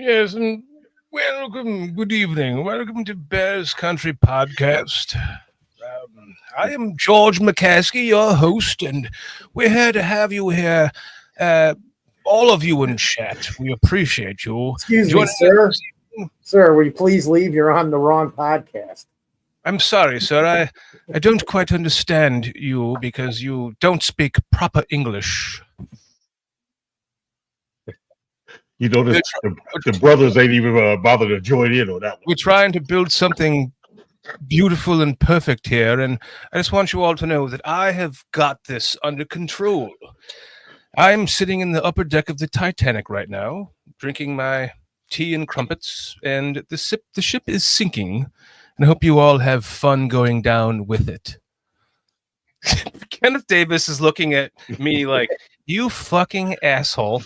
Yes, and welcome, good evening. Welcome to Bears Country Podcast. I am George McCaskey, your host, and we're here to have you here, uh, all of you in chat. We appreciate you Excuse me, joining sir. us. Sir, will you please leave? You're on the wrong podcast. I'm sorry, sir. I don't quite understand you because you don't speak proper English. You notice the brothers ain't even bothered to join in on that one. We're trying to build something beautiful and perfect here, and I just want you all to know that I have got this under control. I'm sitting in the upper deck of the Titanic right now, drinking my tea and crumpets, and the ship is sinking, and I hope you all have fun going down with it. Kenneth Davis is looking at me like, you fucking asshole.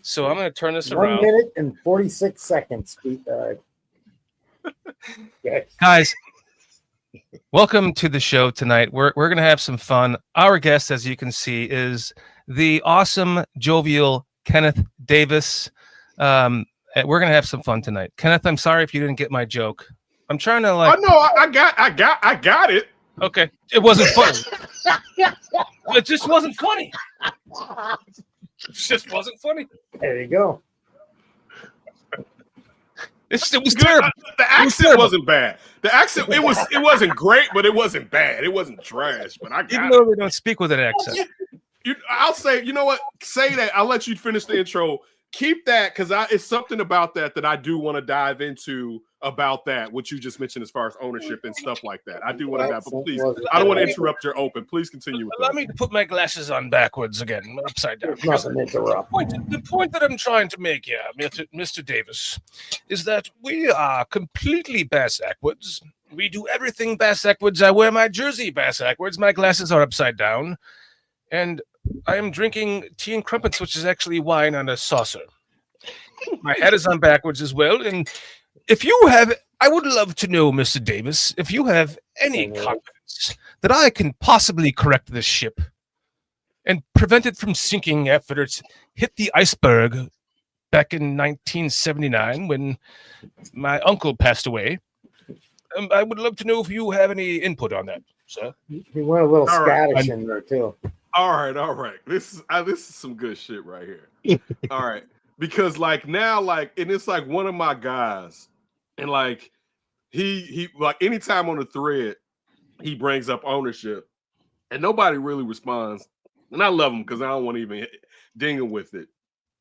So I'm going to turn this around. 1 minute and 46 seconds. Yes. Guys, welcome to the show tonight. We're going to have some fun. Our guest, as you can see, is the awesome, jovial Kenneth Davis. We're going to have some fun tonight. Kenneth, I'm sorry if you didn't get my joke. I'm trying to like. Oh no, I got it. Okay, it wasn't funny. It just wasn't funny. It just wasn't funny. There you go. It was terrible. The accent wasn't bad. The accent it wasn't great, but it wasn't bad. It wasn't trash. But I got Even though we don't speak with an accent. I'll say, you know what? Say that. I'll let you finish the intro. Keep that because it's something about that I do want to dive into about that, what you just mentioned as far as ownership and stuff like that. I do want to dive, but please, I don't want to interrupt your open. Please continue with Allow me to put my glasses on backwards again, upside down. The point that I'm trying to make here, Mr. Davis, is that we are completely bass-backwards. We do everything bass-backwards. I wear my jersey bass-backwards. My glasses are upside down. And I am drinking tea and crumpets, which is actually wine on a saucer. My head is on backwards as well. And if you have, I would love to know, Mr. Davis, if you have any confidence that I can possibly correct this ship and prevent it from sinking after it's hit the iceberg back in 1979 when my uncle passed away. I would love to know if you have any input on that, sir. He went a little Scottish in there, too. All right. This is some good shit right here. All right. Because now, and it's like one of my guys, and like he like anytime on the thread, he brings up ownership, and nobody really responds. And I love him because I don't want to even ding him with it.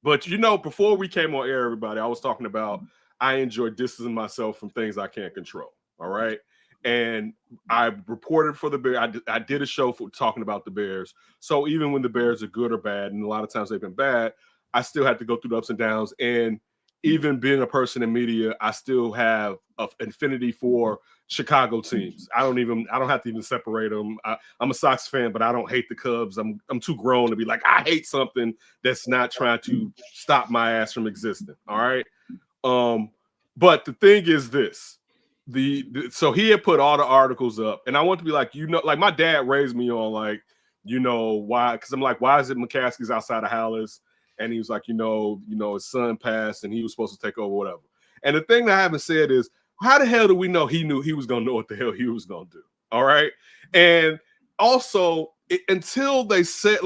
But before we came on air, everybody, I was talking about I enjoy distancing myself from things I can't control. All right. And I reported for the Bears. I did a show for talking about the Bears. So even when the Bears are good or bad, and a lot of times they've been bad, I still had to go through the ups and downs. And even being a person in media, I still have an affinity for Chicago teams. I don't have to even separate them. I'm a Sox fan, but I don't hate the Cubs. I'm too grown to be like, I hate something that's not trying to stop my ass from existing. All right. But the thing is this. So he had put all the articles up, and I want to be like, like my dad raised me on why? Because I'm like, why is it McCaskey's outside of Halas? And he was like, his son passed, and he was supposed to take over, whatever. And the thing that I haven't said is, how the hell do we know he knew he was going to know what the hell he was going to do? All right, and also until they said,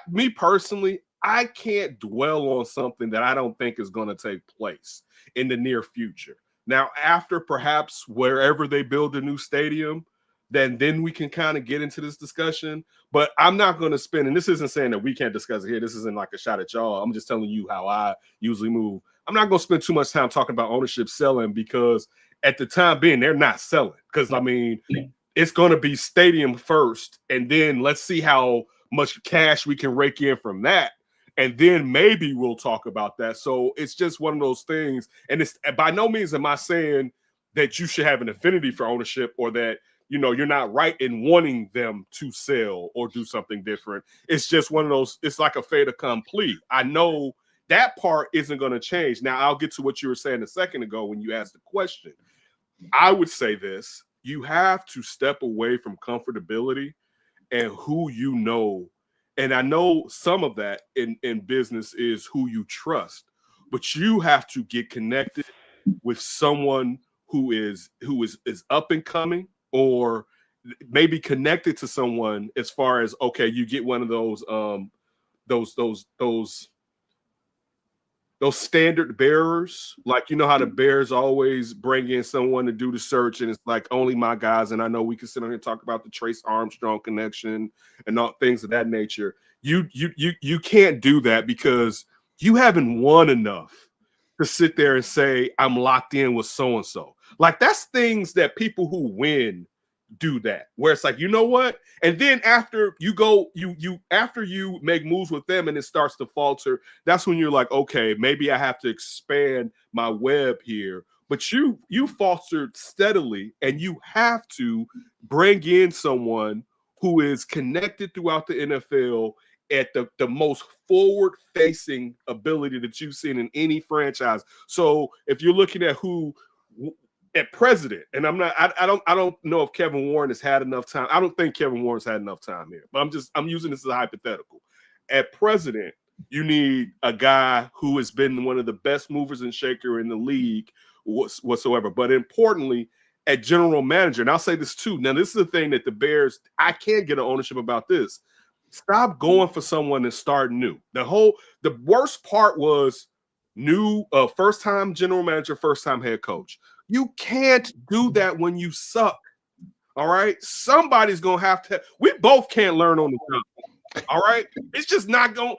me personally, I can't dwell on something that I don't think is going to take place in the near future. Now, after perhaps wherever they build a new stadium, then we can kind of get into this discussion. But I'm not going to spend, and this isn't saying that we can't discuss it here. This isn't like a shot at y'all. I'm just telling you how I usually move. I'm not going to spend too much time talking about ownership selling because at the time being, they're not selling. Because, it's going to be stadium first, and then let's see how much cash we can rake in from that. And then maybe we'll talk about that. So it's just one of those things. And it's by no means am I saying that you should have an affinity for ownership or that, you're not right in wanting them to sell or do something different. It's just one of those, it's like a fait accompli. I know that part isn't going to change. Now, I'll get to what you were saying a second ago when you asked the question. I would say this. You have to step away from comfortability and who you know. And I know some of that in business is who you trust. but you have to get connected with someone who is up and coming, or maybe connected to someone as far as, okay, you get one of those standard bearers, like, you know how the Bears always bring in someone to do the search, and it's like only my guys. And I know we can sit on here and talk about the Trace Armstrong connection and all things of that nature. You can't do that because you haven't won enough to sit there and say I'm locked in with so and so. Like, that's things that people who win do, that where it's like, you know what? And then after you go, after you make moves with them and it starts to falter, that's when you're like, okay, maybe I have to expand my web here. But you faltered steadily, and you have to bring in someone who is connected throughout the NFL at the most forward-facing ability that you've seen in any franchise. So if you're looking at who at president, and I don't know if Kevin Warren has had enough time. I don't think Kevin Warren's had enough time here, but I'm using this as a hypothetical. At president, you need a guy who has been one of the best movers and shaker in the league whatsoever. But importantly, at general manager, and I'll say this too. Now, this is the thing that the Bears, I can't get an ownership about this. Stop going for someone and start new. The worst part was new, first-time general manager, first-time head coach. You can't do that when you suck. All right, somebody's gonna have to. We both can't learn on the job. All right, it's just not going.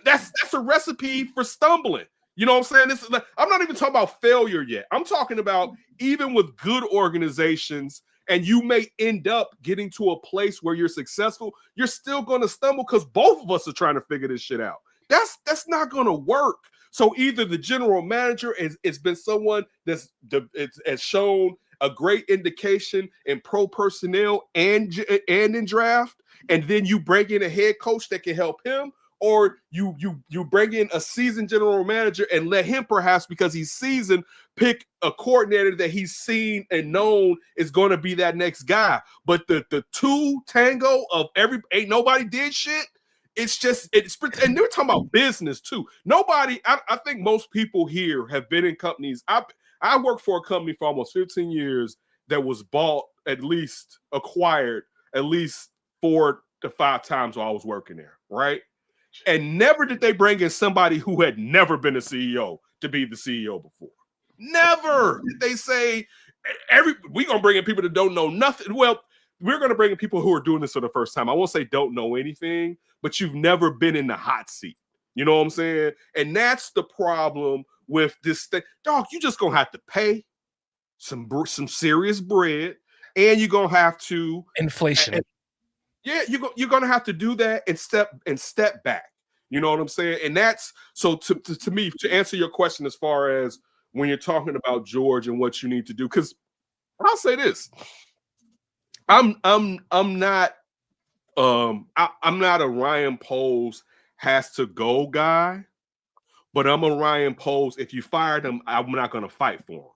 That's a recipe for stumbling. You know what I'm saying? I'm not even talking about failure yet. I'm talking about even with good organizations, and you may end up getting to a place where you're successful, you're still going to stumble because both of us are trying to figure this shit out. That's not going to work. So either the general manager it's been someone that's has shown a great indication in pro personnel and in draft, and then you bring in a head coach that can help him, or you bring in a seasoned general manager and let him, perhaps because he's seasoned, pick a coordinator that he's seen and known is going to be that next guy. But the two tango of ain't nobody did shit. It's and they're talking about business too. Nobody, I think most people here have been in companies. I worked for a company for almost 15 years that was acquired at least 4 to 5 times while I was working there, right? And never did they bring in somebody who had never been a CEO to be the CEO before. Never did they say, we're going to bring in people that don't know nothing. Well, we're going to bring in people who are doing this for the first time. I won't say don't know anything, but you've never been in the hot seat. You know what I'm saying? And that's the problem with this thing. Dog, you just going to have to pay some serious bread, and you're going to have to inflation. Yeah, you're going to have to do that and step back. You know what I'm saying? And that's so to me, to answer your question as far as when you're talking about George and what you need to do, because I'll say this. I'm not a Ryan Poles has to go guy, but I'm a Ryan Poles. If you fired him, I'm not going to fight for him.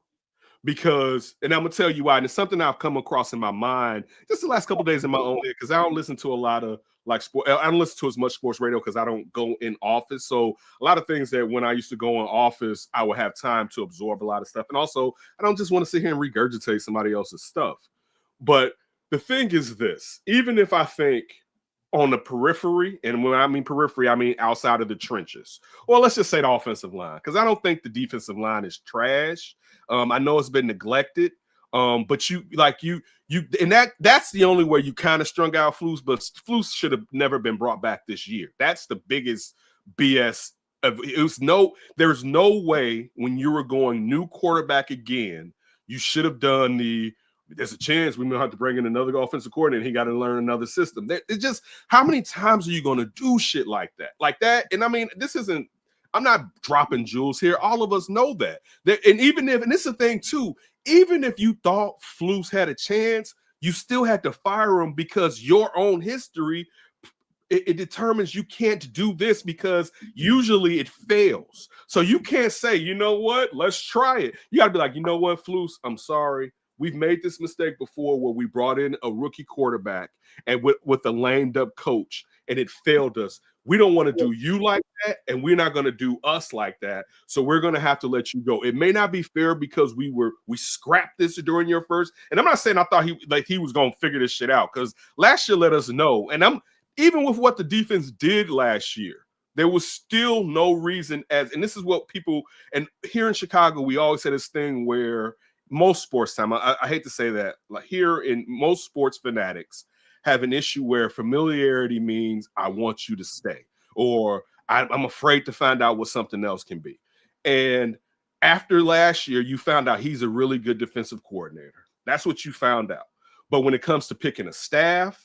Because, and I'm gonna tell you why, and it's something I've come across in my mind just the last couple of days in my own head, because I don't listen to a lot of sport. I don't listen to as much sports radio because I don't go in office. So a lot of things that when I used to go in office, I would have time to absorb a lot of stuff. And also, I don't just want to sit here and regurgitate somebody else's stuff. But the thing is this, even if I think on the periphery, and when I mean periphery, I mean outside of the trenches, or let's just say the offensive line, because I don't think the defensive line is trash. I know it's been neglected, but that's the only way you kind of strung out Flus, but Flus should have never been brought back this year. That's the biggest BS. There's no way when you were going new quarterback again, you should have done there's a chance we may have to bring in another offensive coordinator. He got to learn another system. It's just, how many times are you going to do shit like that? And I mean, I'm not dropping jewels here. All of us know that. And this is the thing too, even if you thought Flus had a chance, you still had to fire him because your own history, it determines you can't do this because usually it fails. So you can't say, you know what, let's try it. You got to be like, you know what, Flus, I'm sorry. We've made this mistake before where we brought in a rookie quarterback and with a lamed up coach, and it failed us. we don't want to do you like that, and we're not going to do us like that. So we're going to have to let you go. It may not be fair because we scrapped this during your first. And I'm not saying I thought he was going to figure this shit out, because last year let us know. And even with what the defense did last year, there was still no reason and this is what people, and here in Chicago, we always had this thing where most sports time, I hate to say that, like here in most sports fanatics have an issue where familiarity means I want you to stay, or I'm afraid to find out what something else can be. And after last year, you found out he's a really good defensive coordinator. That's what you found out. But when it comes to picking a staff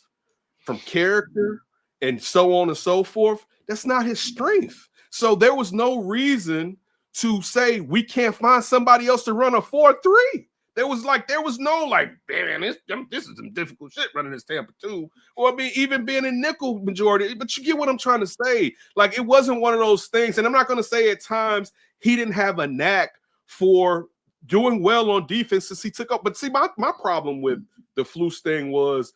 from character and so on and so forth, that's not his strength. So there was no reason to say we can't find somebody else to run a 4-3. There was no like, man, this is some difficult shit running this Tampa 2, or even being in nickel majority. But you get what I'm trying to say. Like, it wasn't one of those things. And I'm not going to say at times he didn't have a knack for doing well on defense since he took up. But see, my problem with the Flus thing was,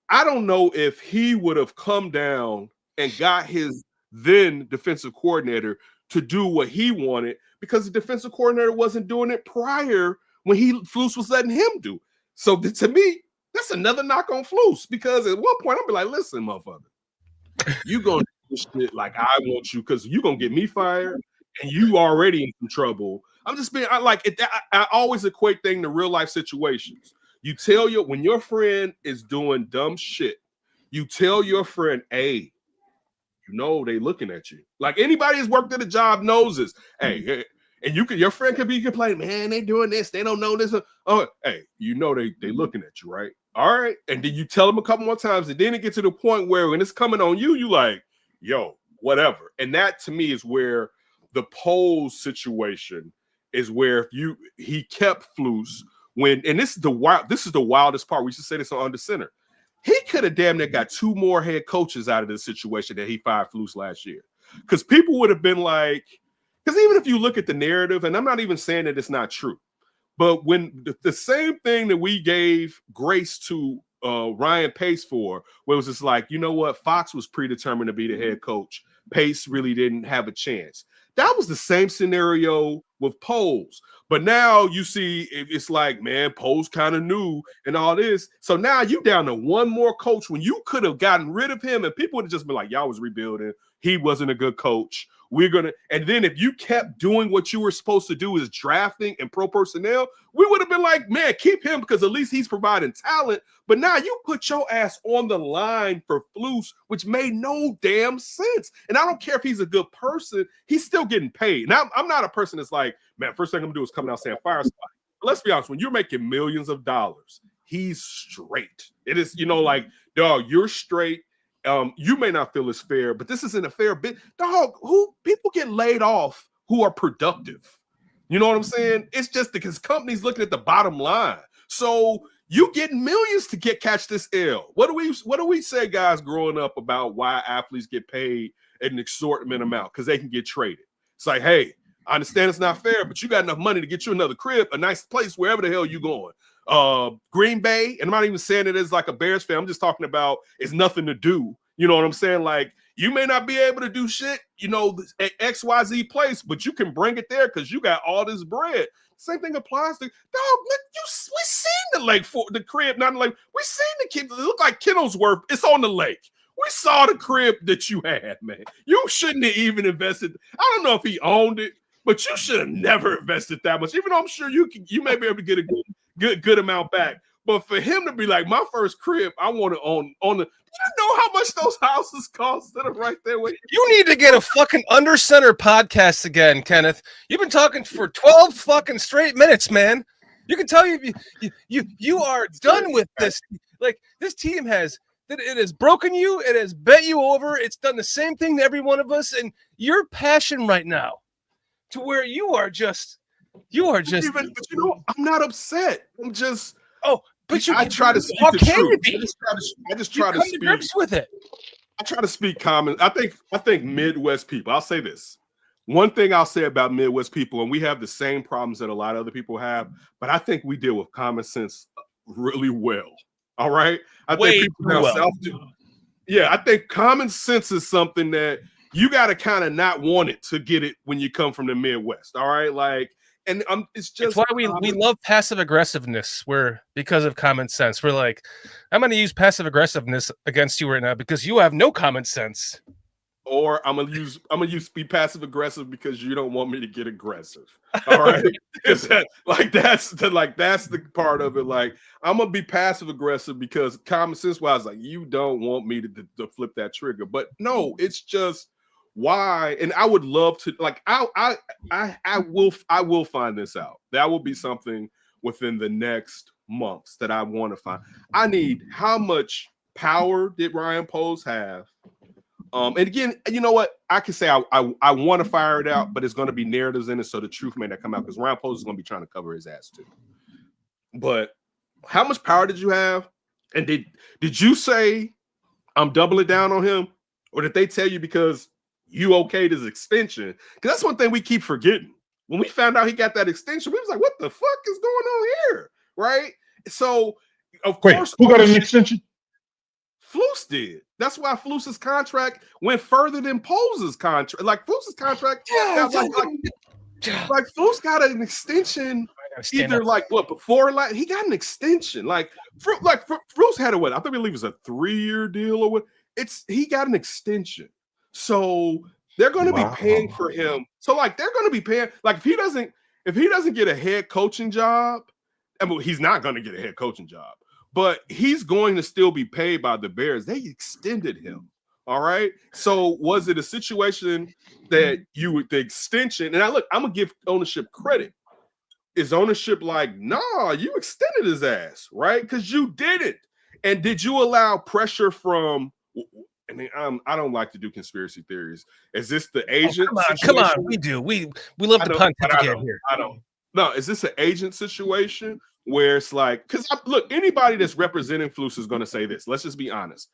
I don't know if he would have come down and got his then defensive coordinator to do what he wanted, because the defensive coordinator wasn't doing it prior when Flus was letting him do. So to me, that's another knock on Flus, because at one point I'll be like, listen, motherfucker, you gonna do this shit like I want you, because you gonna get me fired and you already in some trouble. I'm just being, I always equate things to real life situations. You tell when your friend is doing dumb shit, you tell your friend, hey, you know they looking at you. Like, anybody who's worked at a job knows this. Hey, and your friend could be complaining, man, they doing this, they don't know this. Oh, hey, you know they looking at you, right? All right. And then you tell them a couple more times, and then it gets to the point where when it's coming on you, you like, yo, whatever. And that to me is where the Poles situation is, where he kept Flus and this is the wildest part. We should say this on Under Center. He could have damn near got 2 more head coaches out of this situation that he fired Flus last year. Because people would have been like, because even if you look at the narrative, and I'm not even saying that it's not true, but when the same thing that we gave grace to Ryan Pace for, where it was just like, you know what, Fox was predetermined to be the head coach. Pace really didn't have a chance. That was the same scenario with Poles. But now you see it's like, man, Poles kind of knew and all this. So now you down to one more coach when you could have gotten rid of him, and people would have just been like, y'all was rebuilding. He wasn't a good coach. And then if you kept doing what you were supposed to do, is drafting and pro personnel, we would have been like, man, keep him, because at least he's providing talent. But now you put your ass on the line for Flus, which made no damn sense. And I don't care if he's a good person, he's still getting paid. Now, I'm not a person that's like, man, first thing I'm gonna do is come out saying fire somebody. But let's be honest, when you're making millions of dollars, he's straight. It is, like, dog, you're straight. You may not feel it's fair, but this isn't a fair bit. Dog, people get laid off who are productive. You know what I'm saying? It's just because companies looking at the bottom line. So you get millions to catch this L. What do we say, guys, growing up about why athletes get paid an exorbitant amount? Because they can get traded. It's like, hey, I understand it's not fair, but you got enough money to get you another crib, a nice place, wherever the hell you going. Green Bay, and I'm not even saying it as like a Bears fan. I'm just talking about it's nothing to do. You know what I'm saying? Like, you may not be able to do shit, at XYZ place, but you can bring it there because you got all this bread. Same thing applies to, dog, we seen the crib, not the lake. We seen the kid. It looked like Kennelsworth. It's on the lake. We saw the crib that you had, man. You shouldn't have even invested. I don't know if he owned it, but you should have never invested that much. Even though I'm sure you may be able to get a good amount back. But for him to be like, my first crib, I want to own the. You know how much those houses cost that are right there with you? You need to get a fucking Under Center podcast again, Kenneth. You've been talking for 12 fucking straight minutes, man. You can tell you are done with this. Like, this team it has broken you. It has bent you over. It's done the same thing to every one of us. And your passion right now, to where you are just. But I'm not upset. I'm just. Oh. But I try to speak the truth. I just try to speak grips with it. I try to speak common. I think Midwest people. I'll say this. One thing I'll say about Midwest people, and we have the same problems that a lot of other people have, but I think we deal with common sense really well. All right. I think people down south do. Yeah, I think common sense is something that you got to kind of not want it to get it when you come from the Midwest. All right, like, and it's just why we love passive aggressiveness. Because of common sense. We're like, I'm going to use passive aggressiveness against you right now because you have no common sense. Or I'm gonna be passive aggressive because you don't want me to get aggressive. All right, because that's the part of it. Like, I'm gonna be passive aggressive because common sense wise, like, you don't want me to flip that trigger. But no, it's just why. And I would love to, like, I will find this out. That will be something within the next months that I want to find. I need, how much power did Ryan Poles have? And again, you know what? I can say I want to fire it out, but it's going to be narratives in it, so the truth may not come out because Ryan Poles is going to be trying to cover his ass too. But how much power did you have? And did you say I'm doubling down on him, or did they tell you because you okayed his extension? Because that's one thing we keep forgetting. When we found out he got that extension, we was like, "What the fuck is going on here?" Right? So, of course, who got an extension? Flus did. That's why Flus's contract went further than Poles' contract. Like, Flus's contract, like Flus got an extension. Either like what before, like he got an extension. Like Flus had I believe it was a 3-year deal or what. He got an extension. So they're going to be paying for him. So like they're going to be paying. Like if he doesn't get a head coaching job, I mean, he's not going to get a head coaching job. But he's going to still be paid by the Bears. They extended him. All right. So was it a situation that the extension, and I'm going to give ownership credit. Is ownership like, nah, you extended his ass, right? Because you did it. And did you allow pressure from, I mean, I don't like to do conspiracy theories. Is this the agent? Come on. We do. We love to pontificate here. I don't. No, is this an agent situation? Where it's like, because look, anybody that's representing Flus is going to say this. Let's just be honest.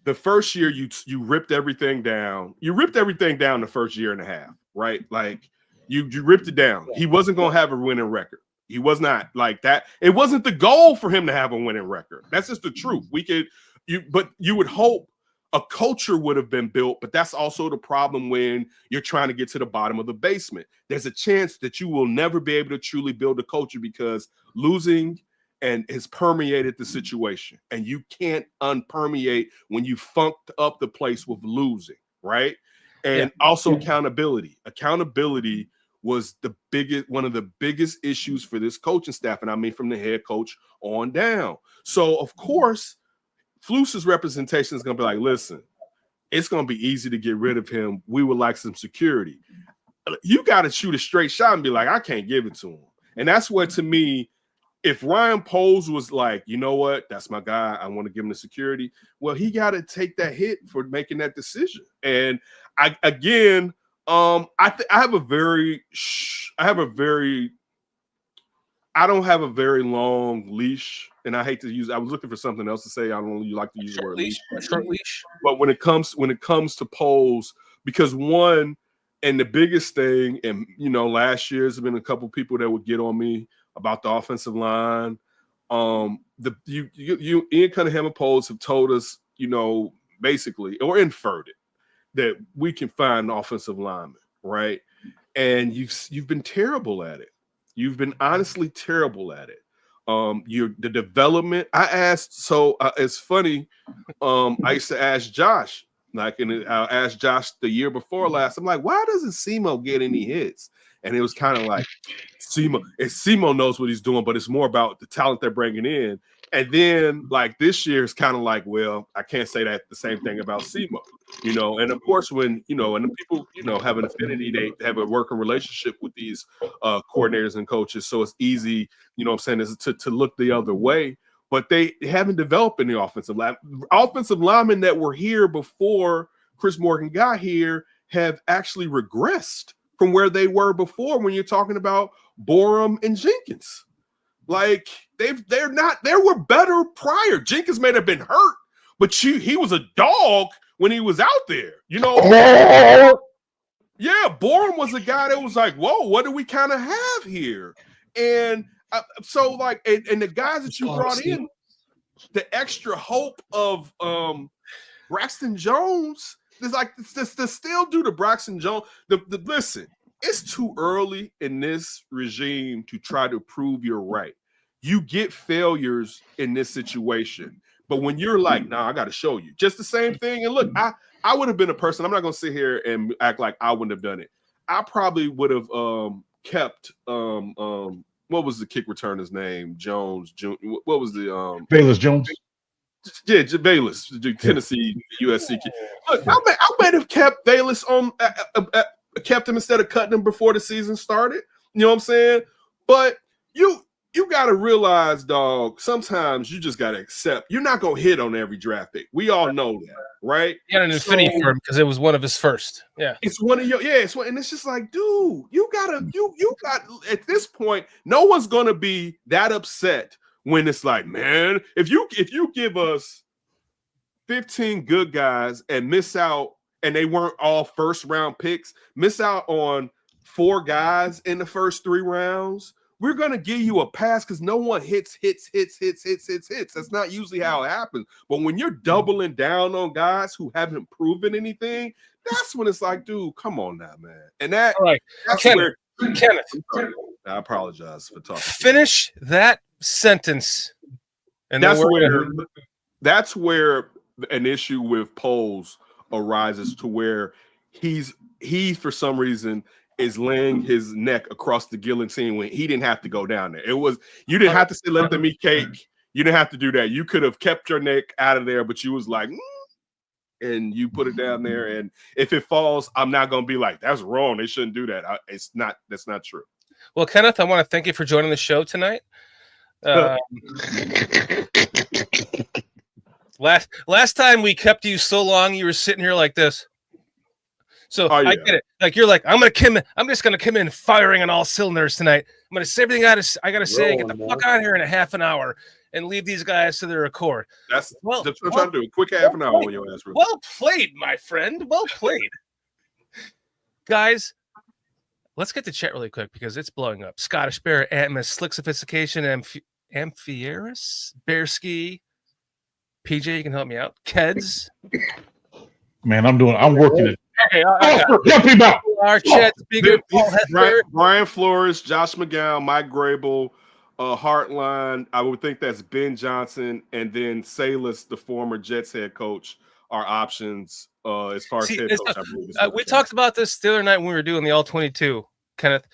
The first year you ripped everything down. You ripped everything down the first year and a half, right? Like you ripped it down. He wasn't going to have a winning record. He was not like that. It wasn't the goal for him to have a winning record. That's just the truth. But you would hope a culture would have been built, but that's also the problem when you're trying to get to the bottom of the basement. There's a chance that you will never be able to truly build a culture because losing has permeated the situation, and you can't unpermeate when you funked up the place with losing, right? And also accountability. Accountability was one of the biggest issues for this coaching staff, and I mean from the head coach on down. So of course, Flus's representation is going to be like, listen, it's going to be easy to get rid of him. We would like some security. You got to shoot a straight shot and be like, I can't give it to him. And that's what, to me, if Ryan Poles was like, you know what, that's my guy, I want to give him the security, well, he got to take that hit for making that decision. And I don't have a very long leash, and I hate to use. I was looking for something else to say. I don't really like to use the word leash. Short leash. But when it comes to Poles, because one, and the biggest thing, and last year there's been a couple people that would get on me about the offensive line. Ian Cunningham and Poles have told us, basically, or inferred it, that we can find offensive linemen, right? And you've been terrible at it. You've been honestly terrible at it. The development. I asked. So it's funny. I used to ask Josh, I asked Josh the year before last. I'm like, why doesn't Simo get any hits? And it was kind of like Simo knows what he's doing, but it's more about the talent they're bringing in. And then like this year, it's kind of like, well, I can't say that the same thing about Simo, And of course, when and the people have an affinity, they have a working relationship with these coordinators and coaches, so it's easy, is to look the other way. But they haven't developed any offensive line. Offensive linemen that were here before Chris Morgan got here have actually regressed from where they were before. When you're talking about Borum and Jenkins. Like they were better prior. Jenkins may have been hurt, but he was a dog when he was out there. Yeah, Borum was a guy that was like, whoa, what do we kind of have here? And so like, and the guys that you brought in, the extra hope of Braxton Jones. There's like to still do the Braxton Jones. Listen, it's too early in this regime to try to prove you're right. You get failures in this situation, but when you're like, "Nah, I got to show you," just the same thing. And look, I would have been a person. I'm not going to sit here and act like I wouldn't have done it. I probably would have kept what was the kick returner's name? Jones. What was the Bayless Jones? Yeah, Bayless, Tennessee, USC. Look, I might have kept Bayless on, kept him instead of cutting him before the season started. You know what I'm saying? But you got to realize, dog, sometimes you just got to accept you're not going to hit on every draft pick. We all know that, right? He had an infinity for him because it was one of his first. Yeah. It's one of your, and it's just like, dude, you got at this point, no one's going to be that upset when it's like, man, if you give us 15 good guys and miss out, and they weren't all first round picks, miss out on 4 guys in the first 3 rounds, we're going to give you a pass because no one hits. That's not usually how it happens. But when you're doubling down on guys who haven't proven anything, that's when it's like, dude, come on now, man. And that's Kenneth, I apologize for talking. Finish that sentence. And that's where an issue with Poles arises, to where he for some reason is laying his neck across the guillotine when he didn't have to go down there. You didn't have to say let them eat cake. You didn't have to do that. You could have kept your neck out of there, but you was like, and you put it down there. And if it falls, I'm not going to be like, that's wrong. They shouldn't do that. That's not true. Well, Kenneth, I want to thank you for joining the show tonight. Last time we kept you so long, you were sitting here like this. So I get it. Like you're like, I'm just gonna come in firing on all cylinders tonight. I'm gonna say everything I gotta say, get the fuck out of here in a half an hour, and leave these guys to their accord. That's what I'm trying to do. A quick half an hour on your ass. Well played, my friend. Well played. Guys, let's get to chat really quick because it's blowing up. Scottish Bear, Atmos, Slick Sophistication, Amphiaris, Bearski, PJ, you can help me out. Keds. Man, I'm working it. Okay, Our chat's bigger. Brian Flores, Josh McGowan, Mike Grable, Hartline. I would think that's Ben Johnson, and then Salas, the former Jets head coach, are options as far as head coach. I believe we talked about this the other night when we were doing the All-22, Kenneth.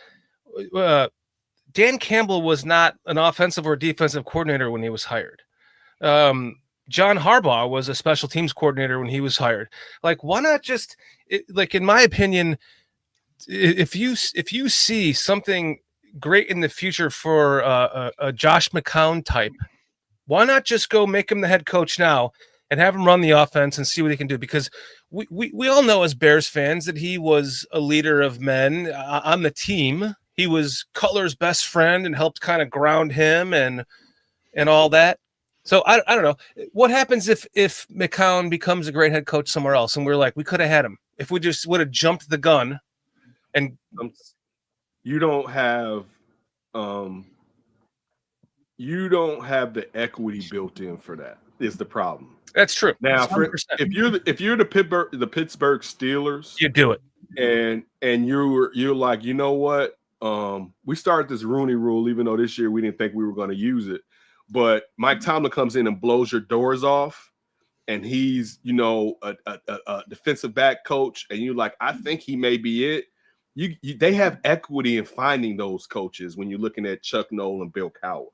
Dan Campbell was not an offensive or defensive coordinator when he was hired. John Harbaugh was a special teams coordinator when he was hired. Like, why not just in my opinion, if you see something great in the future for a Josh McCown type, why not just go make him the head coach now and have him run the offense and see what he can do? Because we all know as Bears fans that he was a leader of men on the team. He was Cutler's best friend and helped kind of ground him and all that. So I don't know what happens if McCown becomes a great head coach somewhere else, and we're like, we could have had him if we just would have jumped the gun. And you don't have the equity built in for that. Is the problem? That's true. Now, if you're the Pittsburgh Steelers, you do it, and you're like, you know what? We started this Rooney Rule, even though this year we didn't think we were going to use it. But Mike Tomlin comes in and blows your doors off, and he's, a defensive back coach, and you're like, I think he may be it. They have equity in finding those coaches when you're looking at Chuck Noll and Bill Cowher.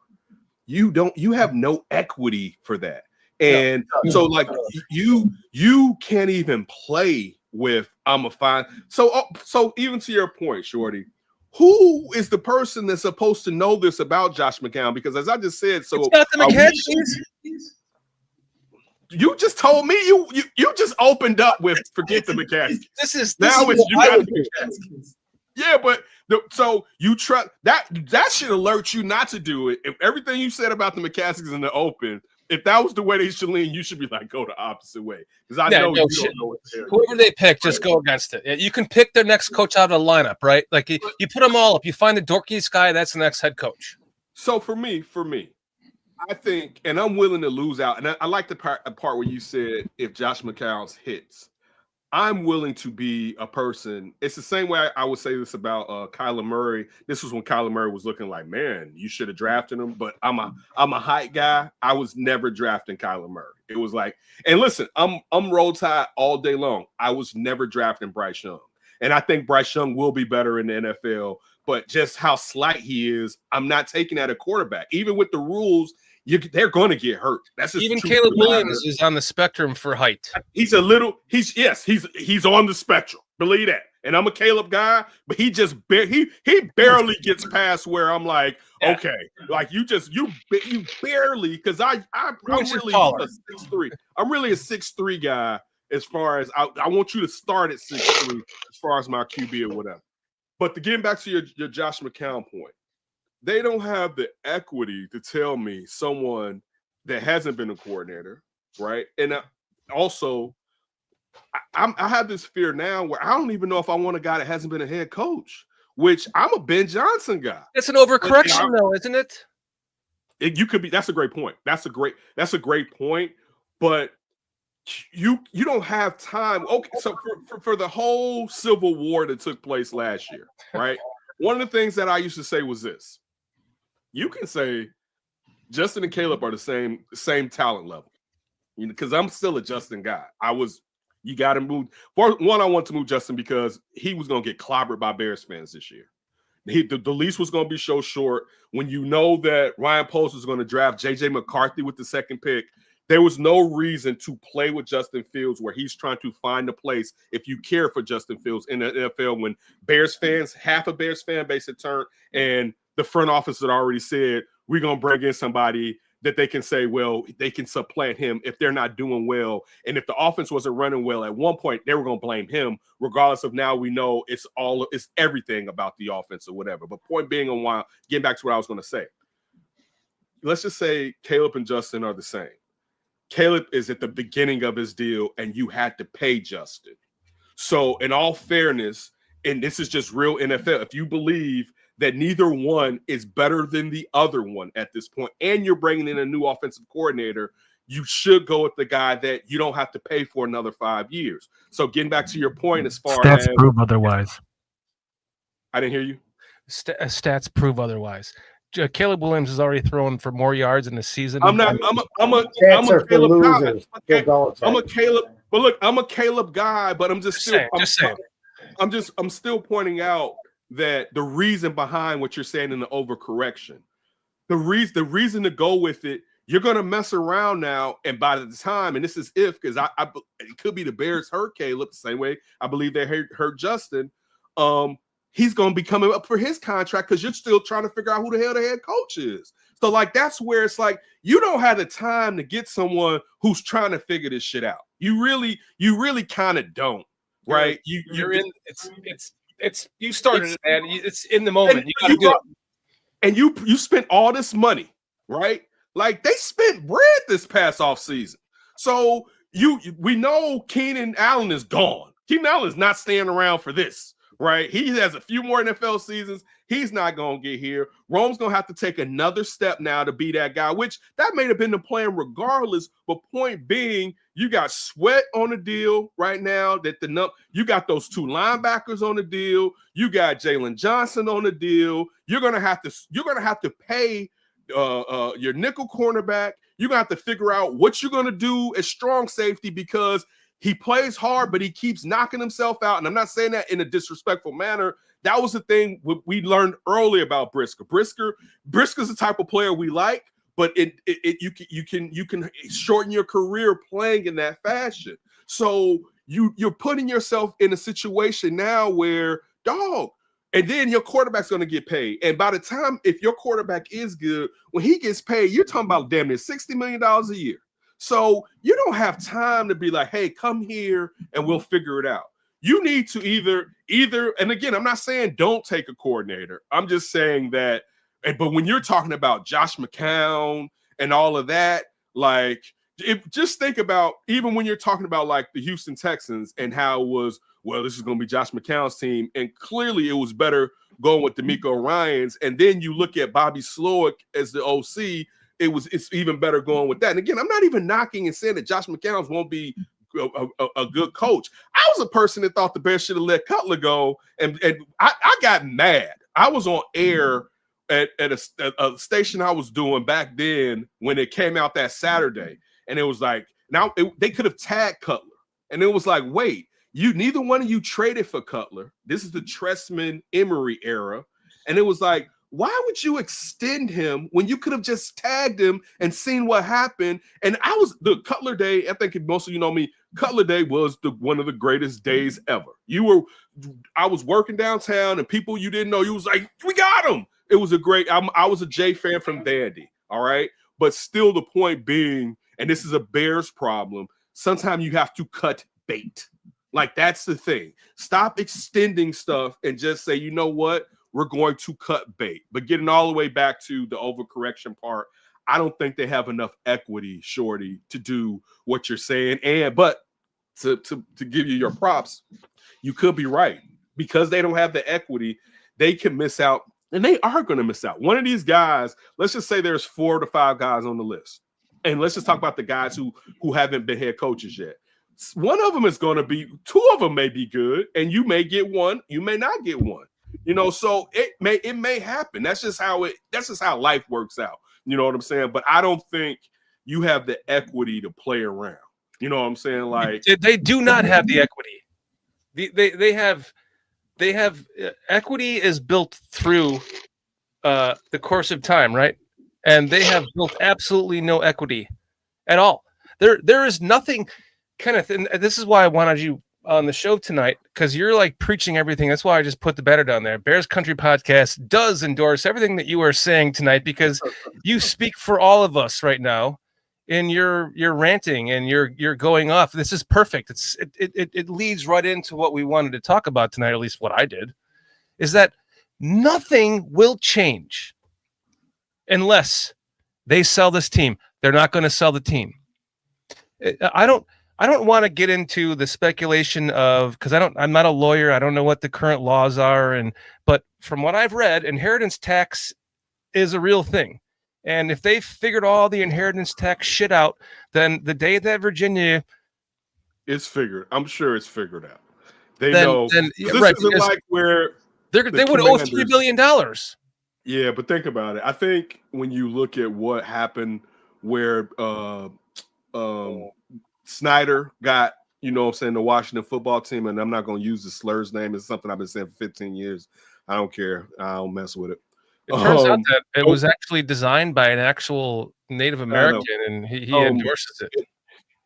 You have no equity for that. And so like you can't even play with I'm a fine. So even to your point, Shorty, who is the person that's supposed to know this about Josh McCown? Because as I just said, it's not the McCaskies. You just told me you just opened up with forget the McCaskies. This is you got the McCaskies. Yeah, but so you trust that should alert you not to do it. If everything you said about the McCaskies in the open, if that was the way they should lean, you should be like, go the opposite way. Because I know you don't know what they're doing. Whoever they pick, just go against it. You can pick their next coach out of the lineup, right? Like you put them all up. You find the dorkiest guy, that's the next head coach. So for me, I think, and I'm willing to lose out. And I like the part where you said if Josh McCown's hits, I'm willing to be a person. It's the same way I would say this about Kyler Murray. This was when Kyler Murray was looking like, man, you should have drafted him. But I'm a height guy. I was never drafting Kyler Murray. It was like, and listen, I'm Roll Tide all day long. I was never drafting Bryce Young. And I think Bryce Young will be better in the NFL. But just how slight he is, I'm not taking that at quarterback. Even with the rules, they're going to get hurt. That's just even Caleb Williams is on the spectrum for height. He's on the spectrum. Believe that. And I'm a Caleb guy, but he just he barely gets past where I'm like, okay, like you barely, because I'm really a 6'3". I'm really a 6'3" guy as far as I want you to start at 6'3" as far as my QB or whatever. But to get back to your Josh McCown point, they don't have the equity to tell me someone that hasn't been a coordinator, right? And also, I have this fear now where I don't even know if I want a guy that hasn't been a head coach, which I'm a Ben Johnson guy. That's an overcorrection, though, isn't it? You could be. That's a great point. That's a great point. But you don't have time. Okay, so for the whole Civil War that took place last year, right? One of the things that I used to say was this. You can say Justin and Caleb are the same talent level, because I'm still a Justin guy. You got to move. For one, I want to move Justin because he was going to get clobbered by Bears fans this year. The lease was going to be so short. When you know that Ryan Post was going to draft J.J. McCarthy with the second pick, there was no reason to play with Justin Fields where he's trying to find a place, if you care for Justin Fields in the NFL, when Bears fans, half a Bears fan base had turned, and the front office had already said, we're going to bring in somebody that they can say, well, they can supplant him if they're not doing well. And if the offense wasn't running well at one point, they were going to blame him, regardless of now we know it's everything about the offense or whatever. But point being, on why, getting back to what I was going to say, let's just say Caleb and Justin are the same. Caleb is at the beginning of his deal, and you had to pay Justin. So in all fairness, and this is just real NFL, if you believe that neither one is better than the other one at this point, and you're bringing in a new offensive coordinator, you should go with the guy that you don't have to pay for another 5 years. So getting back to your point, as far as stats prove otherwise. I didn't hear you. Stats prove otherwise. Caleb Williams is already throwing for more yards in the season. I'm a Caleb guy. Okay. I'm a Caleb, but look, I'm a Caleb guy, but I'm just still saying. I'm still pointing out that the reason behind what you're saying in the overcorrection, the reason to go with it, you're going to mess around now, and by the time, and this is if, because it could be the Bears hurt Caleb the same way I believe they hurt Justin. He's going to be coming up for his contract because you're still trying to figure out who the hell the head coach is. So, like, that's where it's like you don't have the time to get someone who's trying to figure this shit out. You really kind of don't, right? You're in. It's you started it, man. It's in the moment. You got to do it. And you spent all this money, right? Like, they spent bread this past offseason. So we know Keenan Allen is gone. Keenan Allen is not staying around for this. Right, he has a few more NFL seasons. He's not going to get here. Rome's going to have to take another step now to be that guy, which that may have been the plan regardless. But point being, you got Sweat on the deal right now. You got those two linebackers on the deal. You got Jalen Johnson on the deal. You're going to have to pay your nickel cornerback. You're going to have to figure out what you're going to do as strong safety, because he plays hard, but he keeps knocking himself out. And I'm not saying that in a disrespectful manner. That was the thing we learned early about Brisker. Brisker's the type of player we like, but you can shorten your career playing in that fashion. So you're putting yourself in a situation now where, and then your quarterback's going to get paid. And by the time, if your quarterback is good, when he gets paid, you're talking about damn near $60 million a year. So you don't have time to be like, hey, come here and we'll figure it out. You need to either, and again, I'm not saying don't take a coordinator. I'm just saying that, but when you're talking about Josh McCown and all of that, like, just think about, even when you're talking about like the Houston Texans and how it was, well, this is going to be Josh McCown's team. And clearly it was better going with DeMeco Ryans. And then you look at Bobby Slowick as the OC. it's even better going with that. And again, I'm not even knocking and saying that Josh McCown won't be a good coach. I was a person that thought the Bears should have let Cutler go, and I got mad. I was on air at a station I was doing back then when it came out that Saturday, and it was like they could have tagged Cutler, and it was like, wait, neither one of you traded for Cutler. This is the Trestman Emery era, and it was like, why would you extend him when you could have just tagged him and seen what happened? And the Cutler Day, I think most of you know me, Cutler Day was one of the greatest days ever. I was working downtown, and people you didn't know, you was like, we got him. It was I was a Jay fan from Vandy, all right? But still the point being, and this is a Bears problem, sometimes you have to cut bait. Like, that's the thing. Stop extending stuff and just say, you know what? We're going to cut bait. But getting all the way back to the overcorrection part, I don't think they have enough equity, Shorty, to do what you're saying. But to give you your props, you could be right. Because they don't have the equity, they can miss out, and they are going to miss out. One of these guys, let's just say there's 4 to 5 guys on the list. And let's just talk about the guys who haven't been head coaches yet. One of them is going to be, 2 of them may be good, and you may get one, you may not get one. So it may happen. That's just how life works out. You know what I'm saying? But I don't think you have the equity to play around. You know what I'm saying? Like, they do not have the equity. They have equity is built through the course of time, right? And they have built absolutely no equity at all. There is nothing, Kenneth, and this is why I wanted you on the show tonight, because you're like preaching everything. That's why I just put the banner down there. Bears Country Podcast does endorse everything that you are saying tonight, because you speak for all of us right now, and you're ranting and you're going off. This is perfect. It leads right into what we wanted to talk about tonight, at least what I did, is that nothing will change unless they sell this team. They're not going to sell the team. I don't want to get into the speculation of, because I'm not a lawyer. I don't know what the current laws are, but from what I've read, inheritance tax is a real thing. And if they figured all the inheritance tax shit out, then the day that Virginia, it's figured. I'm sure it's figured out. They know. This right, isn't like where they would owe $3 billion. Yeah, but think about it. I think when you look at what happened, where Snyder got, the Washington football team, and I'm not going to use the slur's name. It's something I've been saying for 15 years. I don't care. I don't mess with it. It turns out that it was actually designed by an actual Native American, and he endorses it.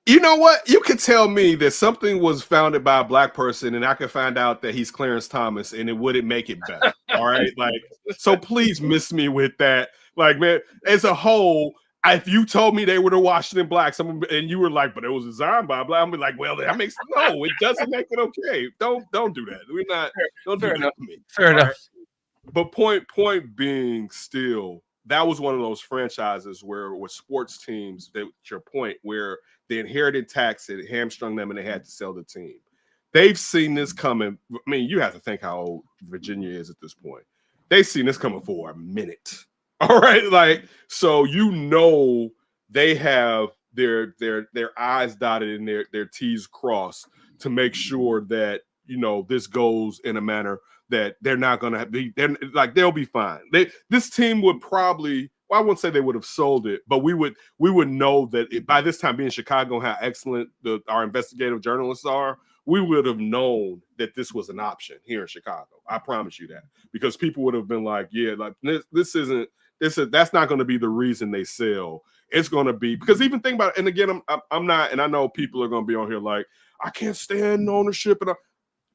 You know what? You could tell me that something was founded by a Black person, and I could find out that he's Clarence Thomas, and it wouldn't make it better. All right? Like, so please miss me with that. Like, man, as a whole, if you told me they were the Washington Blacks, and you were like, but it was designed by a Black, I'm like, well, that makes no, it doesn't make it okay. Don't do that. We're not. Don't do that to me. Fair enough. Right? But point being, still, that was one of those franchises where with sports teams, that your point, where the inherited tax had hamstrung them and they had to sell the team. They've seen this coming. I mean, you have to think how old Virginia is at this point. They've seen this coming for a minute. All right, like, so they have their I's dotted and their T's crossed to make sure that this goes in a manner that they're not going to be. They'll be fine. This team would probably. Well, I wouldn't say they would have sold it, but we would know that by this time, being Chicago, how excellent our investigative journalists are, we would have known that this was an option here in Chicago. I promise you that, because people would have been like, yeah, like that's not going to be the reason they sell. It's going to be because even think about it. And again, I'm not, and I know people are going to be on here like, I can't stand ownership, and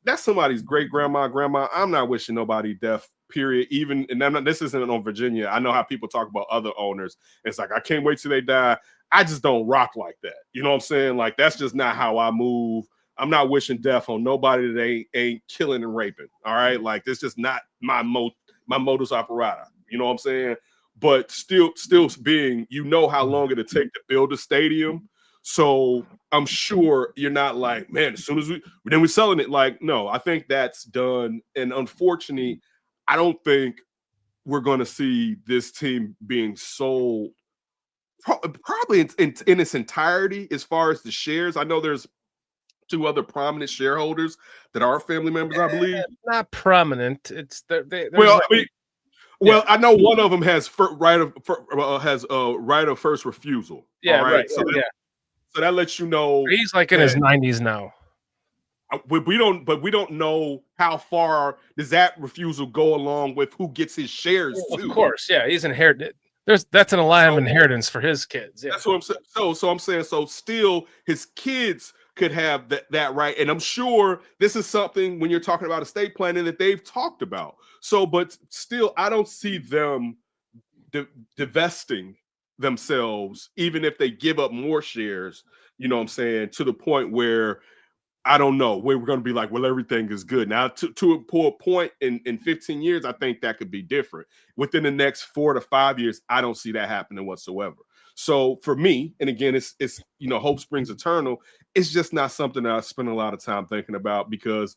that's somebody's great grandma. I'm not wishing nobody death. Period. Even, and this isn't on Virginia. I know how people talk about other owners. It's like, I can't wait till they die. I just don't rock like that. You know what I'm saying? Like, that's just not how I move. I'm not wishing death on nobody that ain't killing and raping. All right. Like, this just not my modus operandi. You know what I'm saying? But still being, how long it'll take to build a stadium. So I'm sure you're not like, man, as soon as we're selling it. Like, no, I think that's done. And unfortunately, I don't think we're going to see this team being sold probably in its entirety as far as the shares. I know there's 2 other prominent shareholders that are family members, I believe. Not prominent. It's well, I know one of them has right of first refusal. Yeah, all right. So that lets you know he's like in his 90s now. We don't know how far does that refusal go along with who gets his shares too. Of course, yeah, he's inherited. That's an alive inheritance for his kids. Yeah. That's what I'm saying. So I'm saying, so still his kids could have that right. And I'm sure this is something when you're talking about estate planning that they've talked about. So, but still, I don't see them divesting themselves, even if they give up more shares, you know what I'm saying, to the point where I don't know where we're going to be like, well, everything is good. Now, to a point in 15 years, I think that could be different. Within the next 4 to 5 years, I don't see that happening whatsoever. So for me, and again, it's hope springs eternal. It's just not something that I spend a lot of time thinking about, because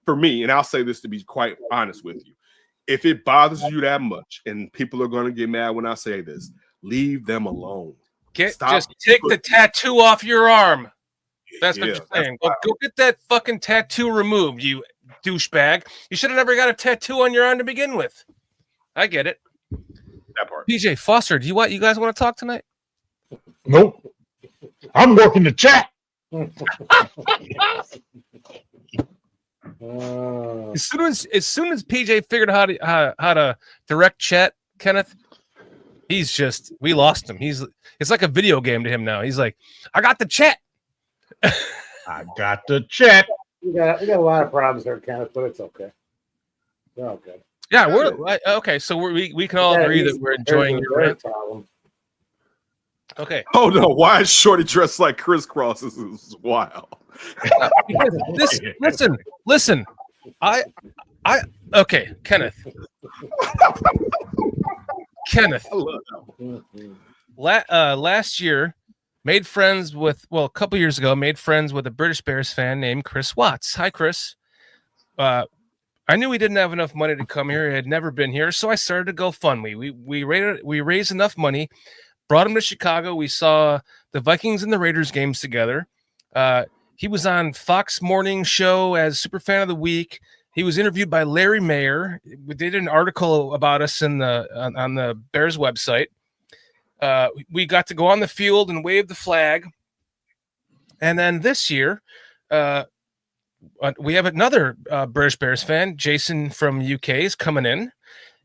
for me, and I'll say this to be quite honest with you, if it bothers you that much, and people are going to get mad when I say this, leave them alone. Just take the tattoo off your arm. That's what you're saying. Go get that fucking tattoo removed, you douchebag. You should have never got a tattoo on your arm to begin with. I get it. That part. PJ Foster, you guys want to talk tonight? Nope. I'm working the chat. As soon as PJ figured out how to direct chat, Kenneth, we lost him. It's like a video game to him now. He's like, I got the chat. I got the chat. We got a lot of problems there, Kenneth, but it's okay. We're okay. Yeah, we're okay. So we can all agree that we're enjoying your rant. Okay. Oh no! Why is Shorty dressed like crisscross? This is wild. Listen. Okay, Kenneth. I love that. Last year, a couple years ago, made friends with a British Bears fan named Chris Watts. Hi, Chris. I knew he didn't have enough money to come here. He had never been here, so I started a GoFundMe. We raised enough money, brought him to Chicago. We saw the Vikings and the Raiders games together. He was on Fox Morning Show as Superfan of the Week. He was interviewed by Larry Mayer. We did an article about us on the Bears website. We got to go on the field and wave the flag. And then this year, we have another British Bears fan, Jason from UK, is coming in,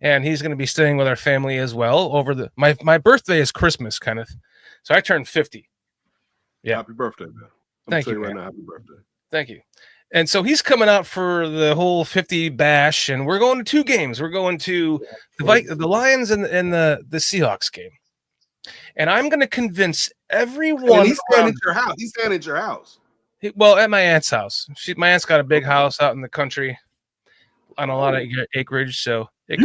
and he's going to be staying with our family as well. My birthday is Christmas, Kenneth, so I turned 50. Yeah, happy birthday, man! Thank you, right now. Happy birthday! Thank you. And so he's coming out for the whole 50 bash, and we're going to 2 games. We're going to the Lions and the Seahawks game. And I'm going to convince everyone. And he's staying at your house. He's staying at your house. Well, at my aunt's house. My aunt's got a big house out in the country on a lot of acreage. So these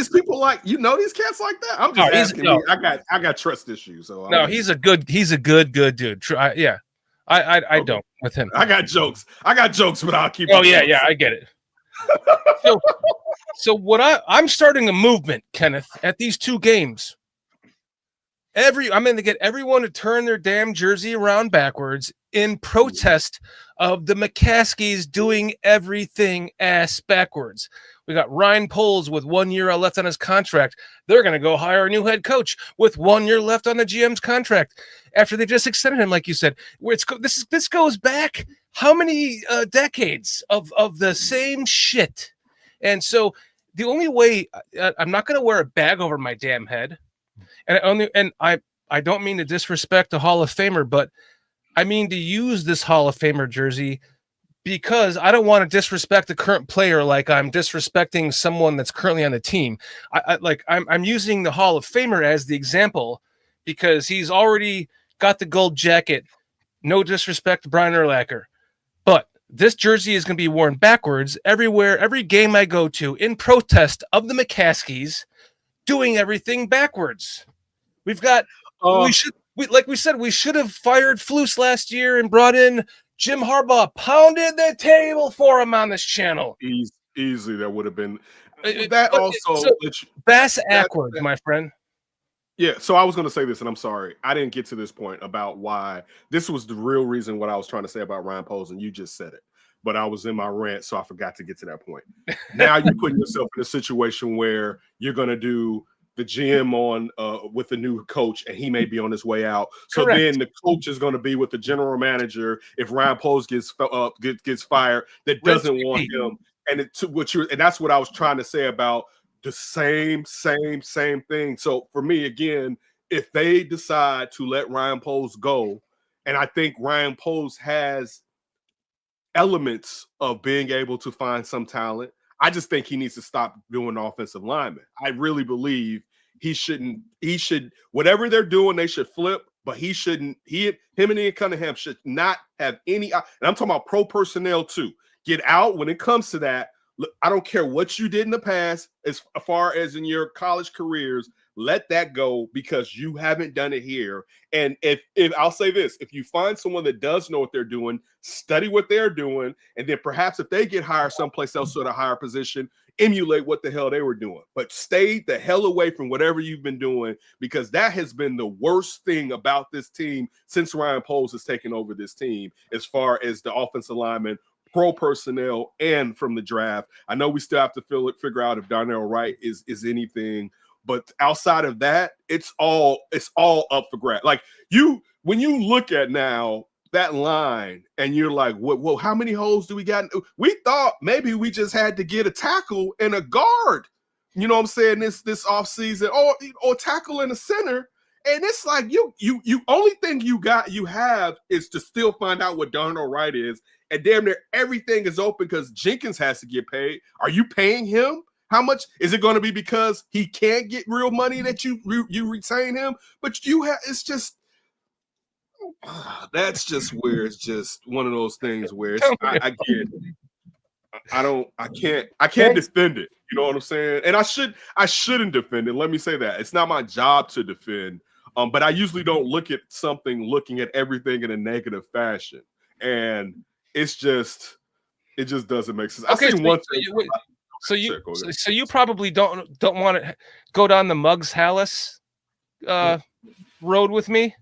people these cats like that. I'm just asking. I got trust issues. So no, he's a good dude. I don't with him. I got jokes, but I'll keep. Oh yeah, I get it. So what I'm starting a movement, Kenneth, at these 2 games. I'm going to get everyone to turn their damn jersey around backwards in protest of the McCaskies doing everything ass backwards. We got Ryan Poles with 1 year left on his contract. They're going to go hire a new head coach with 1 year left on the GM's contract after they just extended him, like you said. This goes back how many decades of the same shit. And so the only way I'm not going to wear a bag over my damn head. And I don't mean to disrespect the Hall of Famer, but I mean to use this Hall of Famer jersey because I don't want to disrespect the current player like I'm disrespecting someone that's currently on the team. I'm using the Hall of Famer as the example because he's already got the gold jacket. No disrespect to Brian Urlacher, but this jersey is going to be worn backwards everywhere, every game I go to in protest of the McCaskies doing everything backwards. We've got we should have fired Flus last year and brought in Jim Harbaugh, pounded the table for him on this channel. Easily that would have been bass backwards, my friend. Yeah, so I was going to say this, and I'm sorry. I didn't get to this point about why. This was the real reason what I was trying to say about Ryan Poles, and you just said it. But I was in my rant, so I forgot to get to that point. Now you're putting yourself in a situation where you're going to do the GM on with the new coach, and he may be on his way out. So Correct. then the coach is going to be with the general manager if Ryan Poles gets fired that doesn't want him. And and that's what I was trying to say about the same thing. So for me, again, if they decide to let Ryan Poles go, and I think Ryan Poles has elements of being able to find some talent, I just think he needs to stop doing offensive lineman. I really believe he should, whatever they're doing, they should flip, but he shouldn't, him and Ian Cunningham should not have any, and I'm talking about pro personnel too. Get out when it comes to that. Look, I don't care what you did in the past, as far as in your college careers, let that go because you haven't done it here. And if I'll say this, if you find someone that does know what they're doing, study what they're doing, and then perhaps if they get hired someplace else at a higher position, emulate what the hell they were doing. But stay the hell away from whatever you've been doing, because that has been the worst thing about this team since Ryan Poles has taken over this team, as far as the offensive lineman, pro personnel, and from the draft. I know we still have to figure out if Darnell Wright is anything, but outside of that, it's all up for grabs. Like when you look at now that line and you're like, well, how many holes do we got? We thought maybe we just had to get a tackle and a guard, you know what I'm saying, this offseason, or tackle in the center. And it's like you only thing you have is to still find out what Darnell Wright is. And damn near everything is open because Jenkins has to get paid. Are you paying him? How much is it going to be because he can't get real money that you retain him? But it's just that's just where it's just one of those things where it's, I can't defend it. You know what I'm saying? And I shouldn't defend it. Let me say that it's not my job to defend. But I usually don't look at something looking at everything in a negative fashion, and it just doesn't make sense. Okay, I've seen one thing. So you probably don't want to go down the Muggs Halas road with me.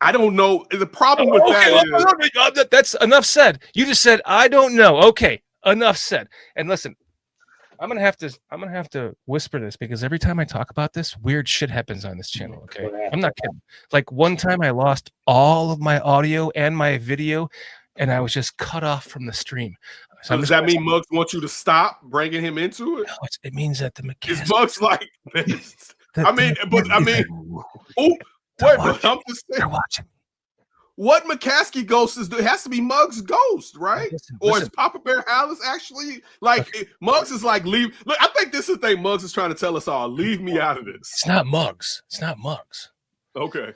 I don't know. The problem with that is that's enough said. You just said I don't know. Okay, enough said. And listen, I'm gonna have to whisper this because every time I talk about this, weird shit happens on this channel. Okay, I'm not kidding. Like one time, I lost all of my audio and my video, and I was just cut off from the stream. So does that mean Muggs wants you to stop bringing him into it? No, it means that the McCaskey. Is Muggs like this? I'm just saying. Watching. What McCaskey ghost is? It has to be Muggs' ghost, right? Listen. Or is Papa Bear Halas actually like Muggs is like leave? Look, I think this is the thing Muggs is trying to tell us all. Leave me out of this. It's not Muggs. Okay.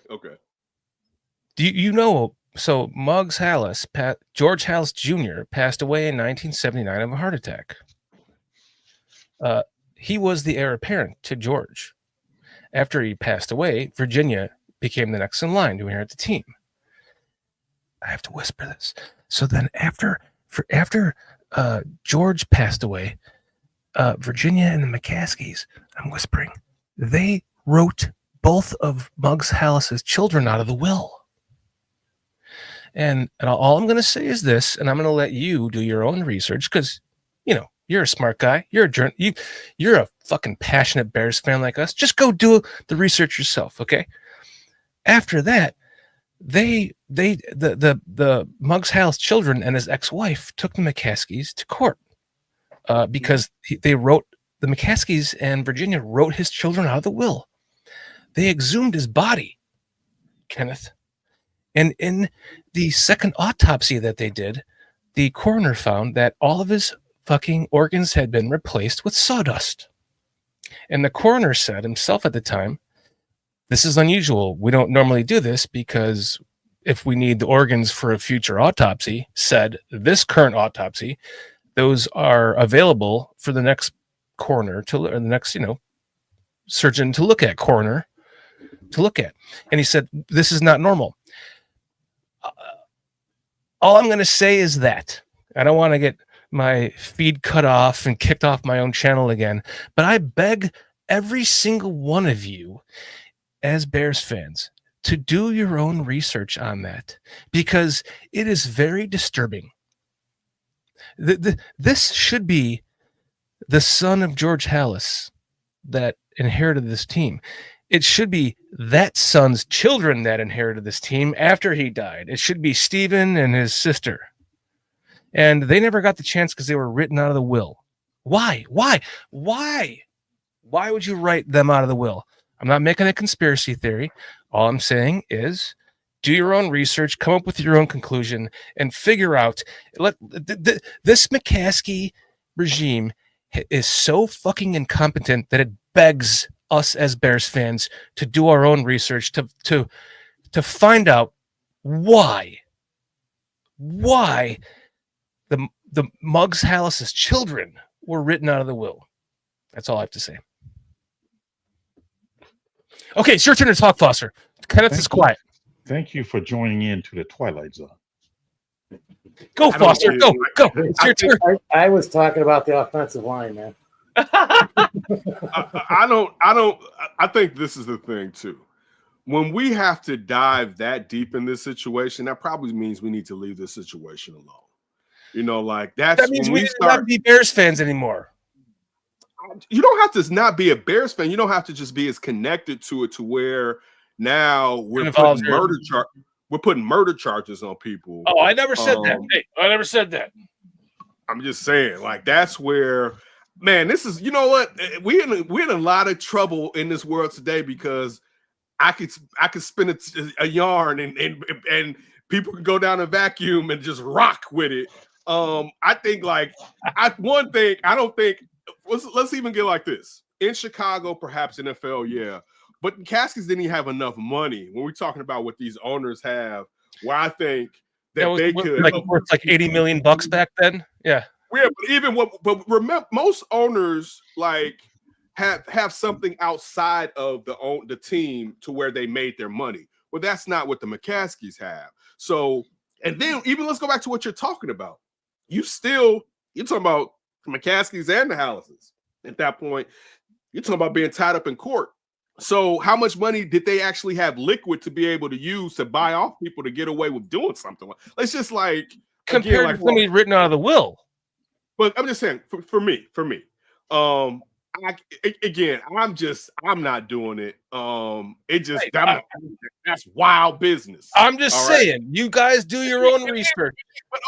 Do you know? So Muggs Halas, George Halas Jr. passed away in 1979 of a heart attack. He was the heir apparent to George. After he passed away, Virginia became the next in line to inherit the team. I have to whisper this. So then after George passed away, Virginia and the McCaskies, I'm whispering, they wrote both of Muggs Halas's children out of the will. And all I'm going to say is this, and I'm going to let you do your own research because, you know, you're a smart guy. You're a fucking passionate Bears fan like us. Just go do the research yourself, okay? After that, the Muggs Halas children and his ex-wife took the McCaskies to court because the McCaskies and Virginia wrote his children out of the will. They exhumed his body, Kenneth. And in the second autopsy that they did, the coroner found that all of his fucking organs had been replaced with sawdust. And the coroner said himself at the time, this is unusual. We don't normally do this because if we need the organs for a future autopsy, said this current autopsy, those are available for the next coroner or the next, surgeon to look at, coroner to look at. And he said, this is not normal. All I'm going to say is that I don't want to get my feed cut off and kicked off my own channel again, but I beg every single one of you as Bears fans to do your own research on that, because it is very disturbing. This should be the son of George Halas that inherited this team. It should be that son's children that inherited this team after he died. It should be Stephen and his sister. And they never got the chance because they were written out of the will. Why? Why would you write them out of the will? I'm not making a conspiracy theory. All I'm saying is do your own research, come up with your own conclusion, and figure out. This McCaskey regime is so fucking incompetent that it begs us as Bears fans to do our own research to find out why the Muggs Halas' children were written out of the will. That's all I have to say. Okay, it's your turn to talk, Foster. Kenneth is quiet. Thank you for joining in to the Twilight Zone. Go, Foster. Go. It's your turn. I was talking about the offensive line, man. I think this is the thing too. When we have to dive that deep in this situation, that probably means we need to leave this situation alone. That means we don't have to be Bears fans anymore. You don't have to not be a Bears fan. You don't have to just be as connected to it to where now we're putting murder charges on people. Oh, I never said that. Hey, I never said that. I'm just saying, that's where, man, this is, you know what? We're in a lot of trouble in this world today because I could spin a yarn and people can go down and vacuum and just rock with it. I think let's even get like this. In Chicago, perhaps NFL, yeah. But Caskets didn't even have enough money when we're talking about what these owners have, where I think that they could worth like $80 million back then. Yeah. Yeah, but remember, most owners have something outside of the team to where they made their money. Well, that's not what the McCaskies have. So, and then even let's go back to what you're talking about. You're talking about the McCaskies and the Hallases. At that point, you're talking about being tied up in court. So how much money did they actually have liquid to be able to use to buy off people to get away with doing something? Let's just compare to somebody written out of the will. But I'm just saying, for me, I'm not doing it. That's wild business. I'm just saying, you guys do your own research,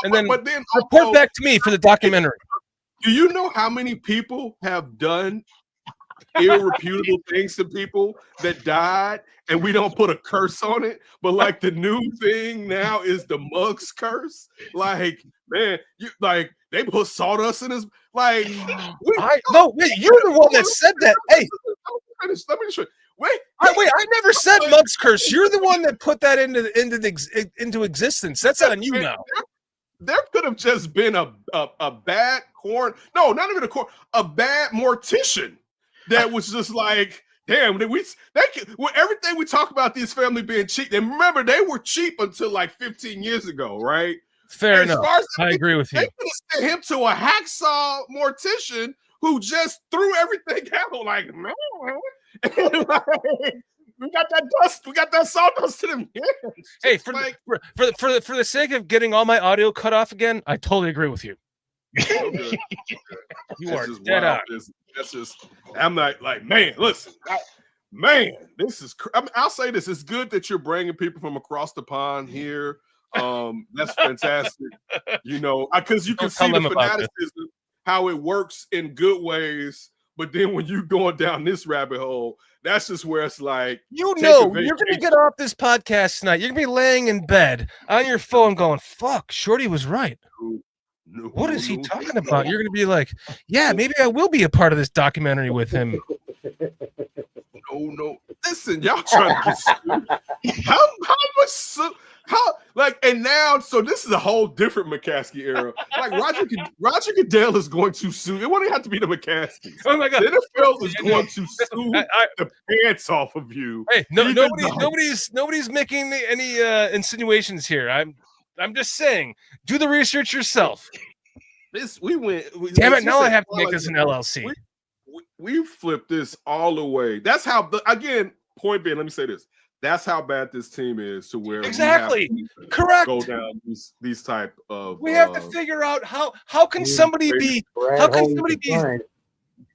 and then report back to me for the documentary. Do you know how many people have done irreputable things to people that died, and we don't put a curse on it? But the new thing now is the Muggs curse. Man, they put sawdust in his wait, you're the one that said that. Hey, let me just wait. I never said Muggs curse. You're the one that put that into existence. That's on you now. There could have just been a bad a bad mortician that was just damn, everything we talk about these family being cheap. And remember, they were cheap until 15 years ago, right? Fair enough. I agree with you. They could have sent him to a hacksaw mortician who just threw everything out man. We got that dust. We got that sawdust to them. Hey, for the sake of getting all my audio cut off again, I totally agree with you. You are dead on. That's just. I'm man. Listen, this is. I'll say this: it's good that you're bringing people from across the pond here. That's fantastic. Because you can see the fanaticism, how it works in good ways. But then when you're going down this rabbit hole, that's just where it's you're going to get off this podcast tonight. You're going to be laying in bed on your phone going, fuck, Shorty was right. What is he talking about? You're going to be like, yeah, maybe I will be a part of this documentary with him. No. Listen, y'all trying to get screwed. How much and now, so this is a whole different McCaskey era. Roger Goodell is going to sue. It won't have to be the McCaskies. Oh my God, the NFL is going to sue the pants off of you. Hey, nobody's making any insinuations here. I'm just saying, do the research yourself. Damn it! Now I have to make this an LLC. we flipped this all the way. That's how, again, point being, let me say this. That's how bad this team is to where exactly we have to correct. Go down these type of. We have to figure out how can somebody be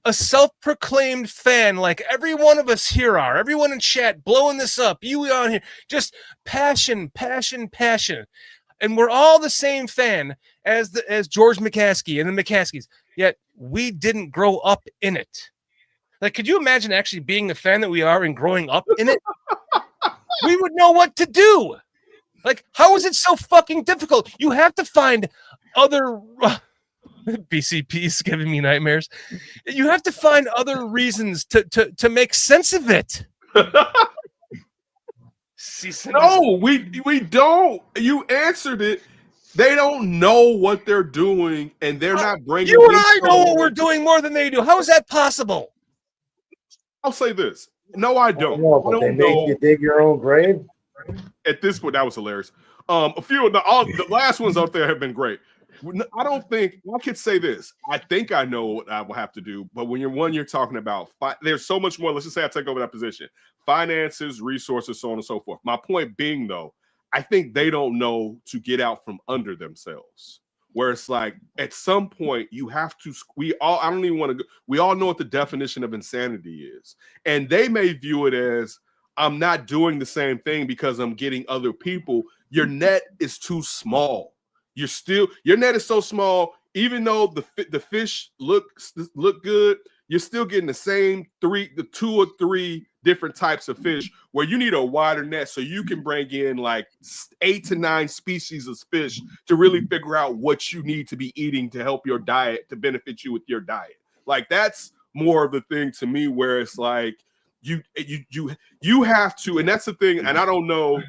a self-proclaimed fan like every one of us here are. Everyone in chat blowing this up. You on here, just passion, and we're all the same fan as George McCaskey and the McCaskies. Yet we didn't grow up in it. Like, could you imagine actually being the fan that we are and growing up in it? We would know what to do. Like, how is it so fucking difficult? You have to find other BCP's giving me nightmares. You have to find other reasons to make sense of it. No, we don't. You answered it. They don't know what they're doing, and they're not bringing. You and I know what we're doing more than they do. How is that possible? I'll say this. No, I don't. I don't know. Make you dig your own grave. At this point, that was hilarious. A few of the last ones out there have been great. I don't think I could say this. I think I know what I will have to do, but when you're talking about, there's so much more. Let's just say I take over that position: finances, resources, so on and so forth. My point being, though, I think they don't know to get out from under themselves. Where it's like at some point you have to. We all know what the definition of insanity is, and they may view it as I'm not doing the same thing because I'm getting other people. Your net is too small. Your net is so small, even though the fish look good, you're still getting the same two or three different types of fish, where you need a wider net so you can bring in like 8 to 9 species of fish to really figure out what you need to be eating to help your diet, to benefit you with your diet. Like, that's more of the thing to me, where it's like you have to, and that's the thing, and I don't know.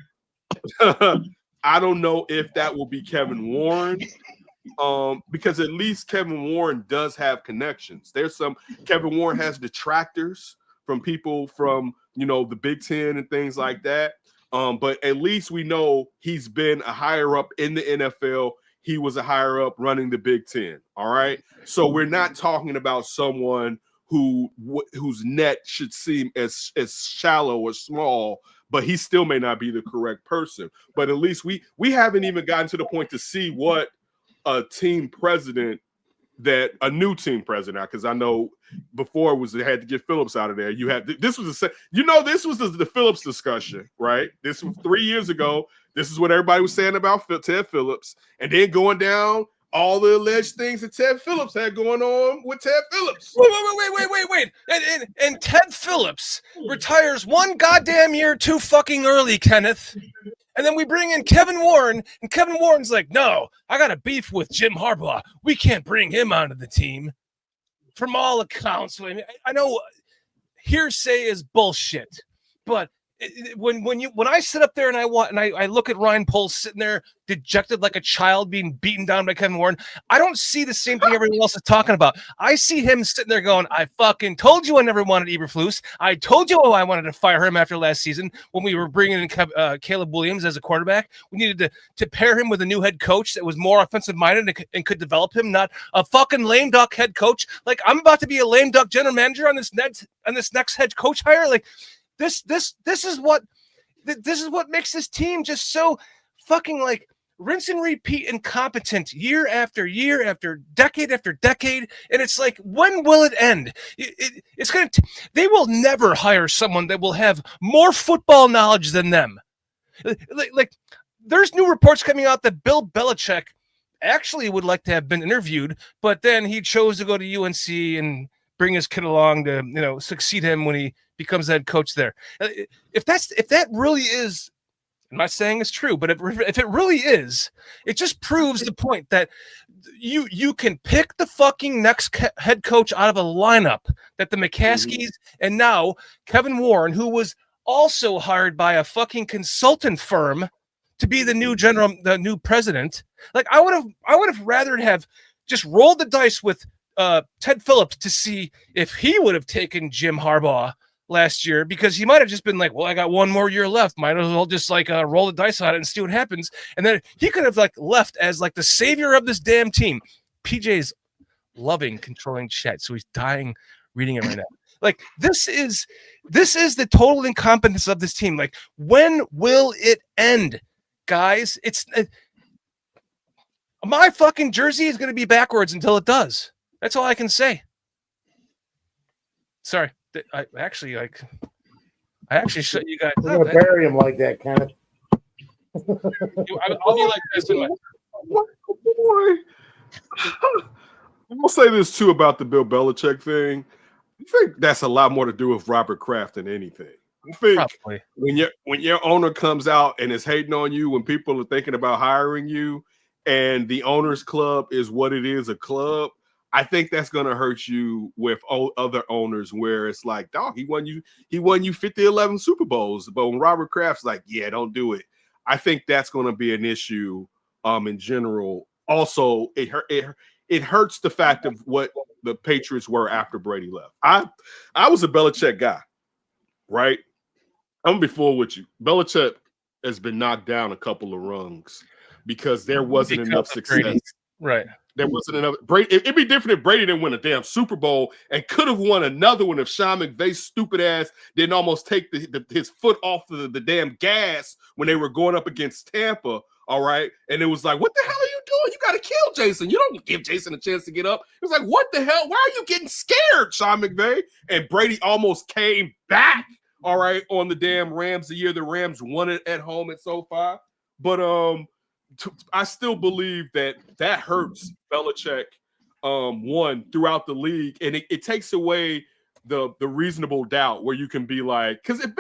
I don't know if that will be Kevin Warren, because at least Kevin Warren does have connections. Kevin Warren has detractors from people from, the Big Ten and things like that. But at least we know he's been a higher up in the NFL. He was a higher up running the Big Ten. All right. So we're not talking about someone whose net should seem as shallow or small, but he still may not be the correct person. But at least we haven't even gotten to the point to see what a new team president, because I know before they had to get Phillips out of there. This was the Phillips discussion, right? This was 3 years ago. This is what everybody was saying about Ted Phillips, and then going down all the alleged things that Ted Phillips had going on with Ted Phillips. Wait. And Ted Phillips retires one goddamn year too fucking early, Kenneth. And then we bring in Kevin Warren, and Kevin Warren's like, no, I got a beef with Jim Harbaugh. We can't bring him onto the team. From all accounts, I know hearsay is bullshit, but when I sit up there and I look at Ryan Poles sitting there dejected like a child being beaten down by Kevin Warren, I don't see the same thing everyone else is talking about. I see him sitting there going, I fucking told you I never wanted Eberflus. I told you I wanted to fire him after last season when we were bringing in Caleb Williams as a quarterback. We needed to pair him with a new head coach that was more offensive minded and could develop him, not a fucking lame duck head coach. Like, I'm about to be a lame duck general manager on this next head coach hire. Like, This is what makes this team just so fucking like rinse and repeat incompetent year after year after decade, and it's like, when will it end? They will never hire someone that will have more football knowledge than them. Like there's new reports coming out that Bill Belichick actually would like to have been interviewed, but then he chose to go to UNC and bring his kid along to succeed him when he becomes head coach there. If that really is, I'm not saying it's true, but if it really is, it just proves the point that you can pick the fucking next head coach out of a lineup that the McCaskies and now Kevin Warren, who was also hired by a fucking consultant firm to be the new president. Like, I would have rather have just rolled the dice with Ted Phillips to see if he would have taken Jim Harbaugh last year, because he might have just been like, well, I got one more year left, might as well just roll the dice on it and see what happens. And then he could have left as the savior of this damn team. PJ's loving controlling chat, so he's dying reading it right now. Like this is the total incompetence of this team. Like, when will it end, guys? It's my fucking jersey is going to be backwards until it does. That's all I can say. Sorry, I actually shut you guys. We're gonna bury him like that, Kenneth. I'll be like this. Boy. I'm gonna say this too about the Bill Belichick thing. I think that's a lot more to do with Robert Kraft than anything. I think Probably. when your owner comes out and is hating on you, when people are thinking about hiring you, and the owners club is what it is, a club, I think that's gonna hurt you with other owners where it's like, dog, he won you 50-11 Super Bowls. But when Robert Kraft's like, yeah, don't do it, I think that's gonna be an issue in general. Also, it hurts the fact of what the Patriots were after Brady left. I was a Belichick guy, right? I'm gonna be full with you. Belichick has been knocked down a couple of rungs because there wasn't enough success. Brady. Right. There wasn't enough. Brady. It'd be different if Brady didn't win a damn Super Bowl and could have won another one if Sean McVay's stupid ass didn't almost take his foot off the damn gas when they were going up against Tampa. All right. And it was like, what the hell are you doing? You got to kill Jason. You don't give Jason a chance to get up. It was like, what the hell? Why are you getting scared, Sean McVay? And Brady almost came back, all right, on the damn Rams the year the Rams won it at home at SoFi. But I still believe that hurts Belichick, one, throughout the league. And it takes away the reasonable doubt where you can be like, because if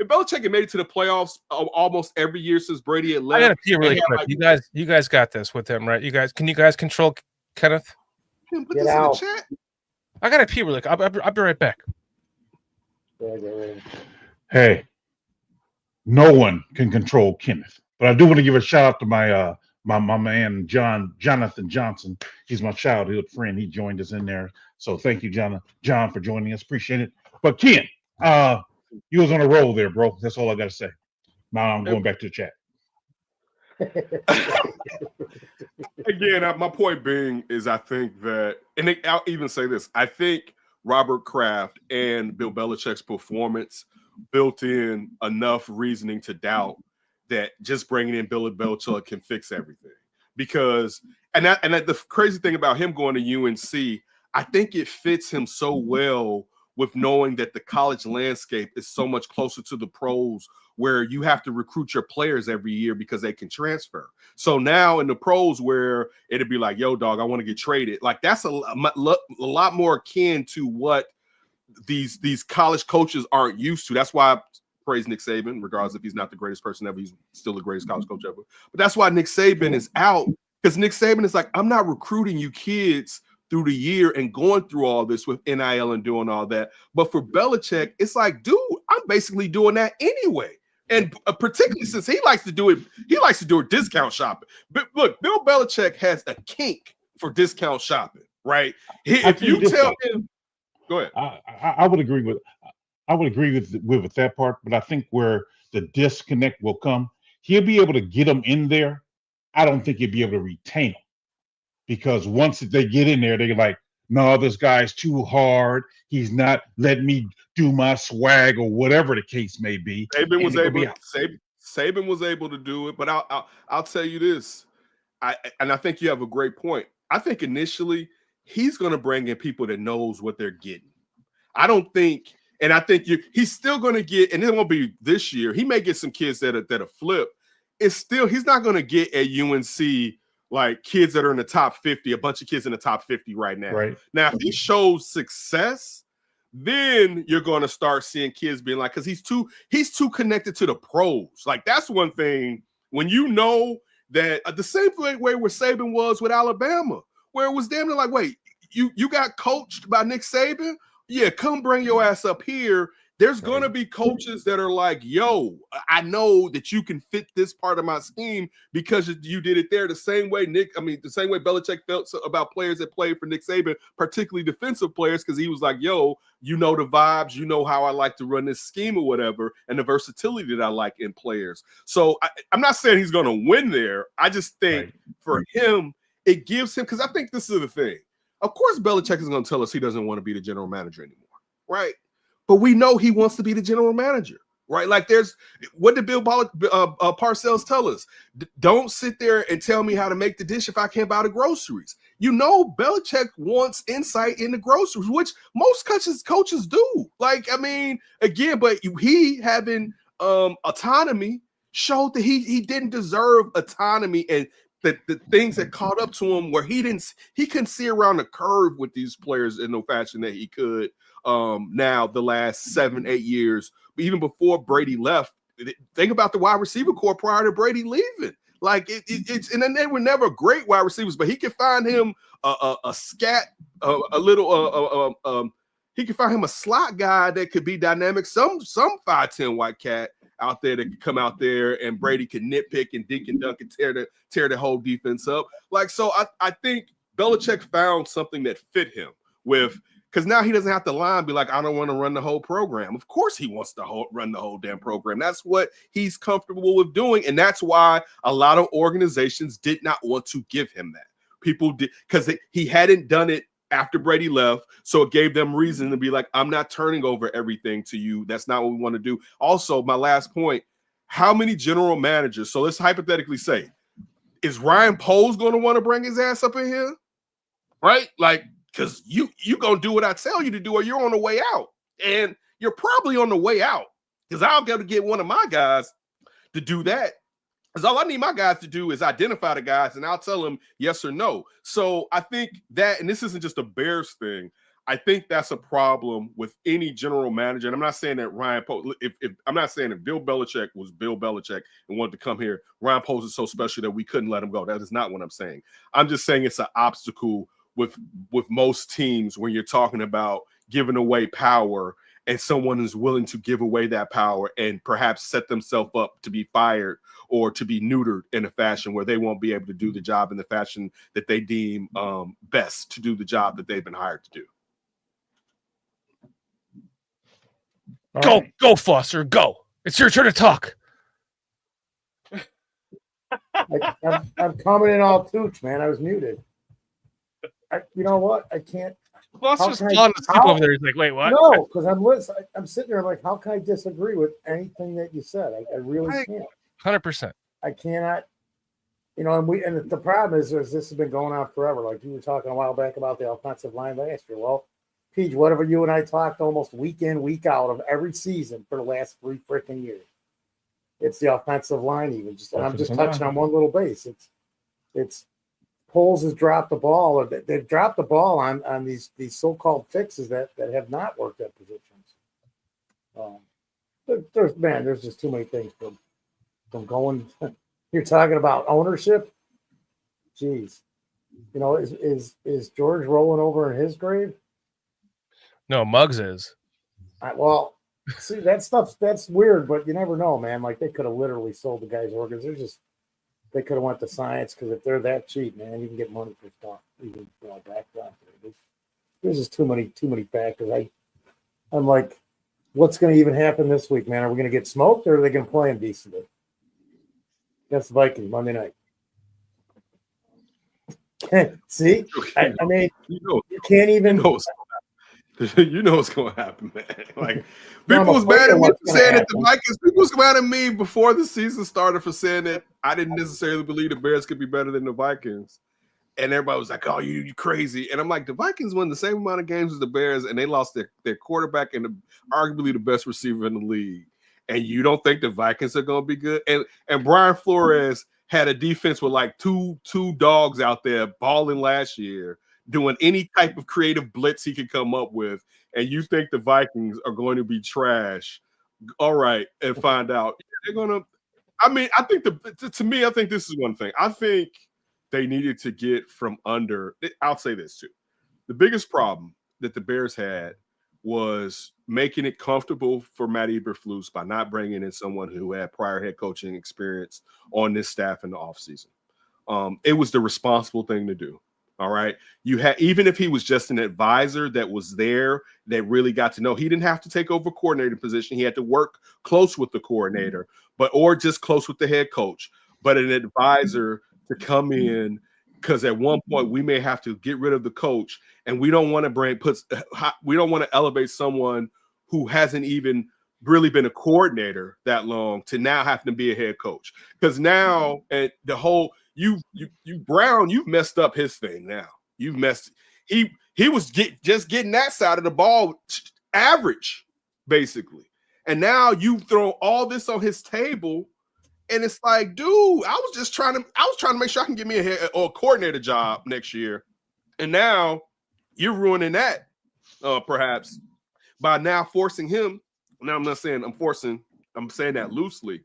Belichick had made it to the playoffs almost every year since Brady had left. I gotta pee really quick. Like, you guys got this with him, right? Can you guys control Kenneth? Put this in the chat. I gotta pee really quick. I'll be right back. Hey, no one can control Kenneth, but I do want to give a shout out to my my man Jonathan Johnson. He's my childhood friend. He joined us in there. So thank you, John, for joining us. Appreciate it. But Ken, you was on a roll there, bro. That's all I got to say. Now I'm going back to the chat. Again, my point being is I think that, and I'll even say this, I think Robert Kraft and Bill Belichick's performance built in enough reasoning to doubt that just bringing in Bill Belichick can fix everything. Because, and the crazy thing about him going to UNC, I think it fits him so well with knowing that the college landscape is so much closer to the pros where you have to recruit your players every year because they can transfer. So now in the pros where it'd be like, yo, dog, I want to get traded. Like that's a lot more akin to what these college coaches aren't used to. That's why I praise Nick Saban, regardless if he's not the greatest person ever, he's still the greatest college coach ever. But that's why Nick Saban is out, because Nick Saban is like, I'm not recruiting you kids through the year and going through all this with NIL and doing all that. But for Belichick, it's like, dude, I'm basically doing that anyway. And particularly since he likes to do it discount shopping. But look, Bill Belichick has a kink for discount shopping, right? If you tell him, go ahead. I would agree with that part, but I think where the disconnect will come, he'll be able to get them in there. I don't think he'll be able to retain them. Because once they get in there, they're like, no, this guy's too hard. He's not letting me do my swag or whatever the case may be. Saban was able to do it, but I'll tell you this. I think you have a great point. I think initially he's going to bring in people that knows what they're getting. I think he's still going to get, and it won't be this year. He may get some kids that are flip. He's not going to get at UNC like kids that are in the top 50, a bunch of kids in the top 50 right now. Right. Now, if he shows success, then you're going to start seeing kids being like, because he's too connected to the pros. Like that's one thing when you know that the same way where Saban was with Alabama, where it was damn near like, wait, you got coached by Nick Saban? Yeah, come bring your ass up here. There's going to be coaches that are like, yo, I know that you can fit this part of my scheme because you did it there. The same way Belichick felt about players that played for Nick Saban, particularly defensive players, because he was like, yo, you know the vibes, you know how I like to run this scheme or whatever, and the versatility that I like in players. So I'm not saying he's going to win there. I just think for him, it gives him, because I think this is the thing. Of course, Belichick is going to tell us he doesn't want to be the general manager anymore, right? But we know he wants to be the general manager, right? Like, what did Bill Parcells tell us? Don't sit there and tell me how to make the dish if I can't buy the groceries. You know, Belichick wants insight into groceries, which most coaches do. Like, I mean, again, but he having autonomy showed that he didn't deserve autonomy, and the things that caught up to him where he couldn't see around the curve with these players in no fashion that he could now the last 7-8 years. But even before Brady left, think about the wide receiver core prior to Brady leaving. Like it's and then they were never great wide receivers, but he could find him a scat, a little he could find him a slot guy that could be dynamic. Some 5'10" white cat out there that could come out there and Brady could nitpick and dink and dunk and tear the whole defense up. Like, so I think Belichick found something that fit him with, because now he doesn't have to lie and be like, I don't want to run the whole program. Of course he wants to run the whole damn program. That's what he's comfortable with doing. And that's why a lot of organizations did not want to give him that. People did, because he hadn't done it after Brady left. So it gave them reason to be like, I'm not turning over everything to you. That's not what we want to do. Also, my last point, how many general managers, so let's hypothetically say, is Ryan Poles going to want to bring his ass up in here? Right? Like, because you going to do what I tell you to do, or you're on the way out. And you're probably on the way out, because I'll be able to get one of my guys to do that. Because all I need my guys to do is identify the guys, and I'll tell them yes or no. So I think that, and this isn't just a Bears thing, I think that's a problem with any general manager. And I'm not saying that Ryan Poles, I'm not saying that Bill Belichick was Bill Belichick and wanted to come here, Ryan Poles is so special that we couldn't let him go. That is not what I'm saying. I'm just saying it's an obstacle with most teams when you're talking about giving away power, and someone is willing to give away that power and perhaps set themselves up to be fired or to be neutered in a fashion where they won't be able to do the job in the fashion that they deem best to do the job that they've been hired to do. Go, Foster, go. It's your turn to talk. I'm coming in all tooch, man. I was muted. You know what? I can't. Foster's falling asleep over there. He's like, wait, what? No, because I'm sitting there like, how can I disagree with anything that you said? I really can't. 100%. I cannot. You know, and the problem is this has been going on forever. Like you were talking a while back about the offensive line last year. Well, Pete, whatever you and I talked almost week in, week out of every season for the last 3 freaking years. It's the offensive line, even. I'm just touching on one little base. It's Poles has dropped the ball, or they've dropped the ball on these so-called fixes that have not worked at positions. There's just too many things from going. You're talking about ownership. Jeez, you know, is George rolling over in his grave? No, Muggs is. Well, see, that's weird, but you never know, man. Like, they could have literally sold the guy's organs. They could have went to science, because if they're that cheap, man, you can get money for stuff. Even back then, there's just too many factors. I'm like, what's going to even happen this week, man? Are we going to get smoked, or are they going to play him decently? That's the Vikings Monday night. See, I mean, you can't even. You know what's going to happen, man. Like, people was mad at me for saying that the Vikings. People was mad at me before the season started for saying that I didn't necessarily believe the Bears could be better than the Vikings. And everybody was like, "Oh, you crazy!" And I'm like, the Vikings won the same amount of games as the Bears, and they lost their quarterback and arguably the best receiver in the league. And you don't think the Vikings are going to be good? And Brian Flores had a defense with like two dogs out there balling last year, doing any type of creative blitz he could come up with, and you think the Vikings are going to be trash? All right, and find out they're going to. I mean, I think to me, I think this is one thing. I think they needed to get from under. I'll say this too: the biggest problem that the Bears had was making it comfortable for Matt Eberflus by not bringing in someone who had prior head coaching experience on this staff in the offseason. It was the responsible thing to do. All right. You had, even if he was just an advisor that was there, that really got to know, he didn't have to take over coordinator position. He had to work close with the coordinator, or just close with the head coach, but an advisor to come in, because at one point we may have to get rid of the coach, and we don't want to elevate someone who hasn't even really been a coordinator that long to now having to be a head coach. Because now and the whole you Brown, you've messed up his thing now. You've messed he was just getting that side of the ball average, basically. And now you throw all this on his table, and it's like, dude, I was trying to make sure I can get me a head or a coordinator job next year. And now you're ruining that, perhaps, by now forcing him. Now I'm not saying I'm saying that loosely,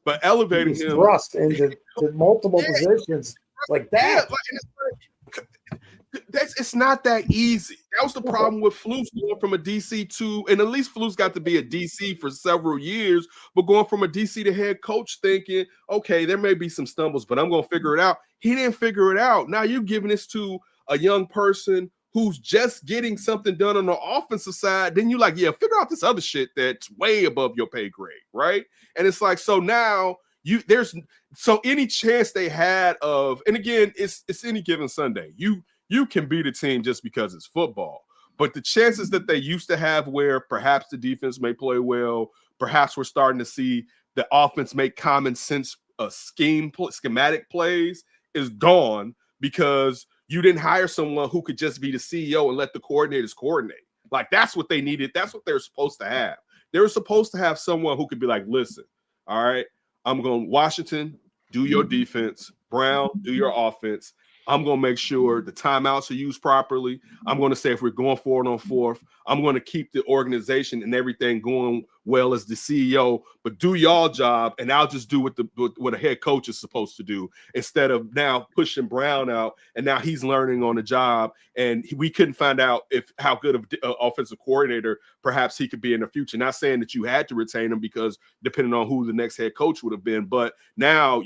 but elevating him thrust into multiple positions like that. It's not that easy. That was the problem with Flus going from a DC to, and at least Flus got to be a DC for several years, but going from a DC to head coach thinking, okay, there may be some stumbles, but I'm going to figure it out. He didn't figure it out. Now you're giving this to a young person who's just getting something done on the offensive side. Then you're like, yeah, figure out this other shit that's way above your pay grade, right? And it's like, so now so any chance they had of, and again, it's any given Sunday. You can beat a team just because it's football. But the chances that they used to have where perhaps the defense may play well, perhaps we're starting to see the offense make common sense schematic plays is gone because you didn't hire someone who could just be the CEO and let the coordinators coordinate. Like, that's what they needed. That's what they're supposed to have. They were supposed to have someone who could be like, listen, all right, I'm going Washington, do your defense. Brown, do your offense. I'm going to make sure the timeouts are used properly. I'm going to say if we're going forward on fourth, I'm going to keep the organization and everything going well as the CEO, but do y'all job, and I'll just do what a head coach is supposed to do instead of now pushing Brown out, and now he's learning on the job, and we couldn't find out how good of an offensive coordinator perhaps he could be in the future. Not saying that you had to retain him because depending on who the next head coach would have been, but now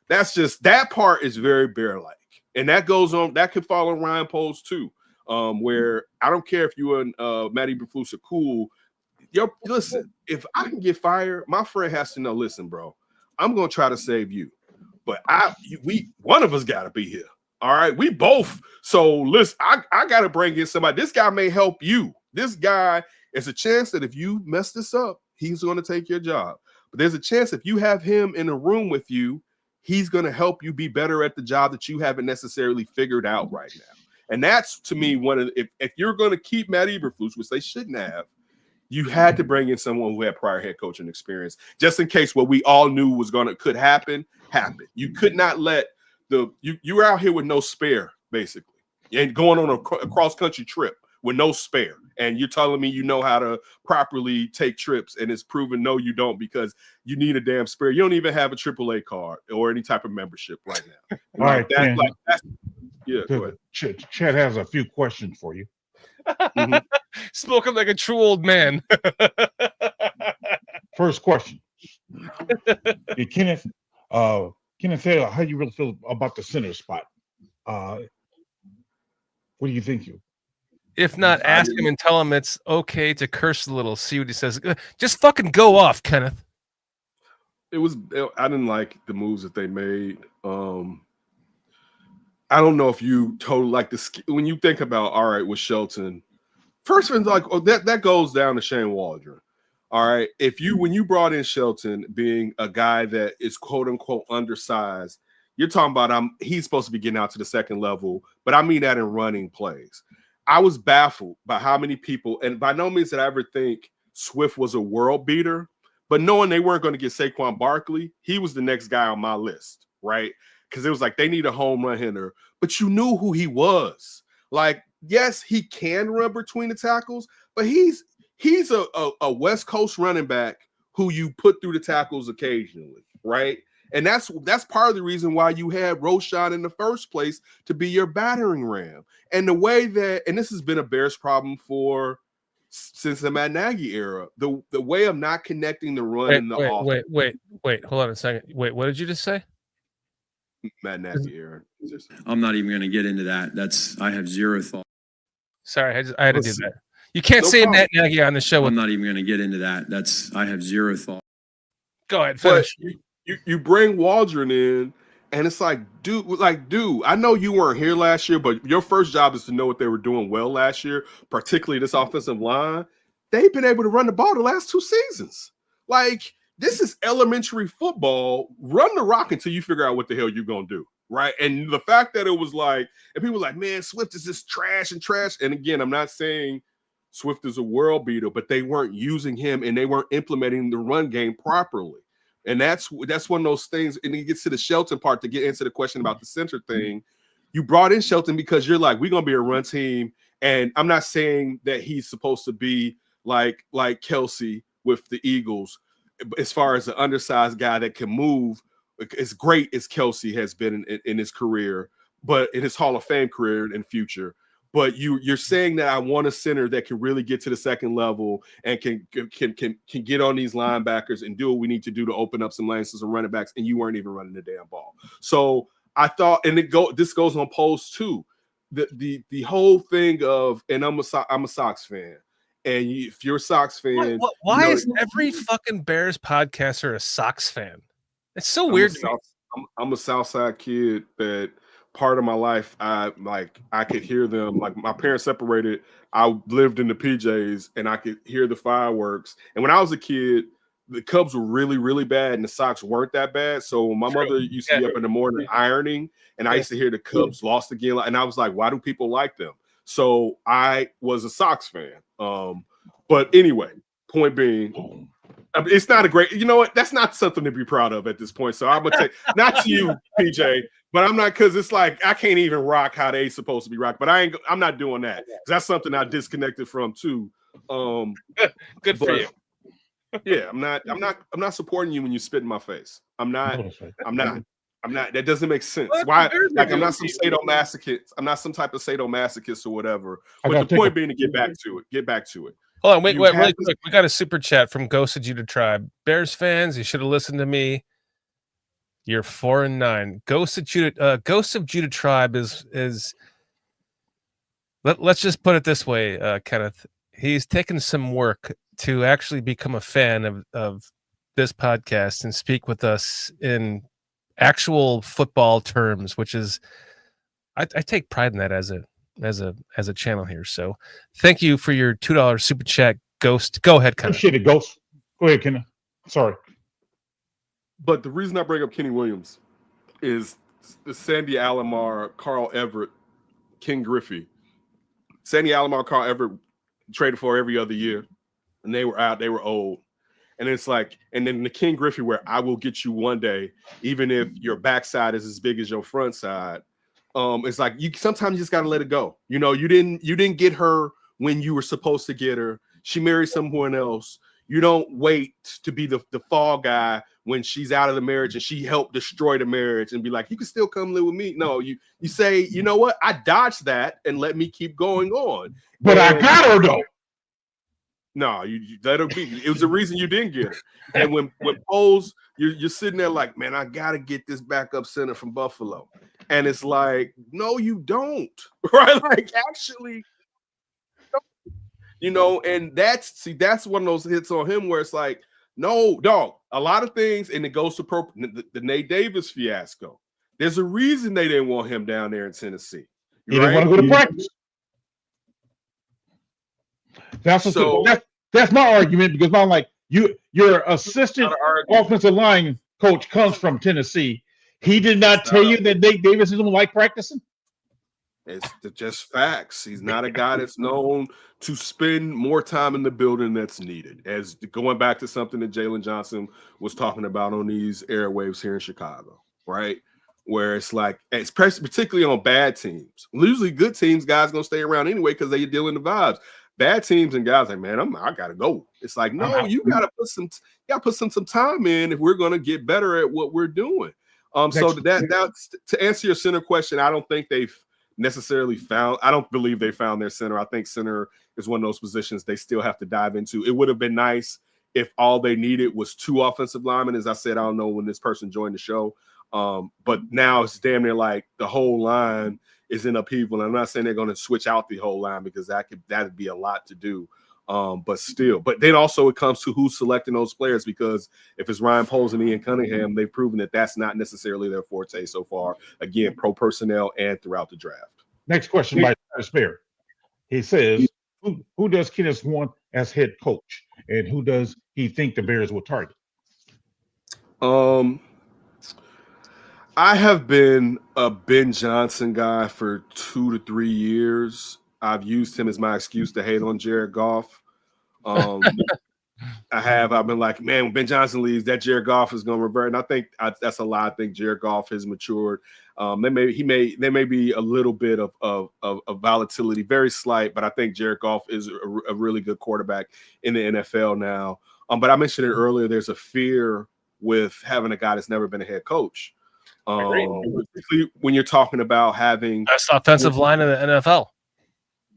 that's just, that part is very bear-like. And that goes on, that could fall on Ryan Poles too, where I don't care if you and Matt Eberflus are cool. Listen, if I can get fired, my friend has to know, listen, bro, I'm going to try to save you. But one of us got to be here. All right? We both. So listen, I got to bring in somebody. This guy may help you. This guy, is a chance that if you mess this up, he's going to take your job. But there's a chance if you have him in a room with you, he's going to help you be better at the job that you haven't necessarily figured out right now. And that's, to me, if you're going to keep Matt Eberflus, which they shouldn't have, you had to bring in someone who had prior head coaching experience, just in case what we all knew could happen. You could not let you were out here with no spare, basically, and going on a cross-country trip with no spare. And you're telling me you know how to properly take trips, and it's proven no, you don't, because you need a damn spare. You don't even have a AAA card or any type of membership right now. All right, yeah. Go ahead. Chad has a few questions for you. Mm-hmm. Spoken like a true old man. First question. Hey, Kenneth, how do you really feel about the center spot? What do you think? If not, ask him and tell him it's okay to curse a little. See what he says. Just fucking go off, Kenneth. I didn't like the moves that they made. I don't know if you totally like when you think about, all right, with Shelton, first one's like, oh, that goes down to Shane Waldron. All right. When you brought in Shelton being a guy that is quote unquote undersized, you're talking about he's supposed to be getting out to the second level, but I mean that in running plays. I was baffled by how many people, and by no means did I ever think Swift was a world beater, but knowing they weren't going to get Saquon Barkley, he was the next guy on my list, right? Because it was like they need a home run hitter, but you knew who he was. Like, yes, he can run between the tackles, but he's a West Coast running back who you put through the tackles occasionally, right? And that's part of the reason why you had Roschon in the first place, to be your battering ram. And the way that, and this has been a Bears problem since the Matt Nagy era, the way of not connecting the run and the offense. Wait, hold on a second. Wait, what did you just say? Matt Nagy era. I'm not even going to get into that. I have zero thought. Sorry, I had to do that. You can't say Matt Nagy on the show. I'm not even going to get into that. I have zero thought. Go ahead, finish. You bring Waldron in, And it's like, dude, I know you weren't here last year, but your first job is to know what they were doing well last year, particularly this offensive line. They've been able to run the ball the last 2 seasons. Like, this is elementary football. Run the rock until you figure out what the hell you're going to do, right? And the fact that it was like, and people were like, man, Swift is just trash. And again, I'm not saying Swift is a world beater, but they weren't using him and they weren't implementing the run game properly. And that's one of those things. And it gets to the Shelton part to get into the question about the center thing. You brought in Shelton because you're like, we're going to be a run team. And I'm not saying that he's supposed to be like Kelsey with the Eagles, as far as an undersized guy that can move as great as Kelsey has been in his career, but in his Hall of Fame career and future. But you're saying that I want a center that can really get to the second level and can get on these linebackers and do what we need to do to open up some lanes to some running backs, and you weren't even running the damn ball. So I thought, and this goes on polls too. The whole thing of, and I'm a Sox fan. And if you're a Sox fan, why is every fucking Bears podcaster a Sox fan? It's so weird. I'm a Southside kid that part of my life, I could hear them. Like, my parents separated. I lived in the PJs and I could hear the fireworks. And when I was a kid, the Cubs were really, really bad and the Sox weren't that bad. So my mother used to be up in the morning ironing, and I used to hear the Cubs lost again. And I was like, why do people like them? So I was a Sox fan. But anyway, point being, it's not a great, you know what? That's not something to be proud of at this point. So I'm going to take, not to you, PJ, but I'm not, because it's like, I can't even rock how they supposed to be rocked, but I'm not doing that. That's something I disconnected from too. Good for you. Yeah, I'm not supporting you when you spit in my face. I'm not. That doesn't make sense. Why? Like, I'm not some sadomasochist. I'm not some type of sadomasochist or whatever. But the point being to get back to it. Hold on, wait, really quick. We got a super chat from Ghost of Judah Tribe. Bears fans, you should have listened to me. You're 4-9. Ghost of Judah Tribe is. Let's just put it this way, Kenneth. He's taken some work to actually become a fan of this podcast and speak with us in actual football terms, which is, I take pride in that as a channel here. So thank you for your $2 super chat, Ghost. Go ahead, Kenneth. Appreciate it, Ghost. Go ahead, Kenneth. Sorry. But the reason I bring up Kenny Williams is the Sandy Alomar, Carl Everett, Ken Griffey. Sandy Alomar, Carl Everett traded for every other year, and they were out. They were old. And it's like, and then the Ken Griffey, where I will get you one day, even if your backside is as big as your front side. It's like, you sometimes just got to let it go. You know, you didn't get her when you were supposed to get her. She married someone else. You don't wait to be the fall guy when she's out of the marriage and she helped destroy the marriage and be like, you can still come live with me. No, you say, you know what? I dodged that and let me keep going on. But I got her though. No, you let her be. It was the reason you didn't get her. And when Poles, you're sitting there like, man, I gotta get this backup center from Buffalo. And it's like, no, you don't. Right? Like, actually, you know, and that's one of those hits on him where it's like, no, dog, a lot of things, and it goes to the Nate Davis fiasco. There's a reason they didn't want him down there in Tennessee. He didn't want to go to practice. That's my argument, because I'm like, your assistant offensive line coach comes from Tennessee. He did not tell you that Nate Davis doesn't like practicing? It's just facts. He's not a guy that's known to spend more time in the building that's needed. As going back to something that Jalen Johnson was talking about on these airwaves here in Chicago, right? Where it's like, particularly on bad teams. Usually good teams, guys gonna stay around anyway because they're dealing the vibes. Bad teams and guys like, man, I gotta go. It's like, no, you gotta put some time in if we're gonna get better at what we're doing. So that's to answer your center question. I don't think they've necessarily found. I don't believe they found their center. I think center is one of those positions they still have to dive into. It would have been nice if all they needed was 2 offensive linemen. As I said, I don't know when this person joined the show, but now it's damn near like the whole line is in upheaval. I'm not saying they're going to switch out the whole line because that'd be a lot to do. But still, but then also it comes to who's selecting those players, because if it's Ryan Poles and Ian Cunningham, they've proven that that's not necessarily their forte so far. Again, pro personnel and throughout the draft. Next question by Travis Bear. He says, who does Kenneth want as head coach, and who does he think the Bears will target? I have been a Ben Johnson guy for 2 to 3 years. I've used him as my excuse to hate on Jared Goff. I've been like, man, when Ben Johnson leaves, that Jared Goff is going to revert. And I think that's a lie. I think Jared Goff has matured. There may be a little bit of volatility, very slight, but I think Jared Goff is a really good quarterback in the NFL now. But I mentioned it earlier. There's a fear with having a guy that's never been a head coach. Particularly when you're talking about having best offensive line in the NFL,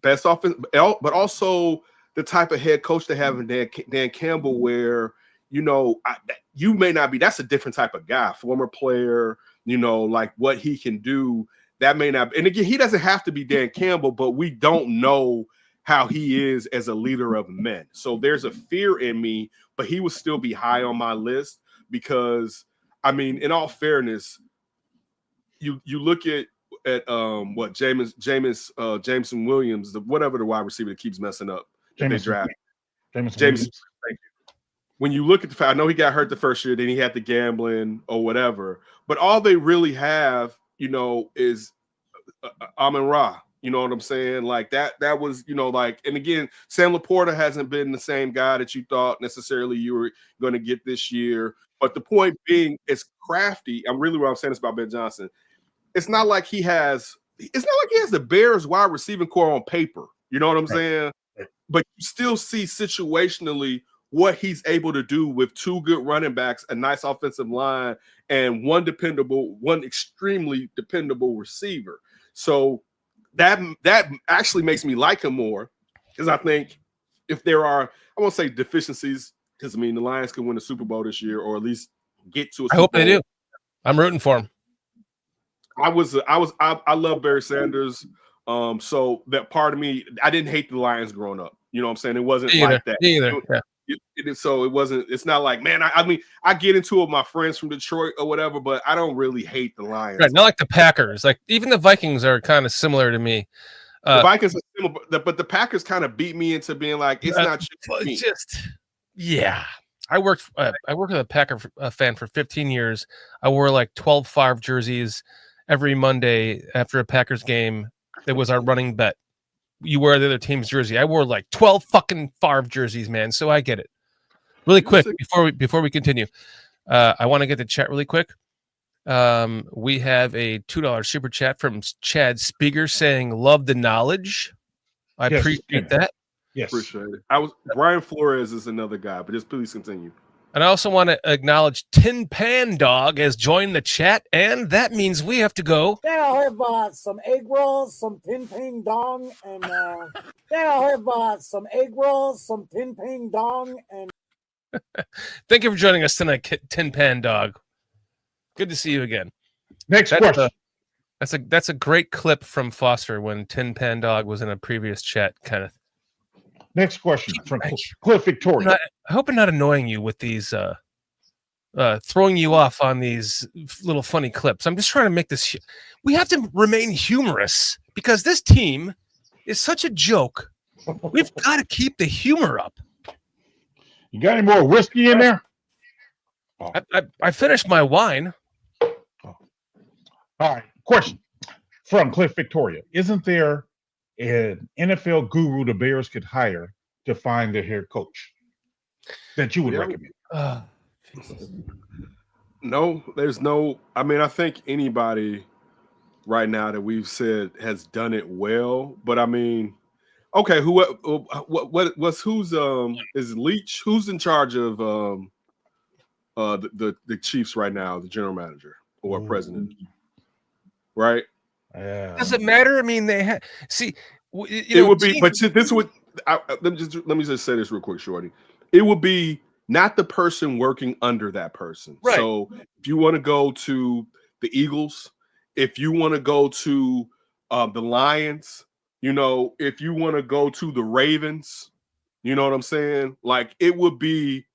best offense, but also the type of head coach they have in Dan Campbell, where, you may not be, that's a different type of guy, former player, like what he can do, that may not, and again, he doesn't have to be Dan Campbell, but we don't know how he is as a leader of men. So there's a fear in me, but he would still be high on my list because, I mean, in all fairness, you look at what Jameson Williams, whatever the wide receiver that keeps messing up. They drafted Jameson. When you look at the fact, I know he got hurt the first year, then he had the gambling or whatever, but all they really have, is Amon-Ra. You know what I'm saying? Like that was, and again, Sam Laporta hasn't been the same guy that you thought necessarily you were going to get this year. But the point being, it's crafty. What I'm saying this about Ben Johnson. It's not like he has the Bears wide receiving core on paper. You know what I'm saying? But you still see situationally what he's able to do with two good running backs, a nice offensive line, and one extremely dependable receiver. So that actually makes me like him more, because I think if there are, I won't say deficiencies, because I mean the Lions can win the Super Bowl this year, or at least get to a Super Bowl. I hope they do. I'm rooting for him. I love Barry Sanders. So that part of me, I didn't hate the Lions growing up. You know what I'm saying? It wasn't like that. Either. So it wasn't. It's not like, man. I mean, I get into it with my friends from Detroit or whatever, but I don't really hate the Lions. Right, not like the Packers. Like even the Vikings are kind of similar to me. The Vikings are similar, but the Packers kind of beat me into being like, it's not just. Yeah, I worked as a Packer fan for 15 years. I wore like 12 Favre jerseys every Monday after a Packers game. It was our running bet. You wear the other team's jersey. I wore like 12 fucking Favre jerseys, man. So I get it. Really quick before we continue, I want to get the chat really quick. We have a $2 super chat from Chad Speaker saying, "Love the knowledge." I appreciate that. Yes, appreciate it. Brian Flores is another guy, but just please continue. And I also want to acknowledge Tin Pan Dog has joined the chat, and that means we have to go. Then I'll have some egg rolls, some Tin Pan Dong, and then I'll have some egg rolls, some Tin Pan Dong, and. Thank you for joining us tonight, Tin Pan Dog. Good to see you again. Next question. That's a great clip from Foster when Tin Pan Dog was in a previous chat, Kenneth. Next question from Cliff Victoria. I hope I'm not annoying you with these, throwing you off on these little funny clips. I'm just trying to make this. We have to remain humorous because this team is such a joke. We've got to keep the humor up. You got any more whiskey in there? Oh. I finished my wine. Oh. All right. Question from Cliff Victoria. Isn't there an NFL guru the Bears could hire to find their head coach that you would recommend? No, there's no. I mean, I think anybody right now that we've said has done it well, but I mean, okay, who's is Leach? Who's in charge of the Chiefs right now? The general manager or president, right? Does it matter? I mean, they have it would be, but this would. Let me just say this real quick, Shorty. It would be not the person working under that person. Right. So if you want to go to the Eagles, if you want to go to the Lions, if you want to go to the Ravens, You know what I'm saying? Like it would be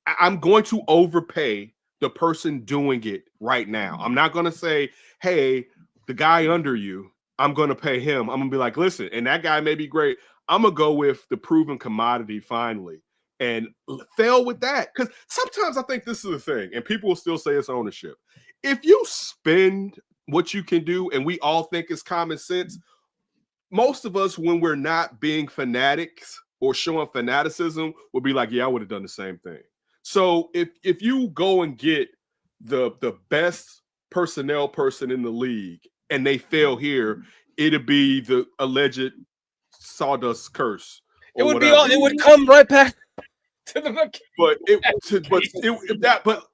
I'm going to overpay the person doing it right now. I'm not going to say, hey, the guy under you, I'm going to pay him. I'm going to be like, listen, and that guy may be great. I'm going to go with the proven commodity finally and fail with that. Because sometimes I think this is the thing, and people will still say it's ownership. If you spend what you can do and we all think it's common sense, most of us, when we're not being fanatics or showing fanaticism, will be like, yeah, I would have done the same thing. So if you go and get the best personnel person in the league and they fail here, it'd be the alleged sawdust curse. It would be all. It would come right back to the.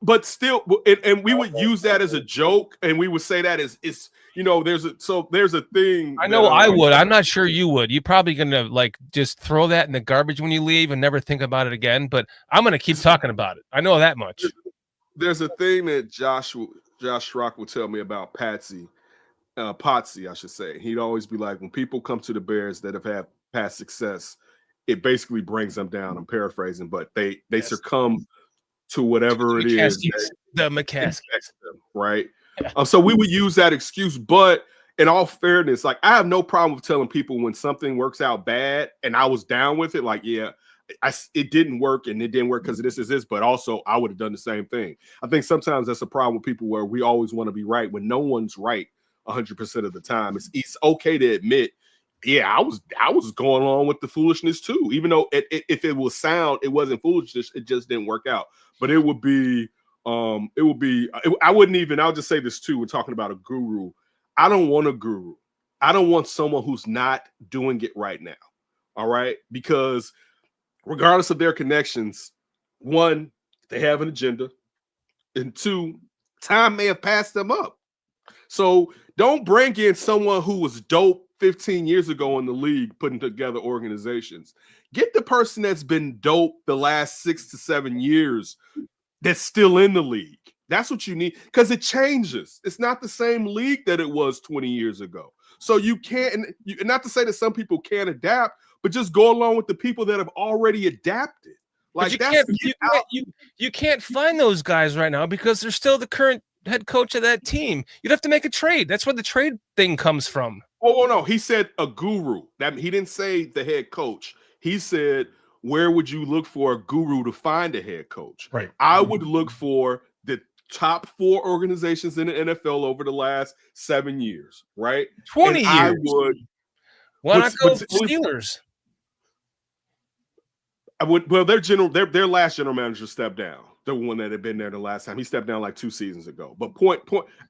But still, and we would use that as a joke, and we would say that as it's. You know, there's a thing. I know I would. I'm not sure you would. You're probably gonna like just throw that in the garbage when you leave and never think about it again. But I'm gonna keep talking about it. I know that much. There's a thing that Josh Schrock would tell me about Potsy, I should say. He'd always be like, when people come to the Bears that have had past success, it basically brings them down. I'm paraphrasing, but they succumb to whatever it is. The McCaskies, right? So we would use that excuse, but in all fairness, like I have no problem with telling people when something works out bad, and I was down with it. Like, yeah, it didn't work, and it didn't work because of this, but also I would have done the same thing. I think sometimes that's a problem with people where we always want to be right when no one's right 100% of the time. It's okay to admit, yeah, I was going along with the foolishness too, even though if it was sound, it wasn't foolishness. It just didn't work out. But it would be. I wouldn't even, I'll just say this too. We're talking about a guru. I don't want a guru. I don't want someone who's not doing it right now. All right. Because regardless of their connections, one, they have an agenda, and two, time may have passed them up. So don't bring in someone who was dope 15 years ago in the league, putting together organizations. Get the person that's been dope the last 6 to 7 years that's still in the league. That's what you need, because it changes. It's not the same league that it was 20 years ago. So you can't, not to say that some people can't adapt, but just go along with the people that have already adapted. Like you can't find those guys right now because they're still the current head coach of that team. You'd have to make a trade. That's where the trade thing comes from. Oh no, he said a guru. That he didn't say the head coach. He said, where would you look for a guru to find a head coach? Right. I would look for the top 4 organizations in the NFL over the last 7 years, right? 20 years. I would. Why not go Steelers? I would. Well, their last general manager stepped down. The one that had been there the last time. He stepped down like 2 seasons ago. But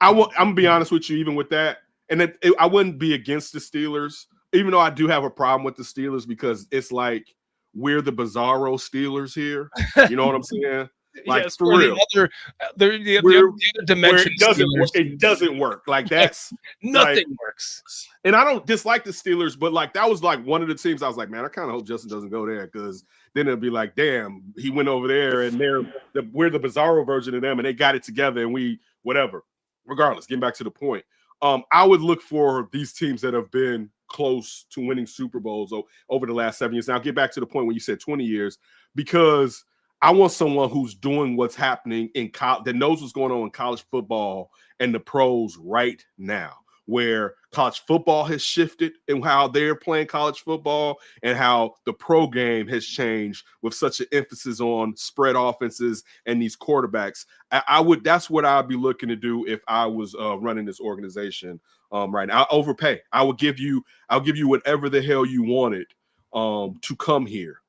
I'm gonna be honest with you, even with that, and I wouldn't be against the Steelers, even though I do have a problem with the Steelers because it's like we're the bizarro Steelers here. You know what I'm saying? Like yes, for real. The other dimension. It doesn't work. Like that's nothing works. And I don't dislike the Steelers, but like that was like one of the teams I was like, man, I kind of hope Justin doesn't go there because then it'll be like, damn, he went over there and we're the bizarro version of them and they got it together and we whatever. Regardless, getting back to the point, I would look for these teams that have been close to winning Super Bowls over the last 7 years. Now, get back to the point when you said 20 years, because I want someone who's doing what's happening in college, that knows what's going on in college football and the pros right now, where college football has shifted and how they're playing college football and how the pro game has changed with such an emphasis on spread offenses and these quarterbacks. That's what I'd be looking to do if I was running this organization right now. I'll overpay. I'll give you whatever the hell you wanted to come here.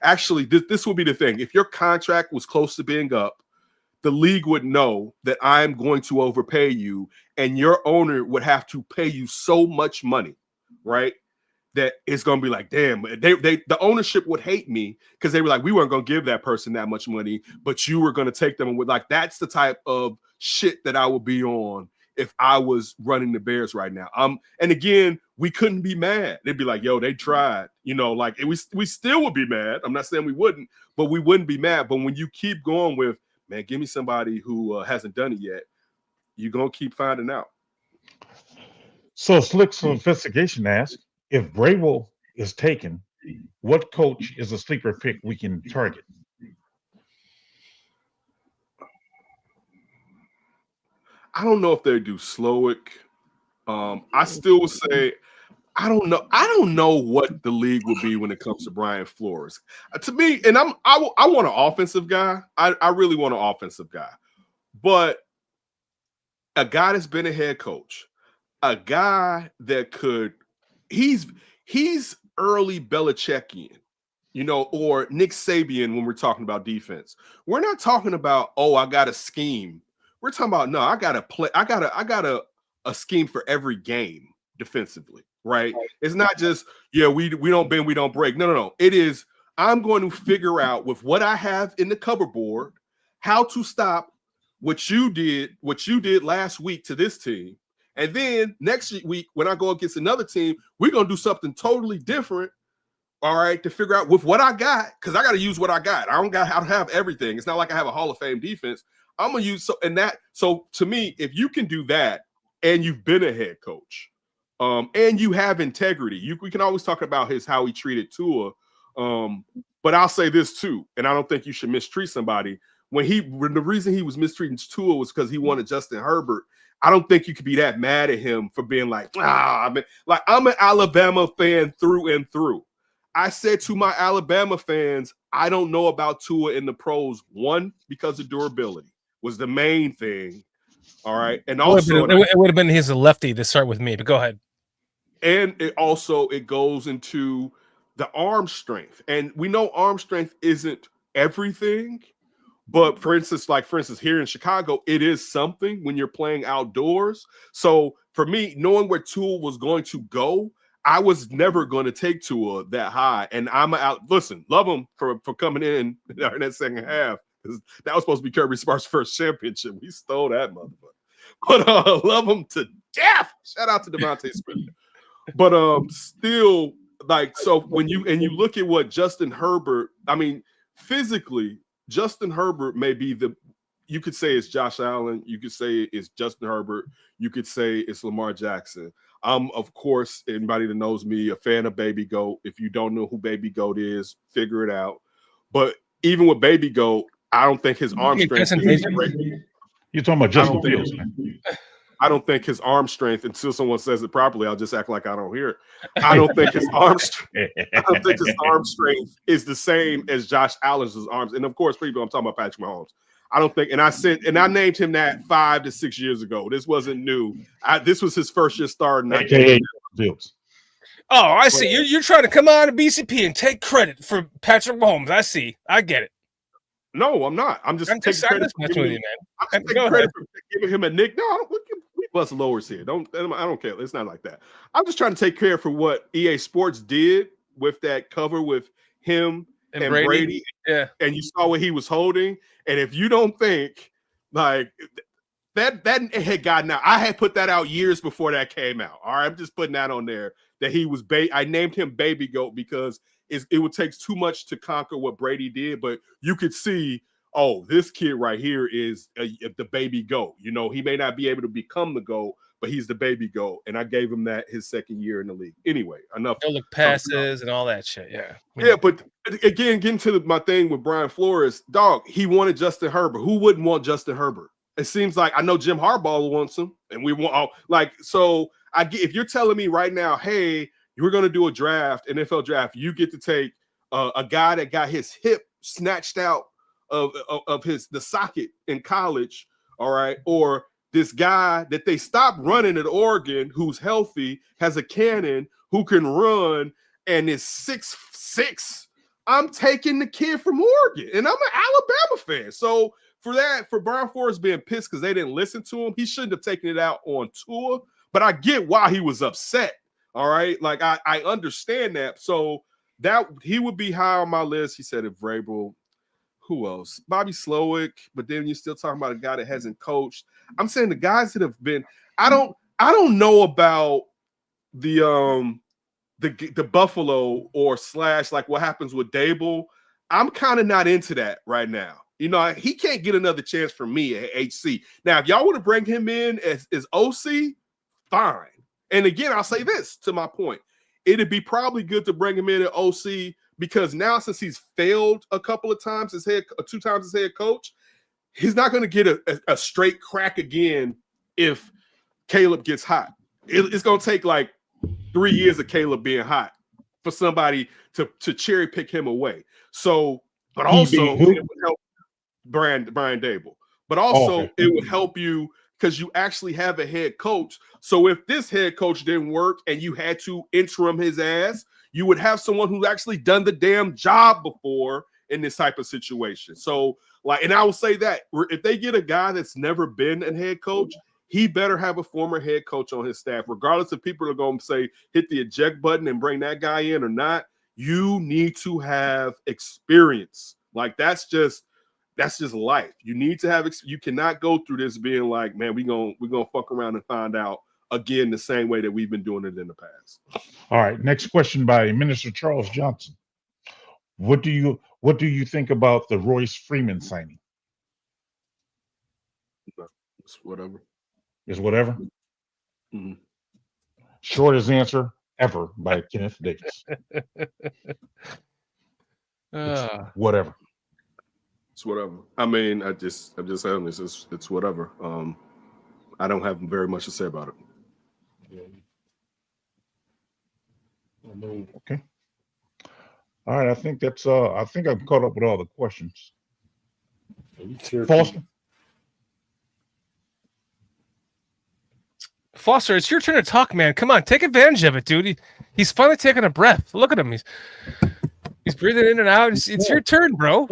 Actually, this will be the thing. If your contract was close to being up, the league would know that I'm going to overpay you, and your owner would have to pay you so much money, right? That it's going to be like, damn, the ownership would hate me because they were like, we weren't going to give that person that much money, but you were going to take them. And with like, that's the type of shit that I would be on if I was running the Bears right now. And again, we couldn't be mad. They'd be like, yo, they tried, like we still would be mad. I'm not saying we wouldn't, but we wouldn't be mad. But when you keep going with, man, give me somebody who hasn't done it yet, you're going to keep finding out. So Slick's investigation asks, if Vrabel is taken, what coach is a sleeper pick we can target? I don't know if they do Slowick. I still would say I don't know. I don't know what the league will be when it comes to Brian Flores. To me, and I want an offensive guy. I really want an offensive guy, but a guy that's been a head coach, a guy that could. He's early Belichickian, or Nick Sabian when we're talking about defense. We're not talking about, oh, I got a scheme. We're talking about, no, I got to play. I got a scheme for every game defensively, right? It's not just, we don't bend, we don't break. No. It is, I'm going to figure out with what I have in the cover board, how to stop what you did last week to this team. And then next week, when I go against another team, we're going to do something totally different, all right, to figure out with what I got, because I got to use what I got. I don't got to have everything. It's not like I have a Hall of Fame defense. I'm going to use so to me, if you can do that and you've been a head coach and you have integrity, we can always talk about how he treated Tua. But I'll say this too, and I don't think you should mistreat somebody. When the reason he was mistreating Tua was because he wanted Justin Herbert. I don't think you could be that mad at him for being like, I'm an Alabama fan through and through. I said to my Alabama fans, I don't know about Tua in the pros. One, because of durability was the main thing. All right. And also it would have been he's a lefty to start with me, but go ahead. And it goes into the arm strength. And we know arm strength isn't everything. But for instance, here in Chicago, it is something when you're playing outdoors. So for me, knowing where Tua was going to go, I was never going to take Tua that high. And love him for coming in that second half. That was supposed to be Kirby Smart's first championship. We stole that motherfucker. But love him to death. Shout out to Devontae Smith. But still, so when you look at what Justin Herbert, physically, Justin Herbert may be you could say it's Josh Allen. You could say it's Justin Herbert. You could say it's Lamar Jackson. I'm, of course, anybody that knows me, a fan of Baby Goat. If you don't know who Baby Goat is, figure it out. But even with Baby Goat, I don't think his arm strength is great. You're talking about Justin Fields, man. I don't think his arm strength, until someone says it properly, I'll just act like I don't hear it. I don't think his arm strength is the same as Josh Allen's arms. And of course, people, I'm talking about Patrick Mahomes. I don't think, and I named him that 5 to 6 years ago. This wasn't new. This was his first year starting. Fields. Oh, I see. You're trying to come on to BCP and take credit for Patrick Mahomes. I see. I get it. No, I'm not. I'm just taking credit for giving him a nick. No, we bust lowers here. I don't care. It's not like that. I'm just trying to take care for what EA Sports did with that cover with him and Brady. Yeah. And you saw what he was holding. And if you don't think that had gotten out, I had put that out years before that came out. All right. I'm just putting that on there that he was I named him Baby Goat because it would take too much to conquer what Brady did, but you could see, this kid right here is the baby goat. He may not be able to become the goat, but he's the baby goat. And I gave him that his second year in the league. Anyway, enough. Look passes and all that shit. Yeah. Yeah, but again, getting to my thing with Brian Flores, dog, he wanted Justin Herbert. Who wouldn't want Justin Herbert? It seems like I know Jim Harbaugh wants him, and we want so. If you're telling me right now, hey, we're going to do a draft, NFL draft, you get to take a guy that got his hip snatched out of the socket in college, all right, or this guy that they stopped running at Oregon who's healthy, has a cannon, who can run, and is 6'6". I'm taking the kid from Oregon, and I'm an Alabama fan. So for Brian Flores being pissed because they didn't listen to him, he shouldn't have taken it out on Tua, but I get why he was upset. All right. I understand that. So that he would be high on my list. He said if Vrabel, who else? Bobby Slowick, but then you're still talking about a guy that hasn't coached. I'm saying the guys that have been, I don't know about the Buffalo or / like what happens with Dable. I'm kind of not into that right now. He can't get another chance from me at HC. Now, if y'all want to bring him in as OC, fine. And again, I'll say this to my point. it'd be probably good to bring him in at OC, because now since he's failed a couple of times as 2 times as head coach, he's not going to get a straight crack again if Caleb gets hot. It's going to take like 3 years of Caleb being hot for somebody to cherry pick him away. So, but also it would help Brian Dable. But also it would help you because you actually have a head coach. So if this head coach didn't work and you had to interim his ass, you would have someone who's actually done the damn job before in this type of situation. So, like, and I will say that if they get a guy that's never been a head coach, he better have a former head coach on his staff, regardless if people are going to say hit the eject button and bring that guy in or not. You need to have experience. Like that's just life. You need to have. You cannot go through this being like, man, we're gonna fuck around and find out again the same way that we've been doing it in the past. All right. Next question by Minister Charles Johnson. What do you think about the Royce Freeman signing? It's whatever. Is whatever. Mm-hmm. Shortest answer ever by Kenneth Davis. Whatever. It's whatever. I mean, I'm just saying this. It's whatever. I don't have very much to say about it. Okay. All right. I think that's. I think I've caught up with all the questions. Foster, it's your turn to talk, man. Come on, take advantage of it, dude. He's finally taking a breath. Look at him. He's breathing in and out. It's your turn, bro.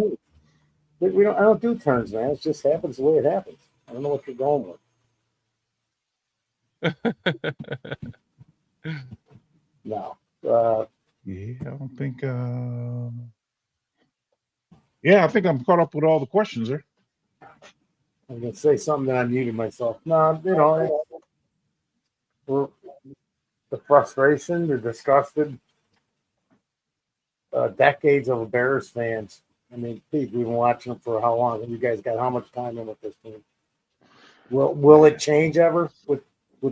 I don't do turns, man. It just happens the way it happens. I don't know what you're going with. No. Yeah, I don't think. Yeah, I think I'm caught up with all the questions there. I'm gonna say something that I muted myself. No, the frustration, the disgusted, decades of Bears fans. I mean, Pete, we've been watching them for how long? And you guys got how much time in with this team? Will it change ever with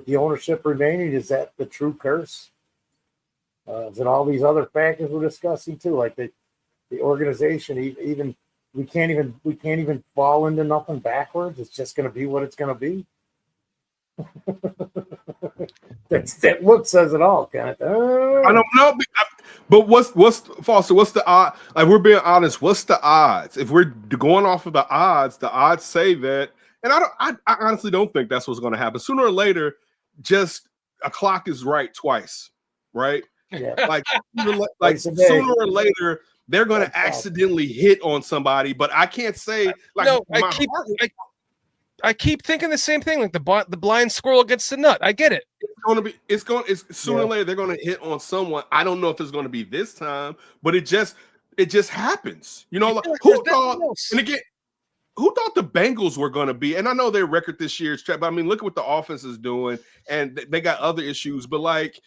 the ownership remaining? Is that the true curse? Is it all these other factors we're discussing too? Like the organization, even we can't even fall into nothing backwards. It's just going to be what it's going to be. that look says it all, Kenneth. I don't know, but what's Foster? What's the odd? Like, we're being honest. What's the odds? If we're going off of the odds say that, and I honestly don't think that's what's going to happen. Sooner or later, just a clock is right twice, right? Yeah. Like sooner or later, they're going to accidentally hit on somebody. But I can't say like no. I keep thinking the same thing. Like the blind squirrel gets the nut. I get it. It's sooner or later they're going to hit on someone. I don't know if it's going to be this time, but it just happens. You know, like, who thought the Bengals were going to be? And I know their record this year is trapped, but I mean, look at what the offense is doing, and they got other issues. But like,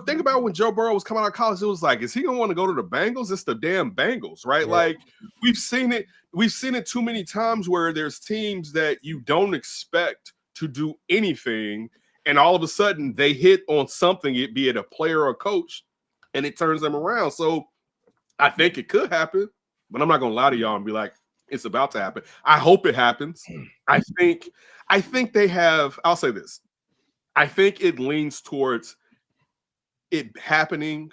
think about when Joe Burrow was coming out of college, it was like, is he going to want to go to the Bengals? It's the damn Bengals, right? Yeah. Like, we've seen it too many times where there's teams that you don't expect to do anything, and all of a sudden they hit on something, be it a player or a coach, and it turns them around. So I think it could happen, but I'm not going to lie to y'all and be like, it's about to happen. I hope it happens. I think they have, I'll say this. I think it leans towards it happening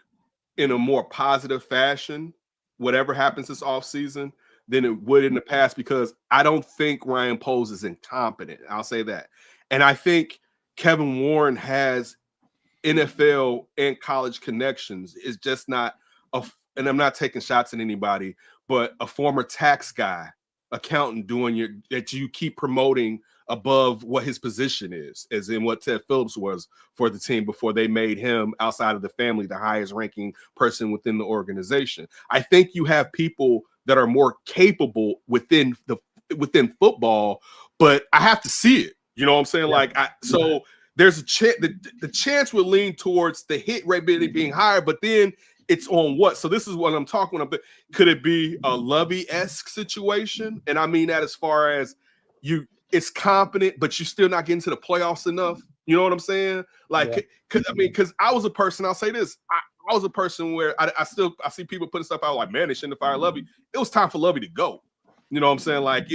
in a more positive fashion, whatever happens this offseason, than it would in the past, because I don't think Ryan Poles is incompetent. I'll say that. And I think Kevin Warren has NFL and college connections. It's just not and I'm not taking shots at anybody, but a former tax guy, accountant that you keep promoting above what his position is, as in what Ted Phillips was for the team before they made him, outside of the family, the highest ranking person within the organization. I think you have people that are more capable within football, but I have to see it. You know what I'm saying? Yeah. So there's a chance, the chance would lean towards the hit rate being higher, but then it's on what? So this is what I'm talking about. Could it be a Lovey-esque situation? And I mean that as far as it's competent, but you're still not getting to the playoffs enough. You know what I'm saying? Like, because I was a person. I'll say this: I was a person where I see people putting stuff out like, man, they shouldn't have fired Lovey. It was time for Lovey to go. You know what I'm saying? Like,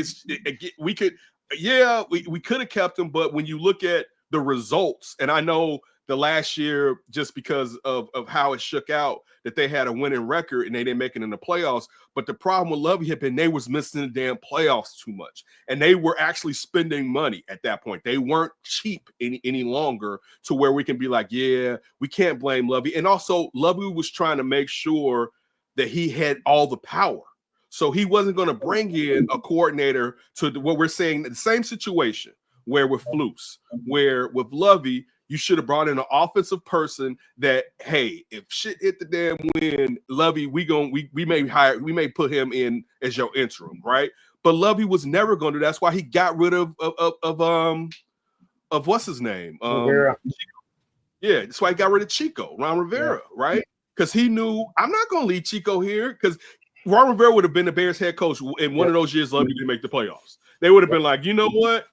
we could have kept him, but when you look at the results, and I know the last year, just because of how it shook out, that they had a winning record and they didn't make it in the playoffs. But the problem with Lovey had been they was missing the damn playoffs too much. And they were actually spending money at that point. They weren't cheap any longer to where we can be like, yeah, we can't blame Lovey. And also, Lovey was trying to make sure that he had all the power. So he wasn't going to bring in a coordinator to what we're saying, the same situation where with Flus, where with Lovey, you should have brought in an offensive person that, hey, if shit hit the damn wind, Lovey, we may put him in as your interim, right? But Lovey was never going to. That's why he got rid of what's his name? Rivera. Yeah, that's why he got rid of Chico, Ron Rivera, right? Because he knew I'm not going to leave Chico here, because Ron Rivera would have been the Bears head coach in one of those years Lovey didn't make the playoffs. They would have been like, you know what?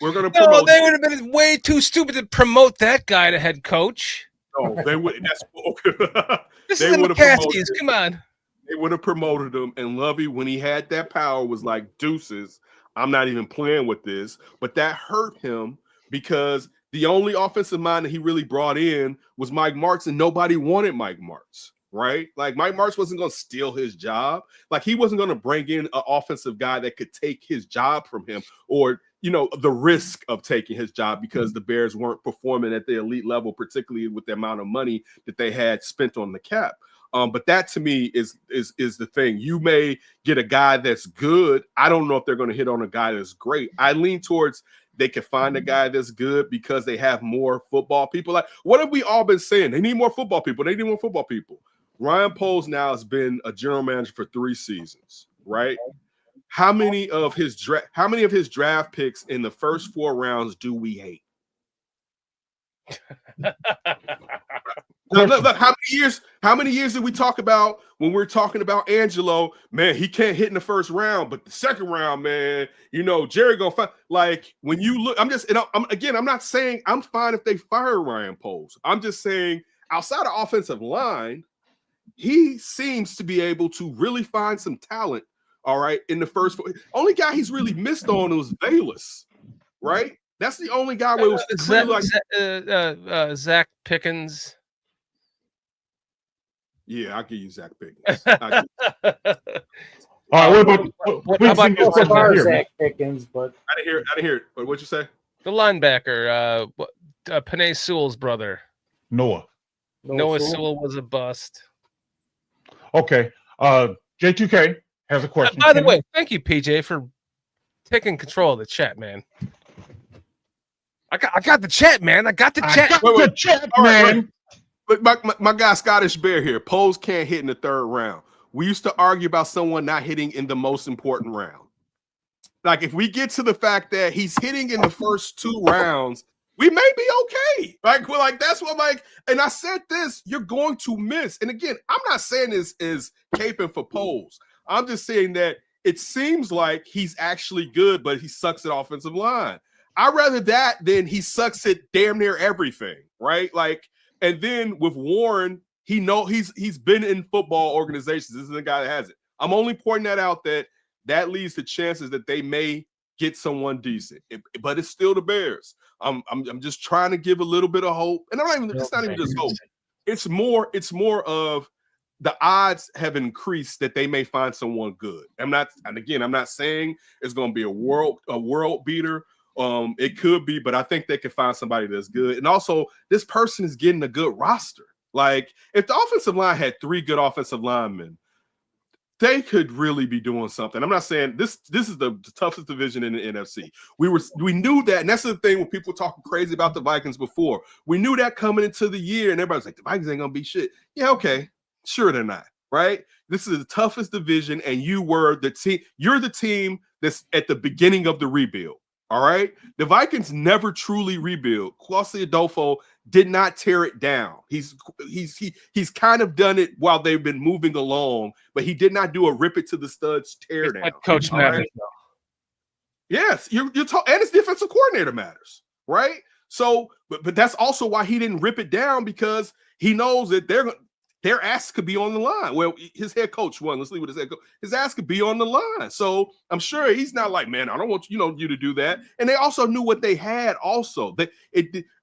We're going to promote. No, they would have been way too stupid to promote that guy to head coach. No, they would. That's okay. This is the McCaskies. Come on. They would have promoted him, and Lovey, when he had that power, was like, deuces, I'm not even playing with this. But that hurt him because the only offensive mind that he really brought in was Mike Martz, and nobody wanted Mike Martz, right? Like, Mike Martz wasn't going to steal his job. Like, he wasn't going to bring in an offensive guy that could take his job from him, or the risk of taking his job, because the Bears weren't performing at the elite level, particularly with the amount of money that they had spent on the cap. But that to me is the thing. You may get a guy that's good. I don't know if they're going to hit on a guy that's great. I lean towards they can find a guy that's good because they have more football people. Like, what have we all been saying? They need more football people. They need more football people. Ryan Poles now has been a general manager for 3 seasons, right? How many of his draft picks in the first 4 rounds do we hate? Look, how many years did we talk about when we're talking about Angelo? Man, he can't hit in the first round, but the second round, man, Jerry gonna find. Like, when you look, I'm not saying I'm fine if they fire Ryan Poles. I'm just saying outside of offensive line, he seems to be able to really find some talent. All right, in the first 4, only guy he's really missed on was Bayless, right? That's the only guy where it was Zach Pickens. Yeah, I'll give you Zach Pickens. All right, what about Zach Pickens? But I didn't hear it. But what'd you say? The linebacker, Penei Sewell's brother. Noah Sewell was a bust. Okay. J2K has a question. By the way, thank you, PJ, for taking control of the chat, man. I got the chat, man. I got the chat. Man. But my guy Scottish Bear here. Poles can't hit in the 3rd round. We used to argue about someone not hitting in the most important round. Like, if we get to the fact that he's hitting in the first 2 rounds, we may be okay. Like that's what, and I said this, you're going to miss. And again, I'm not saying this is caping for Poles. I'm just saying that it seems like he's actually good, but he sucks at offensive line. I'd rather that than he sucks at damn near everything, right? Like, and then with Warren, he's been in football organizations. This is the guy that has it. I'm only pointing that out that leads to chances that they may get someone decent, but it's still the Bears. I'm just trying to give a little bit of hope, and it's not even just hope. It's more of the odds have increased that they may find someone good. I'm not saying it's going to be a world beater. It could be, but I think they can find somebody that's good. And also, this person is getting a good roster. Like, if the offensive line had 3 good offensive linemen, they could really be doing something. I'm not saying this is the toughest division in the NFC. We knew that, and that's the thing when people talking crazy about the Vikings before. We knew that coming into the year, and everybody's like, the Vikings ain't gonna be shit. Yeah, okay. Sure they're not, right? This is the toughest division, and you're the team that's at the beginning of the rebuild. All right. The Vikings never truly rebuild. Kwasi Adolfo did not tear it down. He's kind of done it while they've been moving along, but he did not do a rip it to the studs tear down. Like Coach Maverick. Yes, you're talking, and his defensive coordinator matters, right? So, but that's also why he didn't rip it down, because he knows that their ass could be on the line. Well, his head coach won. Let's leave with his head coach. His ass could be on the line. So I'm sure he's not like, man, I don't want you to do that. And they also knew what they had. Also,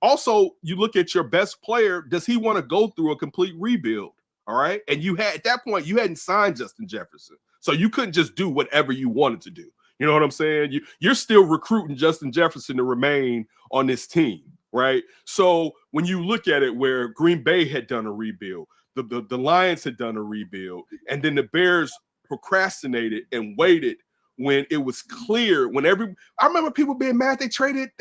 also you look at your best player. Does he want to go through a complete rebuild? All right, and you had at that point you hadn't signed Justin Jefferson, so you couldn't just do whatever you wanted to do. You know what I'm saying? You're still recruiting Justin Jefferson to remain on this team, right? So when you look at it, where Green Bay had done a rebuild, the Lions had done a rebuild, and then the Bears procrastinated and waited when it was clear. I remember people being mad they traded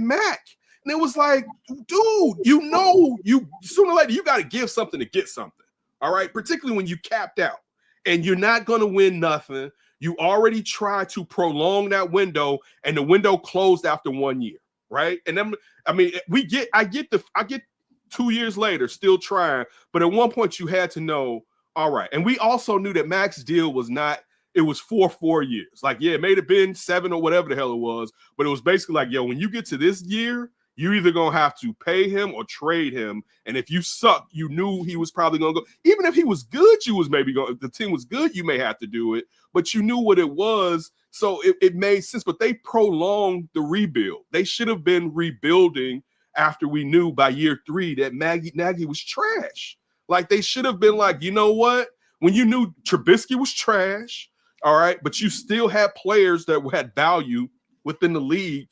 Mac, and it was like, dude, you sooner or later you got to give something to get something, all right? Particularly when you capped out and you're not going to win nothing. You already tried to prolong that window, and the window closed after 1 year, right? And then, I get 2 years later still trying, but at one point you had to know, all right. And we also knew that Mac's deal was not, it was for 4 years. Like, yeah, it may have been 7 or whatever the hell it was, but it was basically like, yo, when you get to this year, you're either going to have to pay him or trade him. And if you suck, you knew he was probably going to go. Even if he was good, you was maybe going, if the team was good, you may have to do it, but you knew what it was. So it made sense, but they prolonged the rebuild. They should have been rebuilding after we knew by year 3 that Nagy was trash. Like, they should have been like, you know what? When you knew Trubisky was trash, all right, but you still had players that had value within the league,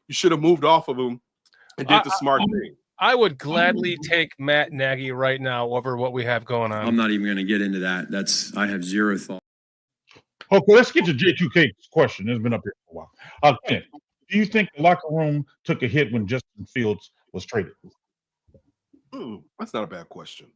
you should have moved off of them and did the smart thing. I would gladly take Matt Nagy right now over what we have going on. I'm not even going to get into that. I have zero thought. Okay, let's get to J2K's question. It's been up here for a while. Ken, do you think the locker room took a hit when Justin Fields was traded? That's not a bad question.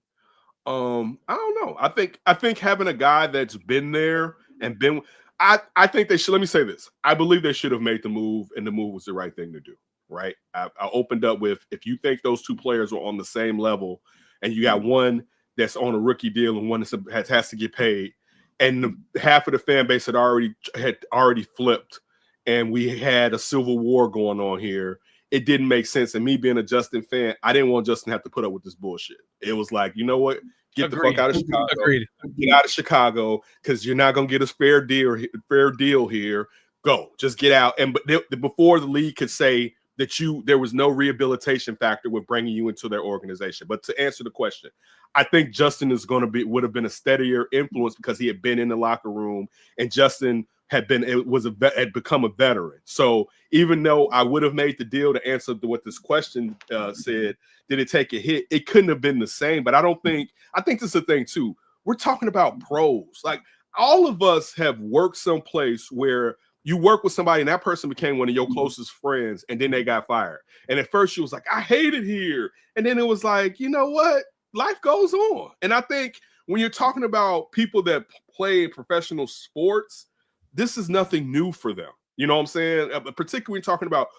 I don't know. I think having a guy that's been there and been, I think they should. Let me say this. I believe they should have made the move, and the move was the right thing to do. Right. I opened up with, if you think those two players are on the same level, and you got one that's on a rookie deal and one that has to get paid, and half of the fan base had already flipped, and we had a civil war going on here, it didn't make sense. And me being a Justin fan, I didn't want Justin to have to put up with this bullshit. It was like, you know what? Get the fuck out of Chicago. Agreed. Get out of Chicago, because you're not gonna get a fair deal here. Go, just get out. And before the league could say that there was no rehabilitation factor with bringing you into their organization. But to answer the question, I think Justin would have been a steadier influence because he had been in the locker room, and Justin had become a veteran. So even though I would have made the deal, to answer what this question said, did it take a hit? It couldn't have been the same. But I think this is the thing too. We're talking about pros. Like, all of us have worked someplace where you work with somebody and that person became one of your closest friends, and then they got fired. And at first you was like, I hate it here. And then it was like, you know what? Life goes on. And I think when you're talking about people that play professional sports, this is nothing new for them. You know what I'm saying? Particularly when you're talking about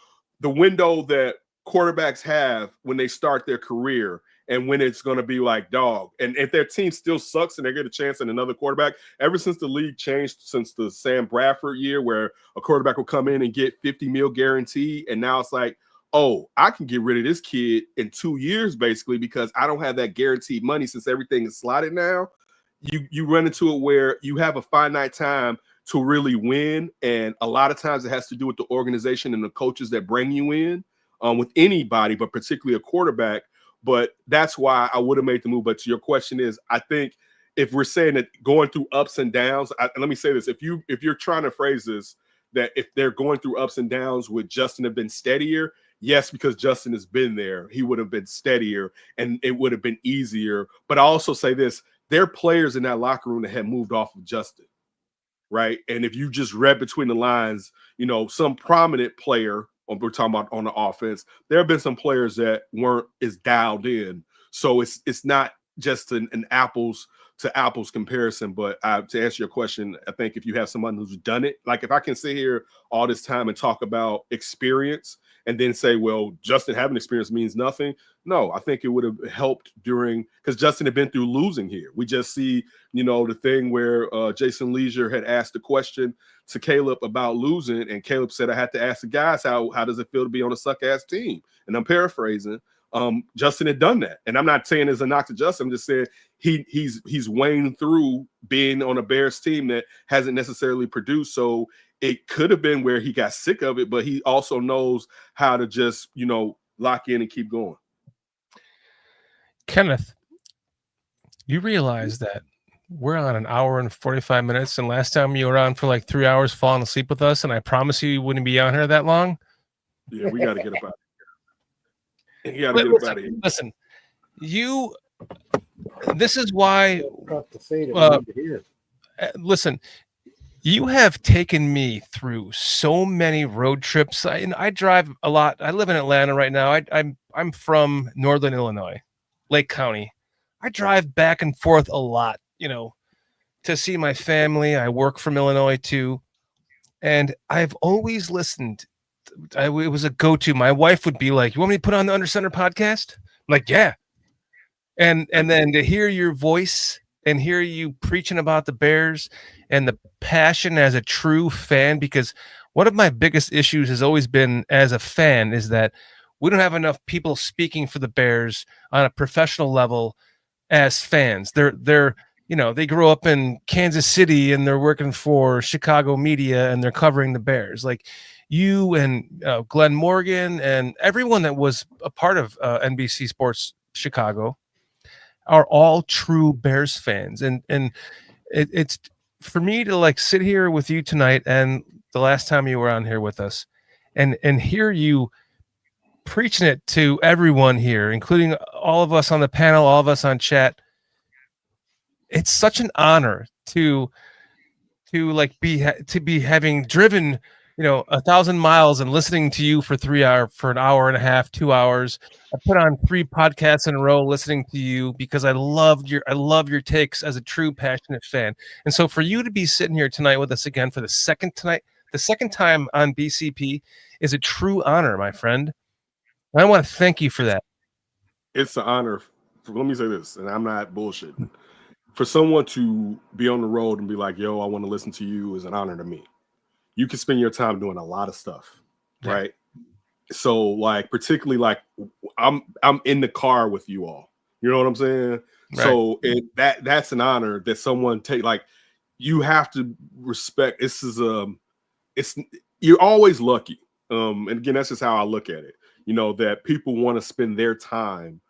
the window that quarterbacks have when they start their career, and when it's going to be like, dog. And if their team still sucks and they get a chance at another quarterback, ever since the league changed, since the Sam Bradford year, where a quarterback will come in and get $50 million guarantee, and now it's like, oh, I can get rid of this kid in 2 years, basically, because I don't have that guaranteed money since everything is slotted now. You run into it where you have a finite time to really win, and a lot of times it has to do with the organization and the coaches that bring you in, with anybody, but particularly a quarterback. But that's why I would have made the move. But to your question is, I think if we're saying that going through ups and downs, let me say this: if you're trying to phrase this, that if they're going through ups and downs, would Justin have been steadier? Yes, because Justin has been there. He would have been steadier, and it would have been easier. But I also say this: there are players in that locker room that had moved off of Justin, right? And if you just read between the lines, some prominent player, we're talking about on the offense, there have been some players that weren't as dialed in. So it's not just an apples to apples comparison. But to answer your question, I think if you have someone who's done it, like if I can sit here all this time and talk about experience and then say, well, Justin having experience means nothing. No, I think it would have helped because Justin had been through losing here. We just see, the thing where Jason Leisure had asked a question to Caleb about losing, and Caleb said, I had to ask the guys, how does it feel to be on a suck-ass team? And I'm paraphrasing. Justin had done that. And I'm not saying it's a knock to Justin. I'm just saying he's waned through being on a Bears team that hasn't necessarily produced. So it could have been where he got sick of it, but he also knows how to just, lock in and keep going. Kenneth, you realize that we're on an hour and 45 minutes, and last time you were on for like 3 hours falling asleep with us, and I promise you wouldn't be on here that long. Yeah, we got to get about it. You got to get about it. Listen, this is why, listen, you have taken me through so many road trips. I drive a lot. I live in Atlanta right now. I'm from Northern Illinois, Lake County. I drive back and forth a lot, to see my family. I work from Illinois too. And I've always listened. It was a go-to. My wife would be like, you want me to put on the Under Center podcast? I'm like, yeah. And then to hear your voice and hear you preaching about the Bears and the passion as a true fan, because one of my biggest issues has always been as a fan is that we don't have enough people speaking for the Bears on a professional level as fans. They're they grow up in Kansas City and they're working for Chicago media and they're covering the Bears. Like you and Glenn Morgan and everyone that was a part of NBC Sports Chicago are all true Bears fans. And it's for me to like sit here with you tonight and the last time you were on here with us and hear you preaching it to everyone here, including all of us on the panel, all of us on chat. It's such an honor to be having driven 1,000 miles and listening to you for an hour and a half, 2 hours. I put on 3 podcasts in a row listening to you because I love your takes as a true passionate fan. And so for you to be sitting here tonight with us again for the second time on BCP is a true honor, my friend. And I want to thank you for that. It's an honor. Let me say this, and I'm not bullshitting. For someone to be on the road and be like, yo, I want to listen to you is an honor to me. You can spend your time doing a lot of stuff, right? So like, particularly like I'm in the car with you all, you know what I'm saying? Right. So that's an honor that someone like, you have to respect. This is you're always lucky. And again, that's just how I look at it. That people want to spend their time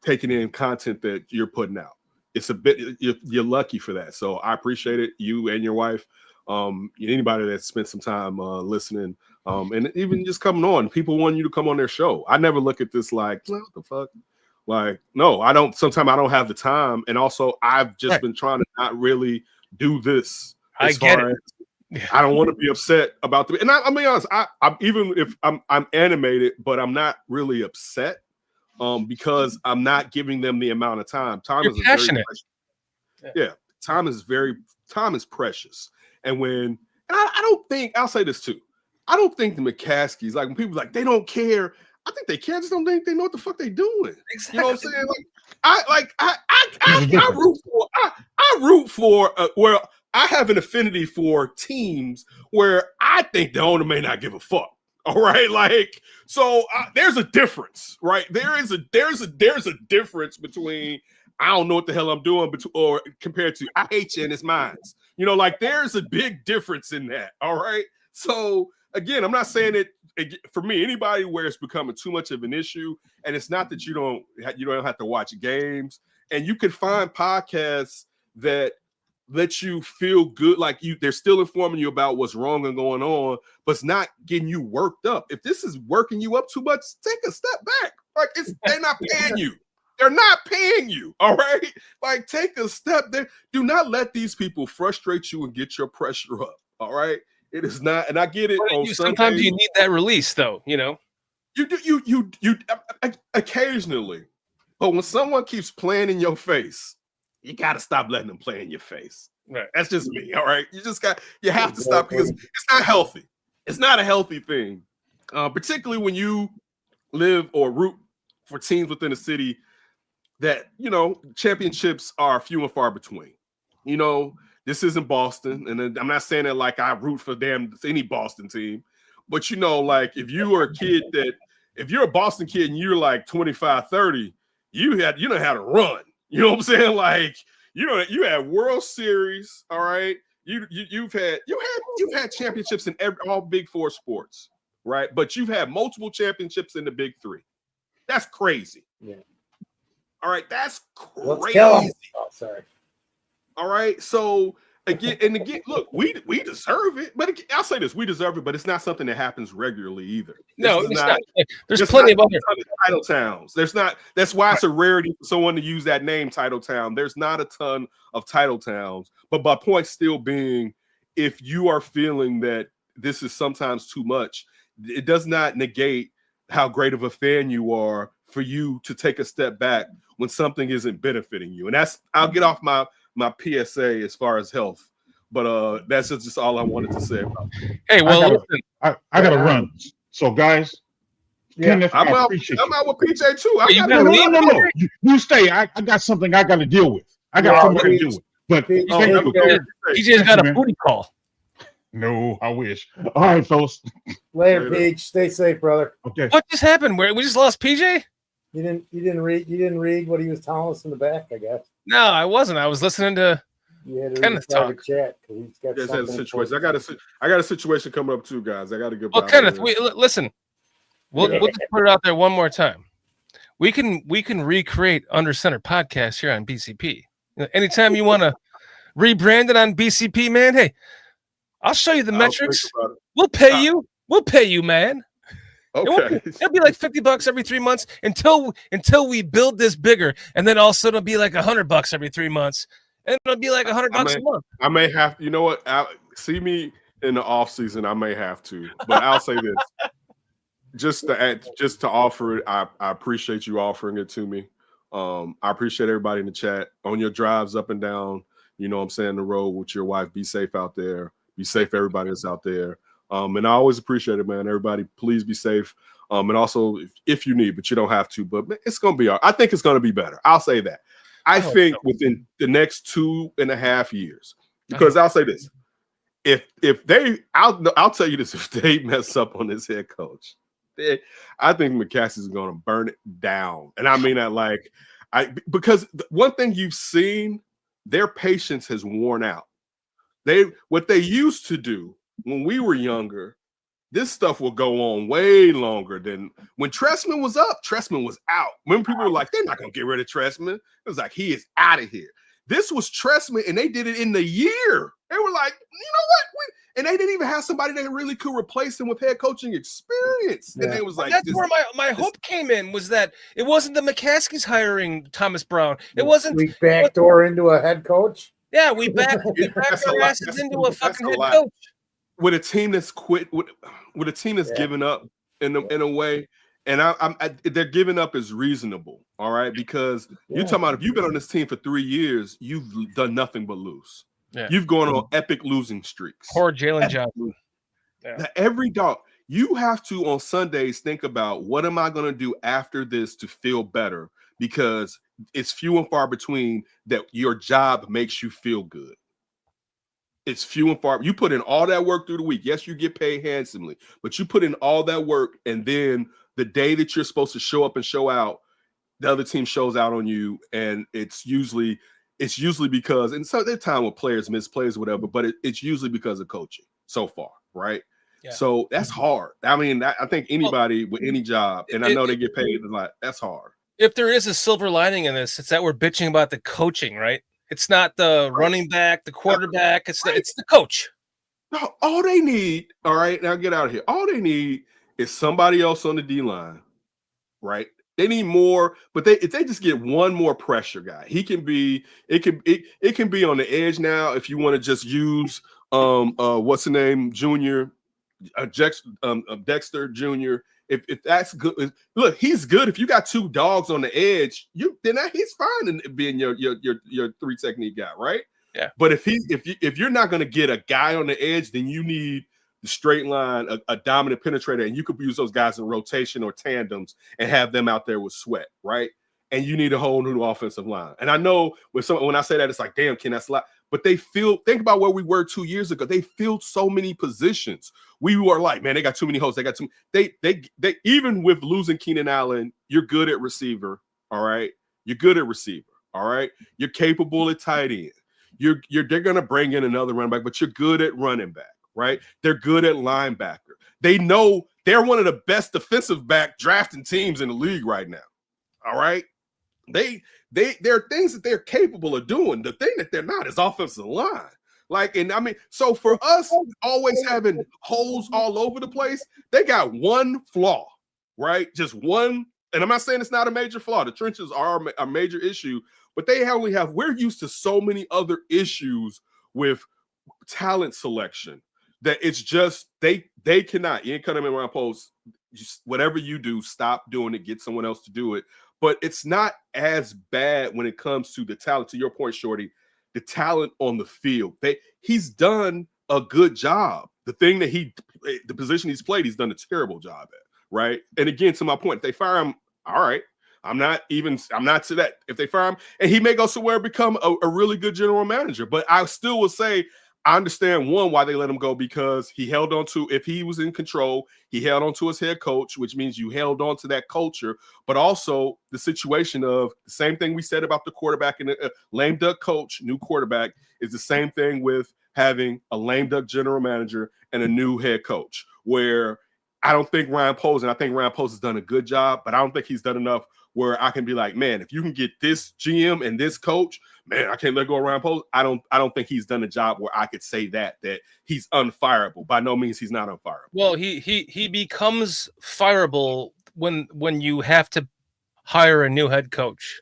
taking in content that you're putting out. It's a bit, you're lucky for that. So I appreciate it. You and your wife, anybody that spent some time listening, and even just coming on, people want you to come on their show. I never look at this like, what the fuck? Like, no, I don't. Sometimes I don't have the time. And also I've just been trying to not really do this. I get it. I don't want to be upset about and I'll be honest, I'm even if I'm animated, but I'm not really upset. Because I'm not giving them the amount of time. You're passionate. Time is precious. And I don't think, I'll say this too. I don't think the McCaskies, like when people like, they don't care. I think they care. I just don't think they know what the fuck they doing. Exactly. You know what I'm saying? I root for where I have an affinity for teams where I think the owner may not give a fuck. All right, like so. There's a difference, right? There's a difference between I don't know what the hell I'm doing, or compared to I hate you and it's mine. Like there's a big difference in that. All right. So again, I'm not saying it for me. Anybody where it's becoming too much of an issue, and it's not that you don't have to watch games, and you can find podcasts that let you feel good, like they're still informing you about what's wrong and going on, but it's not getting you worked up. If this is working you up too much, take a step back. Like they're not paying you. They're not paying you. All right. Like take a step there. Do not let these people frustrate you and get your pressure up. All right. It is not, and I get it. Sometimes you need that release though, You do occasionally, but when someone keeps playing in your face, you got to stop letting them play in your face. Right. That's just me. All right. You have to stop because it's not healthy. It's not a healthy thing particularly when you live or root for teams within a city that, championships are few and far between. This isn't Boston, and I'm not saying that like I root for any Boston team, but like if you are a kid if you're a Boston kid and you're like 25, 30, you know how to run. You know what I'm saying? Like, you had World Series, all right? You've had championships in all Big Four sports, right? But you've had multiple championships in the Big Three. That's crazy. Yeah. All right, that's crazy. Let's kill 'em. Oh, sorry. All right, so again, look, we deserve it, but I'll say this: we deserve it, but it's not something that happens regularly either. No, it's not. There's plenty of other title towns. There's not. That's why it's a rarity for someone to use that name, title town. There's not a ton of title towns, but my point still being, if you are feeling that this is sometimes too much, it does not negate how great of a fan you are for you to take a step back when something isn't benefiting you. And I'll get off my PSA as far as health, but that's just all I wanted to say about it. Hey, well, I gotta run. So guys, Kenneth, I'm out with PJ too. No. You stay. I got something I gotta deal with. I got something to deal with. But PJ's got a booty call. No, I wish. All right, fellas. Later, Peach. Stay safe, brother. Okay. What just happened? We just lost PJ? You didn't read what he was telling us in the back, I guess. No, I wasn't. I was listening to Kenneth talk. Chat he's got a situation. I got a situation coming up too, guys. I got to get. Well, Kenneth, listen. We'll just put it out there one more time. We can recreate Under Center podcast here on BCP. Anytime you want to rebrand it on BCP, man. Hey, I'll show you the metrics. We'll pay you. We'll pay you, man. Okay. It'll be like $50 every 3 months until we build this bigger, and then also it'll be like $100 every 3 months, and it'll be like $100 a month. I may have. You know what? See me in the off season. I may have to, but I'll say this: just to offer it. I appreciate you offering it to me. I appreciate everybody in the chat on your drives up and down. You know what I'm saying, the road with your wife. Be safe out there. Be safe, everybody that's out there. And I always appreciate it, man. Everybody, please be safe. And also, if you need, but you don't have to. But it's going to be all right. I think it's going to be better. I'll say that. I think within the next 2.5 years, because I'll say this: I'll tell you this: if they mess up on this head coach, I think McCaskey's going to burn it down. And I mean that because one thing you've seen, their patience has worn out. What they used to do when we were younger, this stuff will go on way longer than when Trestman was up. Trestman was out. When people were like, they're not going to get rid of Trestman. It was like, he is out of here. This was Trestman, and they did it in the year. They were like, you know what? And they didn't even have somebody that really could replace him with head coaching experience. Yeah. And it was like, that's where my hope came in, was that it wasn't the McCaskies hiring Thomas Brown. It wasn't. We backdoor into a head coach. Yeah, we back our asses into a fucking head coach. With a team that's quit, with a team that's given up in a way, and they're giving up is reasonable, all right? Because you're talking about if you've been on this team for 3 years, you've done nothing but lose. Yeah. You've gone on epic losing streaks. Poor Jalen Johnson. Yeah. Every dog, you have to on Sundays think about, what am I going to do after this to feel better? Because it's few and far between that your job makes you feel good. It's few and far. You put in all that work through the week. Yes, you get paid handsomely, but you put in all that work, and then the day that you're supposed to show up and show out, the other team shows out on you, and it's usually because, and so there's time with players miss plays or whatever, but it's usually because of coaching so far, right? Yeah. So that's hard. I mean, I think anybody with any job, and I know they get paid a lot, that's hard. If there is a silver lining in this, it's that we're bitching about the coaching, right? It's not the running back, the quarterback. It's the coach. No, all they need, all right, now get out of here. All they need is somebody else on the D-line, right? They need more, but if they just get one more pressure guy, it can be on the edge now. If you want to just use what's the name, Junior, Dexter Junior. If that's good, look, he's good. If you got two dogs on the edge, he's fine in being your 3 technique guy, right? Yeah. But if you're not going to get a guy on the edge, then you need the straight line, a dominant penetrator, and you could use those guys in rotation or tandems and have them out there with Sweat, right? And you need a whole new offensive line. And I know when I say that, it's like, damn, Ken, that's a lot. But think about where we were 2 years ago. They filled so many positions. We were like, man, they got too many holes. They even with losing Keenan Allen, you're good at receiver. All right. You're good at receiver. All right. You're capable at tight end. They're going to bring in another running back, but you're good at running back, right? They're good at linebacker. They know they're one of the best defensive back drafting teams in the league right now. All right. There are things that they're capable of doing. The thing that they're not is offensive line. So for us always having holes all over the place, they got one flaw, right? Just one. And I'm not saying it's not a major flaw. The trenches are a major issue, but we're used to so many other issues with talent selection that it's just, they cannot. You ain't cutting them in my post. Whatever you do, stop doing it. Get someone else to do it. But it's not as bad when it comes to the talent. To your point, Shorty, the talent on the field. He's done a good job. The position he's played, he's done a terrible job at, right? And again, to my point, if they fire him, all right. I'm not to that. If they fire him, and he may go somewhere and become a really good general manager. But I still will say, I understand why they let him go, because he held on to, if he was in control, he held on to his head coach, which means you held on to that culture, but also the situation of the same thing we said about the quarterback and a lame duck coach, new quarterback, is the same thing with having a lame duck general manager and a new head coach, where I don't think Ryan Poles, and I think Ryan Poles has done a good job, but I don't think he's done enough where I can be like, man, if you can get this GM and this coach, man, I can't let go of Ryan Poles. I don't think he's done a job where I could say that he's unfireable. By no means he's not unfireable. Well, he becomes fireable when you have to hire a new head coach,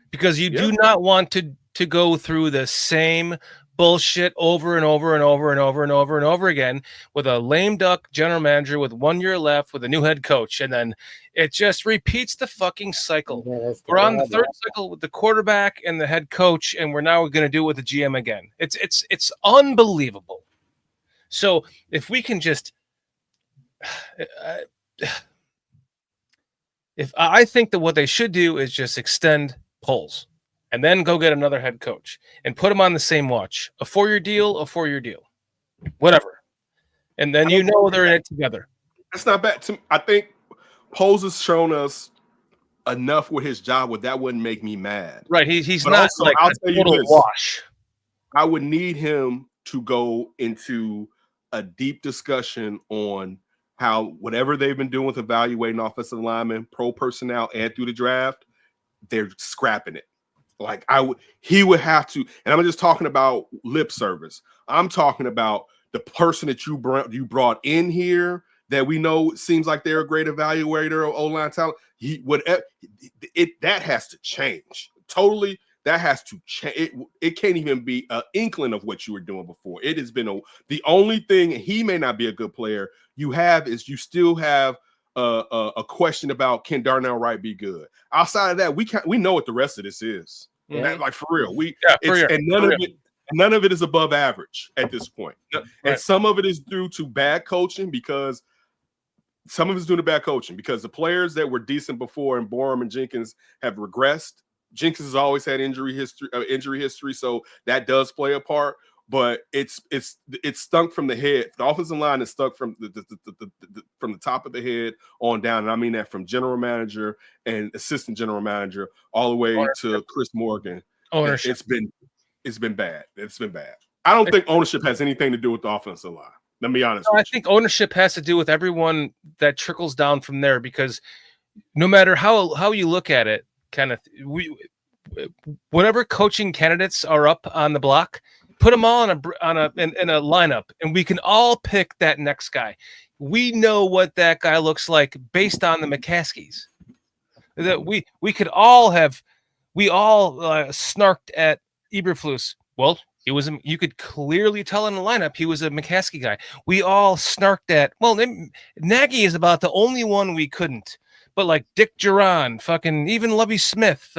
because you do not want to go through the same bullshit over and over and over and over and over and over again with a lame duck general manager with 1 year left with a new head coach, and then it just repeats the fucking cycle. Yeah, we're on the third cycle with the quarterback and the head coach, and we're now going to do it with the GM again. It's unbelievable. So if we can just, if I think that what they should do is just extend Poles and then go get another head coach and put him on the same watch, a 4-year deal, whatever. And then they're in it together. That's not bad. I think Poles has shown us enough with his job where that wouldn't make me mad. Right. He's not also, like I'll a total wash. I would need him to go into a deep discussion on how whatever they've been doing with evaluating offensive linemen, pro personnel, and through the draft, they're scrapping it. Like he would have to, and I'm just talking about lip service. I'm talking about the person that you brought in here that we know seems like they're a great evaluator of O-line talent. That has to change totally. That has to change. It can't even be an inkling of what you were doing before. It has been the only thing. He may not be a good player. You still have a question about, can Darnell Wright be good? Outside of that, we know what the rest of this is. Mm-hmm. Like for real, none of it is above average at this point. Right. And some of it is due to bad coaching, because the players that were decent before and Borum and Jenkins have regressed. Jenkins has always had injury history, so that does play a part. But it's stunk from the head. The offensive line is stuck from the top of the head on down, and I mean that from general manager and assistant general manager all the way to Chris Morgan. Ownership. It's been bad. It's been bad. I don't think ownership has anything to do with the offensive line. Let me be honest. I think ownership has to do with everyone that trickles down from there, because no matter how you look at it, Kenneth, whatever coaching candidates are up on the block, put them all in a lineup, and we can all pick that next guy. We know what that guy looks like based on the McCaskies. That we all snarked at Eberflus. Well, you could clearly tell in the lineup he was a McCaskey guy. We all snarked at, Nagy is about the only one we couldn't. But like Dick Duran, fucking even Lovie Smith,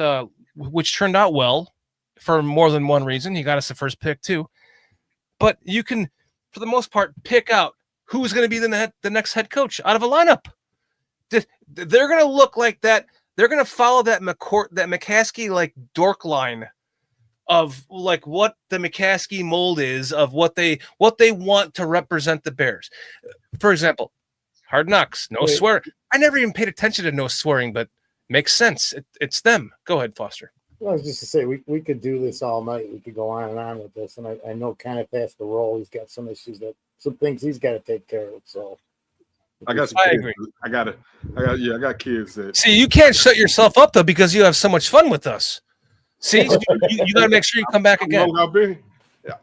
which turned out well for more than one reason. He got us the first pick too. But you can, for the most part, pick out who's going to be the next head coach out of a lineup. They're going to look like that. They're going to follow that McCaskey like dork line of like what the McCaskey mold is of what they want to represent the Bears. For example, Hard Knocks, no swearing. I never even paid attention to no swearing, but makes sense. It's them. Go ahead, Foster. Well, I was just to say we could do this all night. We could go on and on with this, and I know Kenneth has to roll. He's got some issues some things he's got to take care of. So I agree. I got kids that see. You can't shut yourself up though because you have so much fun with us. See, you got to make sure you come back again.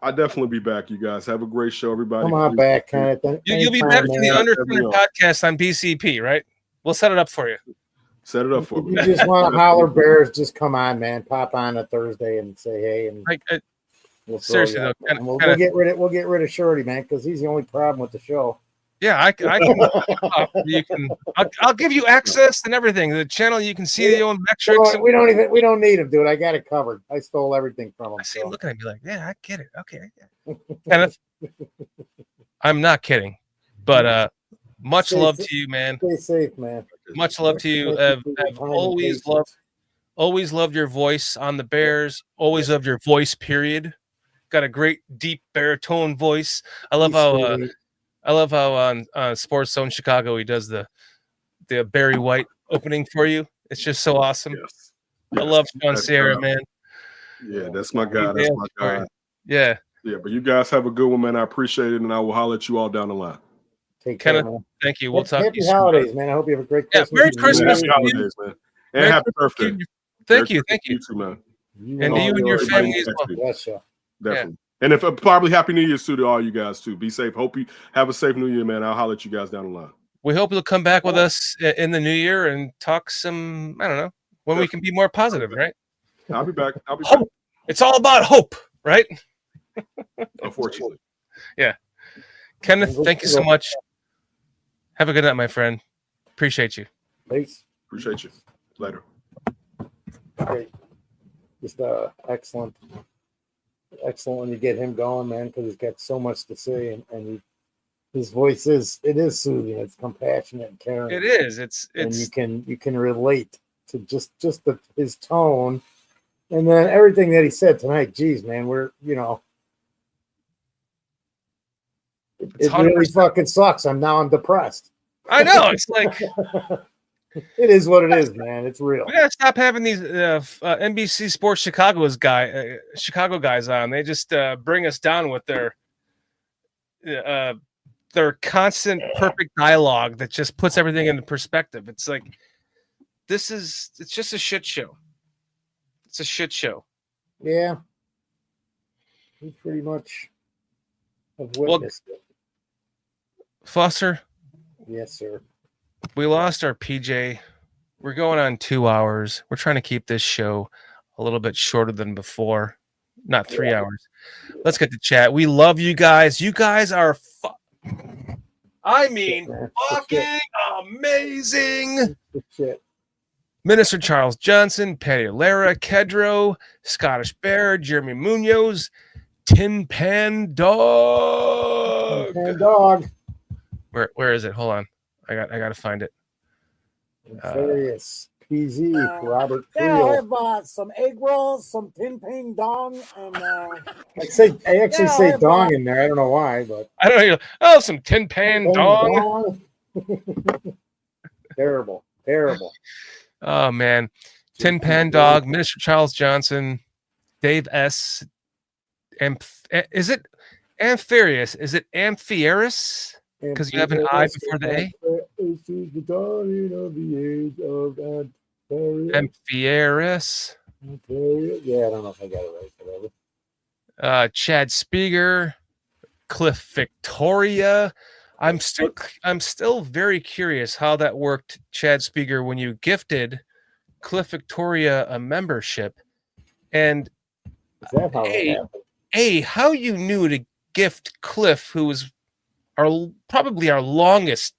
I'll definitely be back. You guys have a great show, everybody. Come on back, Kenneth. You'll be back for the Understanding podcast on BCP, right? We'll set it up for you. Set it up for me. You just want to holler Bears? Just come on, man. Pop on a Thursday and say hey, and we'll seriously though, we'll get rid of Shorty, man, because he's the only problem with the show. Yeah, I can. I'll give you access and everything. The channel you can see the own metrics. We don't need him, dude. I got it covered. I stole everything from him. I see him looking at me like, yeah, I get it. Okay, Kenneth, I'm not kidding, but much love to you, man. Stay safe, man. Much love to you. I've always loved your voice on the Bears. Always loved your voice. Period. Got a great deep baritone voice. I love how on Sports Zone Chicago he does the Barry White opening for you. It's just so awesome. Yes. I love Sean Sierra, man. Yeah, that's my guy. That's my guy. Yeah. Yeah, but you guys have a good one, man. I appreciate it, and I will holler at you all down the line. Take care, Kenneth, man. thank you. We'll talk to you soon. Happy holidays, man. I hope you have a great Christmas. Merry Christmas. Happy holidays, man. And happy birthday. Thank you. You too, man. And to you and your family as well. Yes, sir. Definitely. Yeah. And probably Happy New Year's to all you guys too. Be safe. Hope you have a safe New Year, man. I'll holler at you guys down the line. We hope you'll come back with us in the new year and talk some, I don't know, when we can be more positive, right? I'll be back. Hope. It's all about hope, right? Unfortunately. Yeah. Kenneth, thank you so much. Have a good night, my friend. Appreciate you. Peace. Appreciate you. Later. Great. Just excellent when you get him going, man, because he's got so much to say, and his voice is soothing. It's compassionate and caring. It is. And you can relate to just his tone, and then everything that he said tonight. Geez, man, it really fucking sucks. I'm depressed. I know. It's like it is what it is, man. It's real. We gotta stop having these NBC Sports Chicago guys on. They just bring us down with their constant perfect dialogue that just puts everything into perspective. It's like it's just a shit show. It's a shit show. Yeah, we pretty much have witnessed it. Foster. Yes, sir. We lost our PJ. We're going on 2 hours. We're trying to keep this show a little bit shorter than before, not 3 hours. Let's get to chat. We love you guys. You guys are fucking amazing. Shit. Minister Charles Johnson, Patty Lara, Kedro, Scottish Bear, Jeremy Munoz, Tin Pan Dog. Tin Pan Dog. Where is it? Hold on. I got to find it. Various PZ, Robert. Yeah, I have some egg rolls, some Tin Pan Dong, and I actually say dong in there. I don't know why, but I don't know. Oh, some Tin Pan Dong. Terrible. Oh man, Tin Pan Dog, Minister Charles Johnson, Dave S. Is it Amphiarius? Is it Amphiarius? Because you have an I before the A. This is the dawning of the age of Amphiarius. Yeah, I don't know if I got it right. Whatever. Chad Spieger, Cliff Victoria. I'm still very curious how that worked, Chad Spieger, when you gifted Cliff Victoria a membership, and is that how it happened? How you knew to gift Cliff, who was probably our longest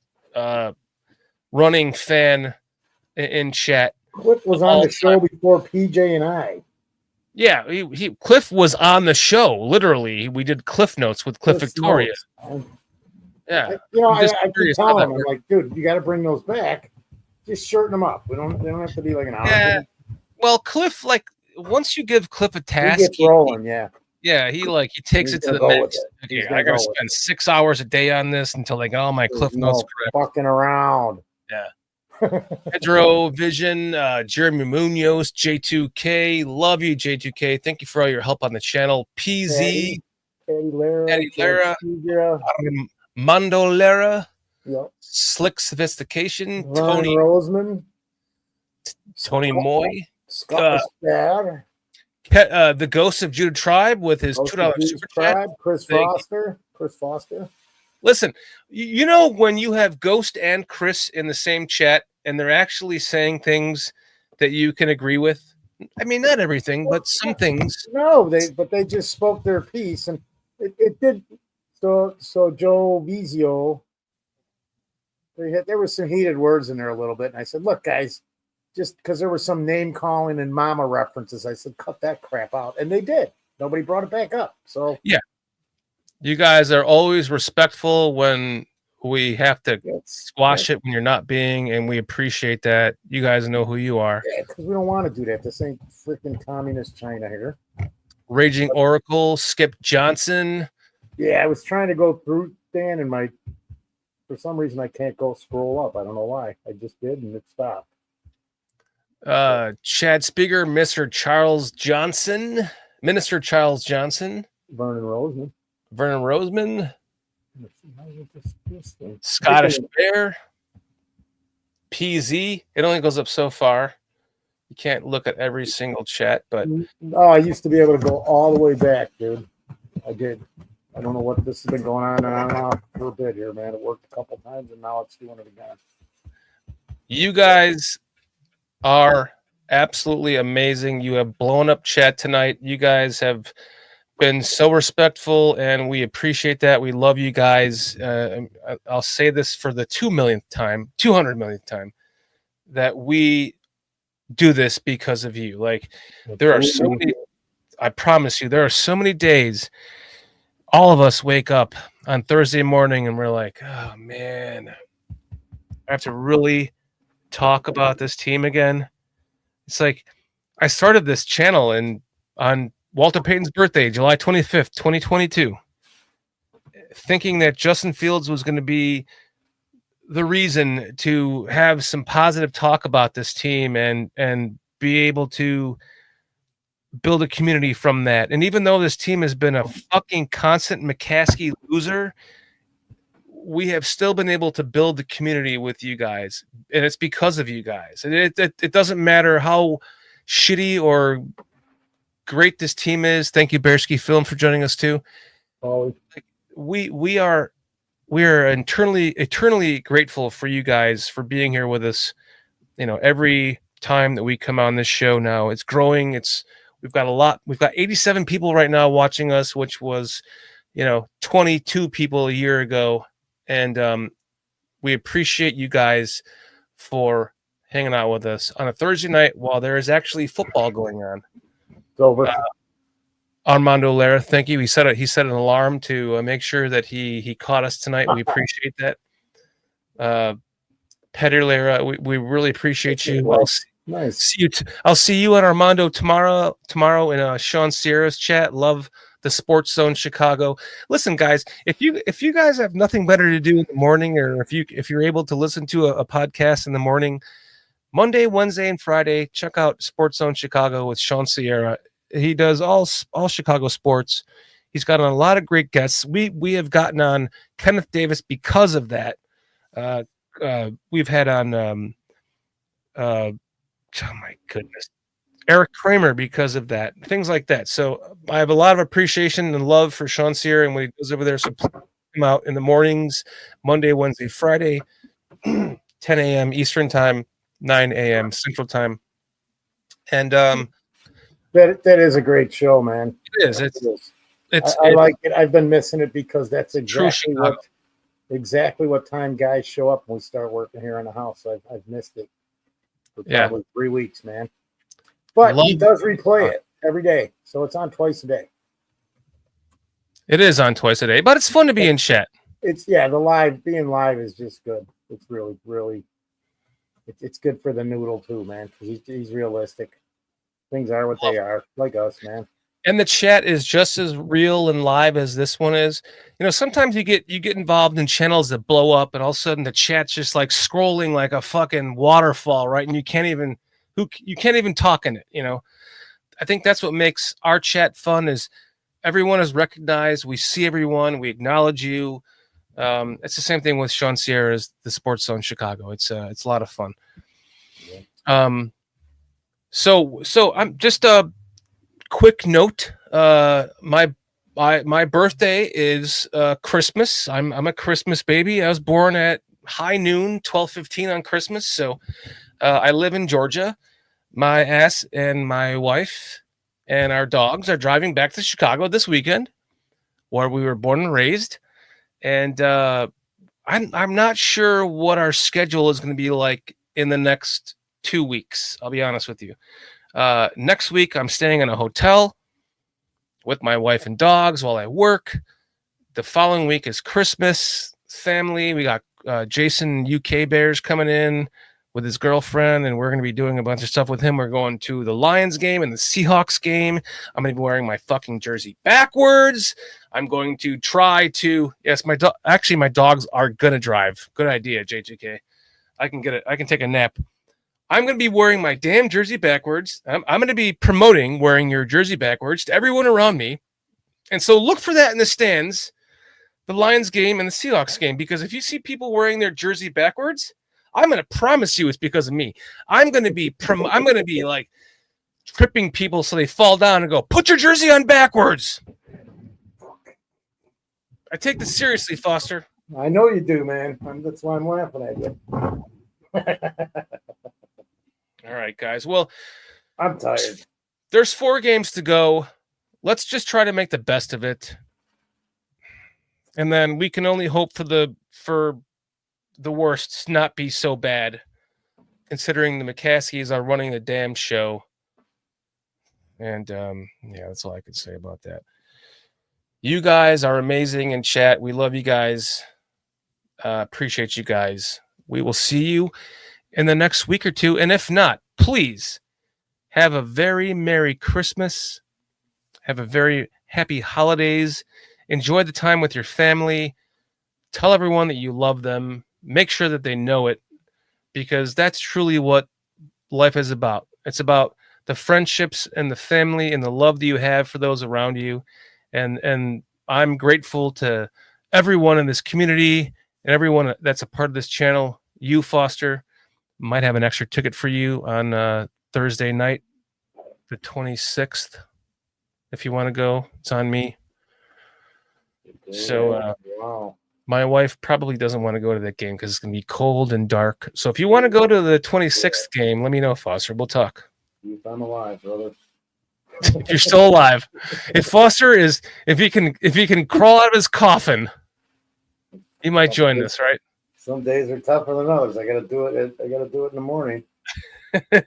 running fan in chat. Cliff was on the show before PJ and I. Yeah, Cliff was on the show. Literally, we did Cliff Notes with Cliff Victoria. Yeah. I keep telling him, I'm like, dude, you got to bring those back. Just shorten them up. They don't have to be like an hour. Yeah. Well, Cliff, like once you give Cliff a task, he gets rolling. He takes it to the max. Okay, I got to spend 6 hours a day on this until I get all my Cliff Notes correct. Fucking around. Yeah. Pedro Vision, Jeremy Munoz, J2K. Love you, J2K. Thank you for all your help on the channel. PZ, Eddie Lara, Mondo Lara, yep. Slick Sophistication, Tony Roseman, Tony Moy, Scott Bad, the Ghost of Judah Tribe with his $2 super chat. Chris Foster. Listen, you know when you have Ghost and Chris in the same chat and they're actually saying things that you can agree with. I mean, not everything, but some things. No, they just spoke their piece, and it did. So Joe Vizio, there was some heated words in there a little bit, and I said, "Look, guys, just because there was some name calling and mama references, I said, cut that crap out," and they did. Nobody brought it back up. So yeah, you guys are always respectful when we have to squash it when you're not being, and we appreciate that. You guys know who you are. Yeah, because we don't want to do that. This ain't freaking communist China here. Raging Oracle, Skip Johnson. Yeah, I was trying to go through Dan, and for some reason I can't go scroll up. I don't know why. I just did, and it stopped. Chad Speaker, Minister Charles Johnson, Vernon Roseman, Scottish Bear, PZ. It only goes up so far. You can't look at every single chat, but I used to be able to go all the way back, dude. I did. I don't know what this has been going on and on for a bit here, man. It worked a couple times, and now it's doing it again. You guys are absolutely amazing. You have blown up chat tonight. You guys have been so respectful, and we appreciate that. We love you guys. I'll say this for the 200 millionth time, that we do this because of you. Like, there are so many, I promise you, there are so many days all of us wake up on Thursday morning and we're like, oh man, I have to really talk about this team again. It's like I started this channel on Walter Payton's birthday, July 25th, 2022, thinking that Justin Fields was going to be the reason to have some positive talk about this team and be able to build a community from that. And even though this team has been a fucking constant McCaskey loser, we have still been able to build the community with you guys, and it's because of you guys. And it doesn't matter how shitty or great this team is. Thank you, Bearski Film, for joining us too. We are eternally grateful for you guys for being here with us. Every time that we come on this show now, it's growing. We've got 87 people right now watching us, which was 22 people a year ago. And we appreciate you guys for hanging out with us on a Thursday night while there is actually football going on. It's over. Armando Lara, thank you. He set an alarm to make sure that he caught us tonight. We appreciate that. Petter Lara, we really appreciate you. Nice. I'll see you and Armando tomorrow in Sean Sierra's chat. Love the Sports Zone Chicago. Listen, guys, if you guys have nothing better to do in the morning, or if you're able to listen to a podcast in the morning, Monday, Wednesday, and Friday, check out Sports Zone Chicago with Sean Sierra. He does all Chicago sports. He's got on a lot of great guests. We have gotten on Kenneth Davis because of that. We've had on oh my goodness, Eric Kramer because of that. Things like that. So I have a lot of appreciation and love for Sean Sierra and what he does over there. So please come out in the mornings, Monday, Wednesday, Friday, 10 a.m. Eastern time, 9 a.m. Central time. And that is a great show, man. It is. I like it. I've been missing it because that's exactly what time guys show up when we start working here in the house. I've missed it for probably 3 weeks, man. But he does replay it every day, so it's on twice a day. It is on twice a day, but it's fun to be in chat. The being live is just good. It's really it's good for the noodle too, man, because he's realistic. Things are what they are, like us, man. And the chat is just as real and live as this one is. Sometimes you get involved in channels that blow up, and all of a sudden the chat's just like scrolling like a fucking waterfall, right? And you can't even talk in it. I think that's what makes our chat fun. Is everyone is recognized. We see everyone. We acknowledge you. It's the same thing with Sean Sierra's The Sports Zone Chicago. It's a lot of fun. So I'm just a quick note. My birthday is Christmas. I'm a Christmas baby. I was born at high noon, 12:15 on Christmas. So I live in Georgia. My ass and my wife and our dogs are driving back to Chicago this weekend, where we were born and raised. And I'm not sure what our schedule is going to be like in the next 2 weeks. I'll be honest with you. Next week, I'm staying in a hotel with my wife and dogs while I work. The following week is Christmas, family. We got Jason UK Bears coming in with his girlfriend, and we're going to be doing a bunch of stuff with him. We're going to the Lions game and the Seahawks game. I'm going to be wearing my fucking jersey backwards. I'm going to try to, yes, my dogs are going to drive. Good idea, JJK. I can take a nap. I'm going to be wearing my damn jersey backwards. I'm going to be promoting wearing your jersey backwards to everyone around me. And so look for that in the stands, the Lions game and the Seahawks game, because if you see people wearing their jersey backwards, I'm going to promise you it's because of me. I'm going to be like tripping people so they fall down and go, put your jersey on backwards. I take this seriously, Foster. I know you do, man. That's why I'm laughing at you. All right, guys. Well, I'm tired. There's 4 games to go. Let's just try to make the best of it. And then we can only hope for the worst not be so bad, considering the McCaskies are running the damn show. And that's all I can say about that. You guys are amazing in chat. We love you guys. Appreciate you guys. We will see you in the next week or two. And if not, please have a very Merry Christmas. Have a very happy holidays. Enjoy the time with your family. Tell everyone that you love them. Make sure that they know it, because that's truly what life is about. It's about the friendships and the family and the love that you have for those around you. And I'm grateful to everyone in this community and everyone that's a part of this channel. You, Foster, might have an extra ticket for you on Thursday night, the 26th. If you want to go, it's on me. So Wow. my wife probably doesn't want to go to that game because it's going to be cold and dark. So if you want to go to the 26th game, let me know, Foster. We'll talk. If I'm alive, brother. If you're still alive. If Foster if he can crawl out of his coffin, he might join this, right? Some days are tougher than others. I got to do it in the morning. I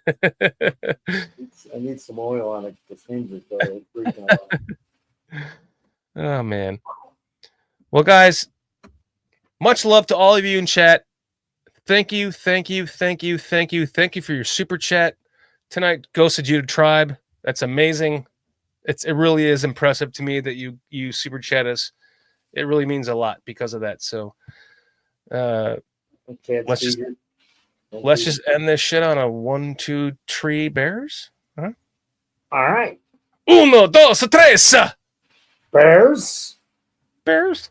need some oil on it. The fingers, though. It's freaking out. Oh man. Well, guys, much love to all of you in chat. Thank you for your super chat tonight, Ghost of Judah Tribe. That's amazing. It really is impressive to me that you super chat us. It really means a lot because of that. So let's just end this shit on a 1, 2, 3 Bears. Huh? All right. 1, 2, 3. Bears. Bears.